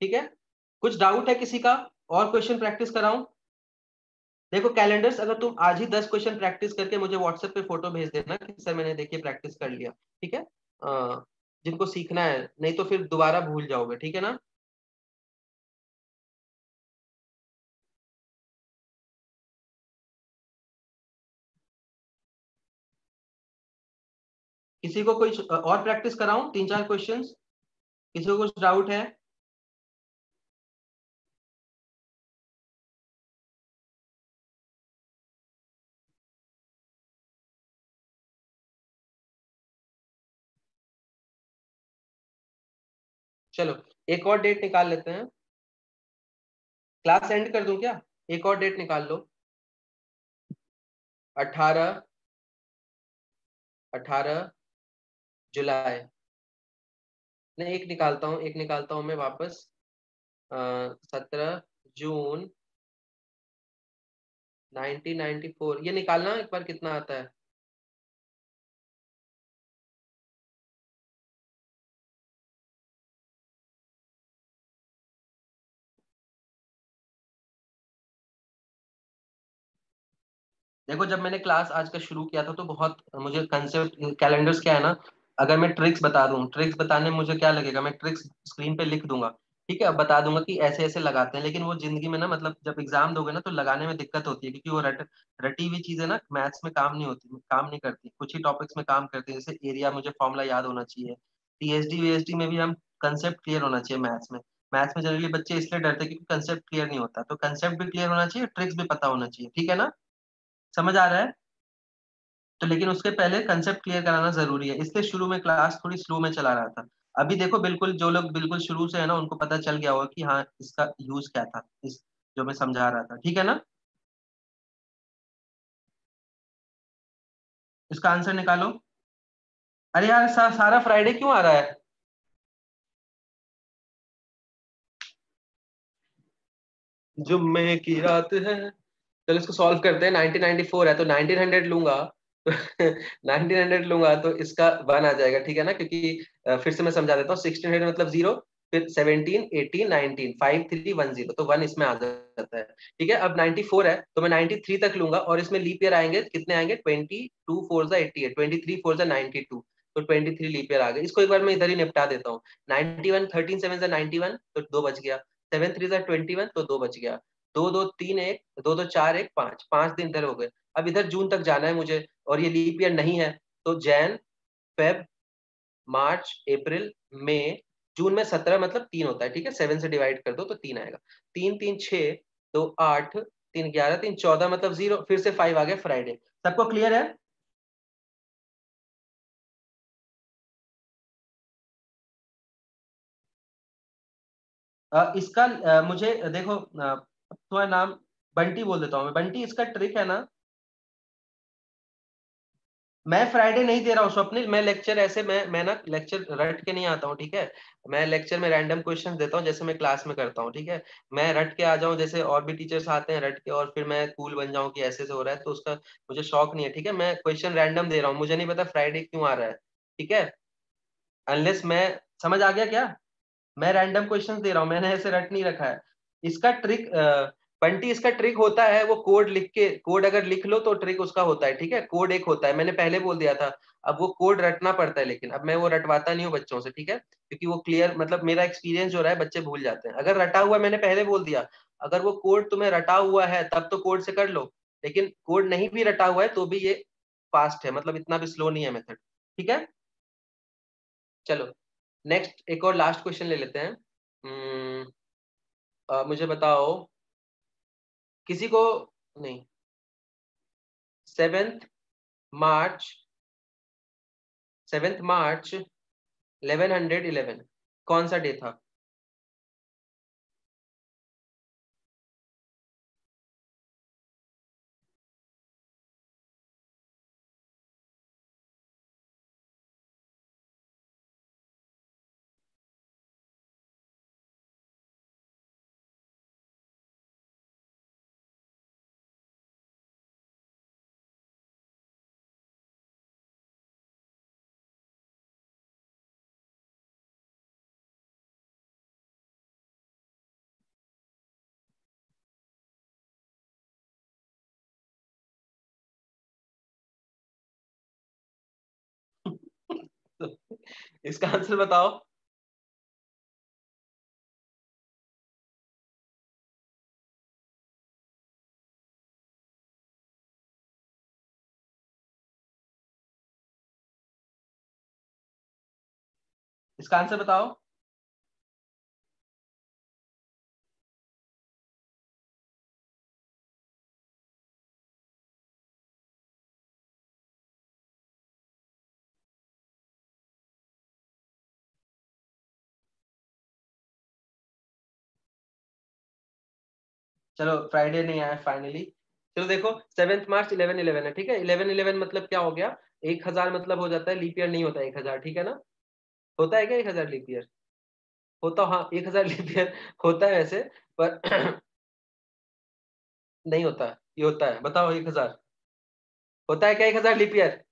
ठीक है, कुछ डाउट है किसी का? और क्वेश्चन प्रैक्टिस कराऊं? देखो कैलेंडर्स, अगर तुम आज ही 10 क्वेश्चन प्रैक्टिस करके मुझे व्हाट्सएप पे फोटो भेज देना कि सर मैंने देखिए प्रैक्टिस कर लिया। ठीक है, जिनको सीखना है, नहीं तो फिर दोबारा भूल जाओगे। ठीक है ना? किसी को कोई और प्रैक्टिस कराऊं 3-4 क्वेश्चन? किसी को कुछ डाउट है? चलो, एक और डेट निकाल लेते हैं। क्लास एंड कर दूं क्या? एक और डेट निकाल लो। 18, 18 जुलाई। नहीं, एक निकालता हूँ, एक निकालता हूँ मैं वापस। 17 जून 1994, ये निकालना एक बार कितना आता है। देखो जब मैंने क्लास आज का शुरू किया था तो बहुत मुझे कंसेप्ट, कैलेंडर्स क्या है ना, अगर मैं ट्रिक्स बता दूं, ट्रिक्स बताने में मुझे क्या लगेगा, मैं ट्रिक्स स्क्रीन पे लिख दूंगा। ठीक है, अब बता दूंगा कि ऐसे ऐसे लगाते हैं, लेकिन वो जिंदगी में ना, मतलब जब एग्जाम दोगे ना तो लगाने में दिक्कत होती है, क्योंकि वो रटी हुई चीजें ना मैथ्स में काम नहीं होती, काम नहीं करती, कुछ ही टॉपिक्स में काम करती है। जैसे एरिया मुझे फॉर्मूला याद होना चाहिए, टीएसडी वीएसडी में भी हम कंसेप्ट क्लियर होना चाहिए मैथ्स में। मैथ्स में जनरली बच्चे इसलिए डरते हैं क्योंकि कंसेप्ट क्लियर नहीं होता, तो कंसेप्ट भी क्लियर होना चाहिए, ट्रिक्स भी पता होना चाहिए। ठीक है ना? समझ आ रहा है? तो लेकिन उसके पहले कंसेप्ट क्लियर कराना जरूरी है, इसलिए शुरू में क्लास थोड़ी स्लो में चला रहा था। अभी देखो बिल्कुल, जो लोग बिल्कुल शुरू से है ना उनको पता चल गया होगा कि हाँ इसका यूज क्या था, इस जो मैं समझा रहा था। ठीक है ना? इसका आंसर निकालो। अरे यार सारा फ्राइडे क्यों आ रहा है? जुम्मे की रात है। चलो इसको सॉल्व करते हैं। 1994 है तो 1900 लूंगा। 1900 लूंगा तो इसका 1 आ जाएगा। ठीक है ना? क्योंकि फिर से मैं समझा देता हूँ, 1600 मतलब 0, फिर 17, 18, 19, 5, 3, 1, 0, तो 1 इसमें आ जाता है। ठीक है, अब 94 है तो मैं 93 तक लूंगा, और इसमें लीप ईयर आएंगे, कितने आएंगे? 22 4 जा 88, 23 4 जा 92, तो 23 लीप ईयर आ गया। इसको एक बार मैं इधर ही निपटा देता हूँ। 91 13 7 91, तो 2 बच गया। 7 3 21, तो 2 बच गया। 2 2 3 1, 2 2 4 1 5, 5 दिन इधर हो गए। अब इधर जून तक जाना है मुझे, और ये लीप ईयर नहीं है, तो जैन, फेब, मार्च, अप्रैल, मई, जून में 17 मतलब 3 होता है, ठीक है। 7 से डिवाइड कर दो तो 3 आएगा। 3 3 6, 2 8, 3 11, 3 14 मतलब 0, फिर से 5 आ गया फ्राइडे। सबको क्लियर है? इसका मुझे देखो, तुम्हारा नाम बंटी बोल देता हूँ मैं। बंटी, इसका ट्रिक है ना, मैं फ्राइडे नहीं दे रहा हूँ स्वप्निल। मैं लेक्चर ऐसे, मैं ना लेक्चर रट के नहीं आता हूँ, ठीक है। मैं लेक्चर में रैंडम क्वेश्चन देता हूँ, जैसे मैं क्लास में करता हूँ, ठीक है। मैं रट के आ जाऊँ, जैसे और भी टीचर्स आते हैं रट के, और फिर मैं कूल बन जाऊँ कि ऐसे से हो रहा है, तो उसका मुझे शौक नहीं है, ठीक है। मैं क्वेश्चन रैंडम दे रहा हूँ, मुझे नहीं पता फ्राइडे क्यों आ रहा है, ठीक है। अनलेस मैं, समझ आ गया क्या? मैं रैंडम क्वेश्चंस दे रहा हूँ, मैंने ऐसे रट नहीं रखा है। इसका ट्रिक बंटी, इसका ट्रिक होता है, वो कोड लिख के, कोड अगर लिख लो तो ट्रिक उसका होता है, ठीक है। कोड एक होता है, मैंने पहले बोल दिया था। अब वो कोड रटना पड़ता है, लेकिन अब मैं वो रटवाता नहीं हूँ बच्चों से, ठीक है, क्योंकि वो क्लियर, मतलब मेरा एक्सपीरियंस जो रहा है, बच्चे भूल जाते हैं। अगर रटा हुआ, मैंने पहले बोल दिया, अगर वो कोड तुम्हें रटा हुआ है तब तो कोड से कर लो, लेकिन कोड नहीं भी रटा हुआ है तो भी ये फास्ट है, मतलब इतना भी स्लो नहीं है मेथड, ठीक है। चलो नेक्स्ट, एक और लास्ट क्वेश्चन ले लेते हैं। मुझे बताओ, किसी को, नहीं, 7 मार्च, 7 मार्च 1111 कौन सा डे था? इसका आंसर बताओ। इसका आंसर बताओ। चलो फ्राइडे नहीं आया फाइनली। चलो देखो, 7 मार्च 1111 है, ठीक है। 1111 मतलब क्या हो गया? 1000 मतलब हो जाता है, लीप ईयर नहीं होता 1000, ठीक है ना। होता है क्या 1000 लीप ईयर? होता, हाँ 1000 लीप ईयर होता है वैसे, पर नहीं होता। ये होता है, बताओ 1000 होता है क्या? 1000 लीप ईयर?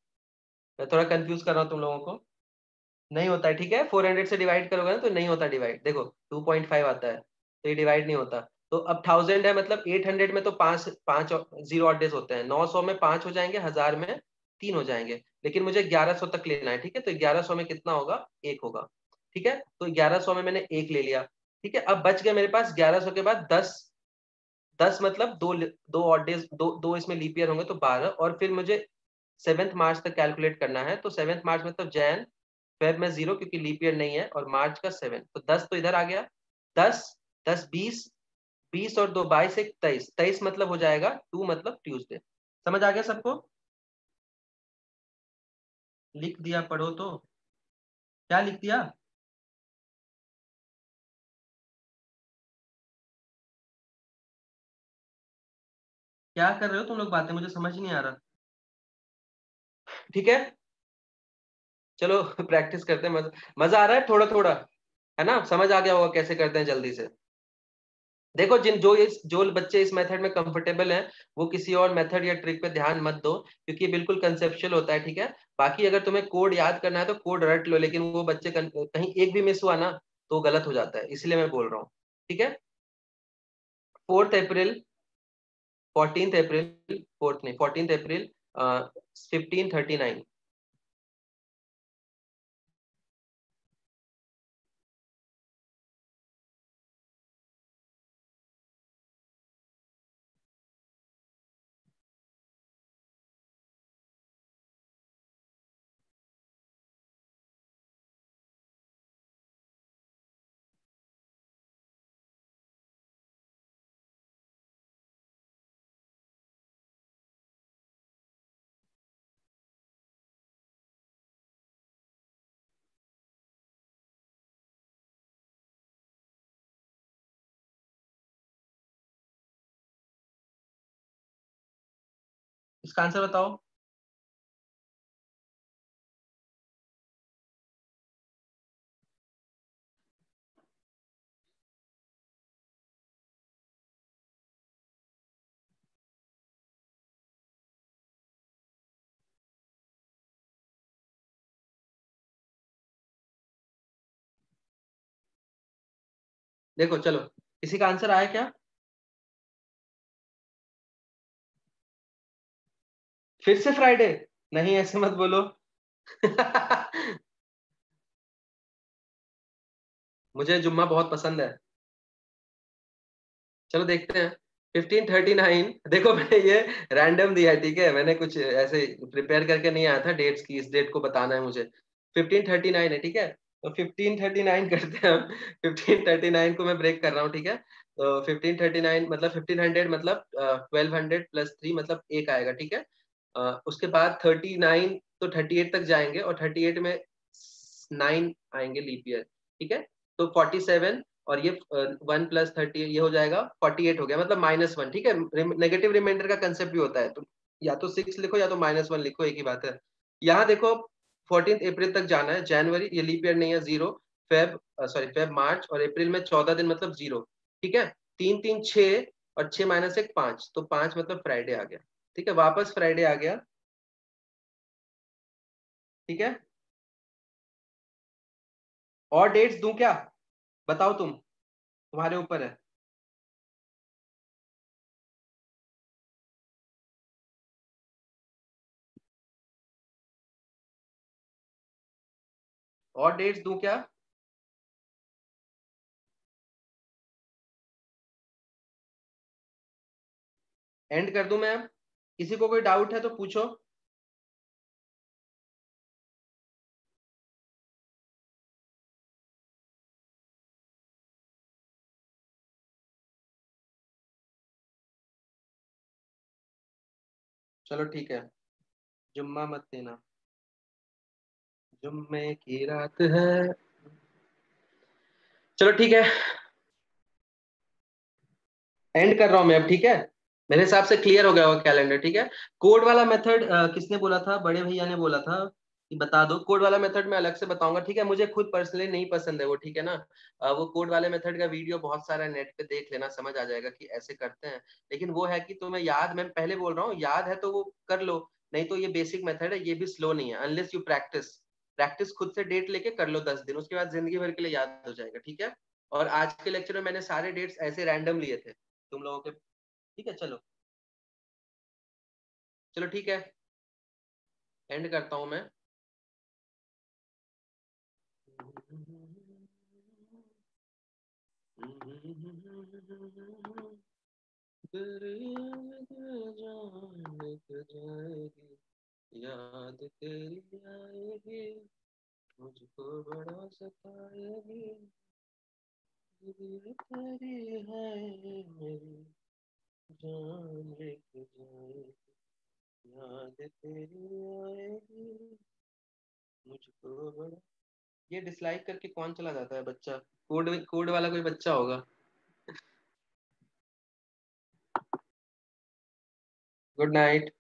मैं थोड़ा कंफ्यूज कर रहा हूँ तुम लोगों को। नहीं होता है, ठीक है। 400 से डिवाइड करोगे ना तो नहीं होता डिवाइड, देखो 2.5 आता है, तो ये डिवाइड नहीं होता। तो अब 1000 है, मतलब 800 में तो पांच पांच जीरो ऑड डेज होते हैं, 900 में 5 हो जाएंगे, 1000 में 3 हो जाएंगे, लेकिन मुझे 1100 तक लेना है, ठीक है। तो 1100 में कितना होगा? 1 होगा, ठीक है। तो 1100 में मैंने 1 ले लिया, ठीक है। अब बच गया मेरे पास 1100 के बाद 10, 10 मतलब दो, दो ऑड डेज, दो दो इसमें लीप ईयर होंगे तो 12, और फिर मुझे 7 मार्च तक कैलकुलेट करना है। तो 7 मार्च मतलब जैन, फेब में 0 क्योंकि लीप ईयर नहीं है, और मार्च का 7, तो 10 तो इधर आ गया। 10 10 20, 20 और 2 22, 1 23, 23 मतलब हो जाएगा 2 मतलब ट्यूसडे। समझ आ गया सबको? लिख दिया, पढ़ो तो। क्या लिख दिया? क्या कर रहे हो तुम लोग बातें, मुझे समझ नहीं आ रहा। ठीक है, चलो प्रैक्टिस करते हैं। मजा आ रहा है थोड़ा थोड़ा, है ना? समझ आ गया होगा कैसे करते हैं जल्दी से। देखो, जो बच्चे इस मेथड में कंफर्टेबल हैं, वो किसी और मेथड या ट्रिक पे ध्यान मत दो, क्योंकि ये बिल्कुल कंसेप्चुअल होता है, ठीक है। बाकी अगर तुम्हें कोड याद करना है तो कोड रट लो, लेकिन वो बच्चे कहीं एक भी मिस हुआ ना तो गलत हो जाता है, इसलिए मैं बोल रहा हूँ, ठीक है। 4 अप्रैल, 14 अप्रैल, फोर्थ नहीं, 14 अप्रैल 1539, इसका आंसर बताओ। देखो चलो, किसी का आंसर आया क्या? फिर से फ्राइडे? नहीं, ऐसे मत बोलो। मुझे जुम्मा बहुत पसंद है। चलो देखते हैं। 1539, देखो मैंने ये रैंडम दिया है, ठीक है, मैंने कुछ ऐसे प्रिपेयर करके नहीं आया था डेट्स की, इस डेट को बताना है मुझे। 1539 है, ठीक है। तो 1539 करते हैं हम। 1539 को मैं ब्रेक कर रहा हूँ, ठीक है। तो 1539 मतलब 1500 मतलब 1200 प्लस 3 मतलब एक आएगा, ठीक है। उसके बाद 39 तो 38 तक जाएंगे, और 38 में 9 आएंगे लीप ईयर, ठीक है। तो 47, और ये 1 + 30 ये हो जाएगा 48 हो गया, मतलब -1, ठीक है। नेगेटिव रिमाइंडर का कंसेप्ट भी होता है, तो या तो 6 लिखो या तो -1 लिखो, एक ही बात है। यहाँ देखो 14 अप्रैल तक जाना है, जनवरी ये लीप ईयर नहीं है, 0, फेब मार्च, और अप्रैल में 14 दिन मतलब 0, ठीक है। 3 3 6, और 6 - 1 5, तो 5 मतलब फ्राइडे आ गया, ठीक है, वापस फ्राइडे आ गया, ठीक है। और डेट्स दूं क्या? बताओ तुम, तुम्हारे ऊपर है। और डेट्स दूं क्या? एंड कर दूं मैं अब? किसी को कोई डाउट है तो पूछो। चलो ठीक है, जुम्मा मत देना, जुम्मे की रात है। चलो ठीक है, एंड कर रहा हूं मैं अब, ठीक है। मेरे हिसाब से क्लियर हो गया होगा कैलेंडर, ठीक है। कोड वाला मेथड किसने बोला था? बड़े भैया ने बोला था कि बता दो। कोड वाला मेथड मैं अलग से बताऊंगा, ठीक है। मुझे खुद पर्सनली नहीं पसंद है वो, ठीक है ना। वो कोड वाले मेथड का वीडियो बहुत सारा नेट पे देख लेना, समझ आ जाएगा कि ऐसे करते हैं। लेकिन वो है कि तुम्हें याद, मैं पहले बोल रहा हूँ, याद है तो वो कर लो। नहीं तो ये बेसिक मेथड है, ये भी स्लो नहीं है, अनलेस यू प्रैक्टिस। प्रैक्टिस खुद से डेट लेके कर लो 10 दिन, उसके बाद जिंदगी भर के लिए याद हो जाएगा, ठीक है। और आज के लेक्चर में मैंने सारे डेट्स ऐसे रैंडम लिए थे तुम लोगों के, ठीक है। चलो, चलो ठीक है, एंड करता हूं मैं। याद तेरी आएगी, मुझको बड़ा सताएगी, तेरी है मेरी जान लेके जाएगी, याद तेरी आएगी, मुझको बड़ा। ये डिसलाइक करके कौन चला जाता है बच्चा? कोड कोड वाला कोई बच्चा होगा। Good night.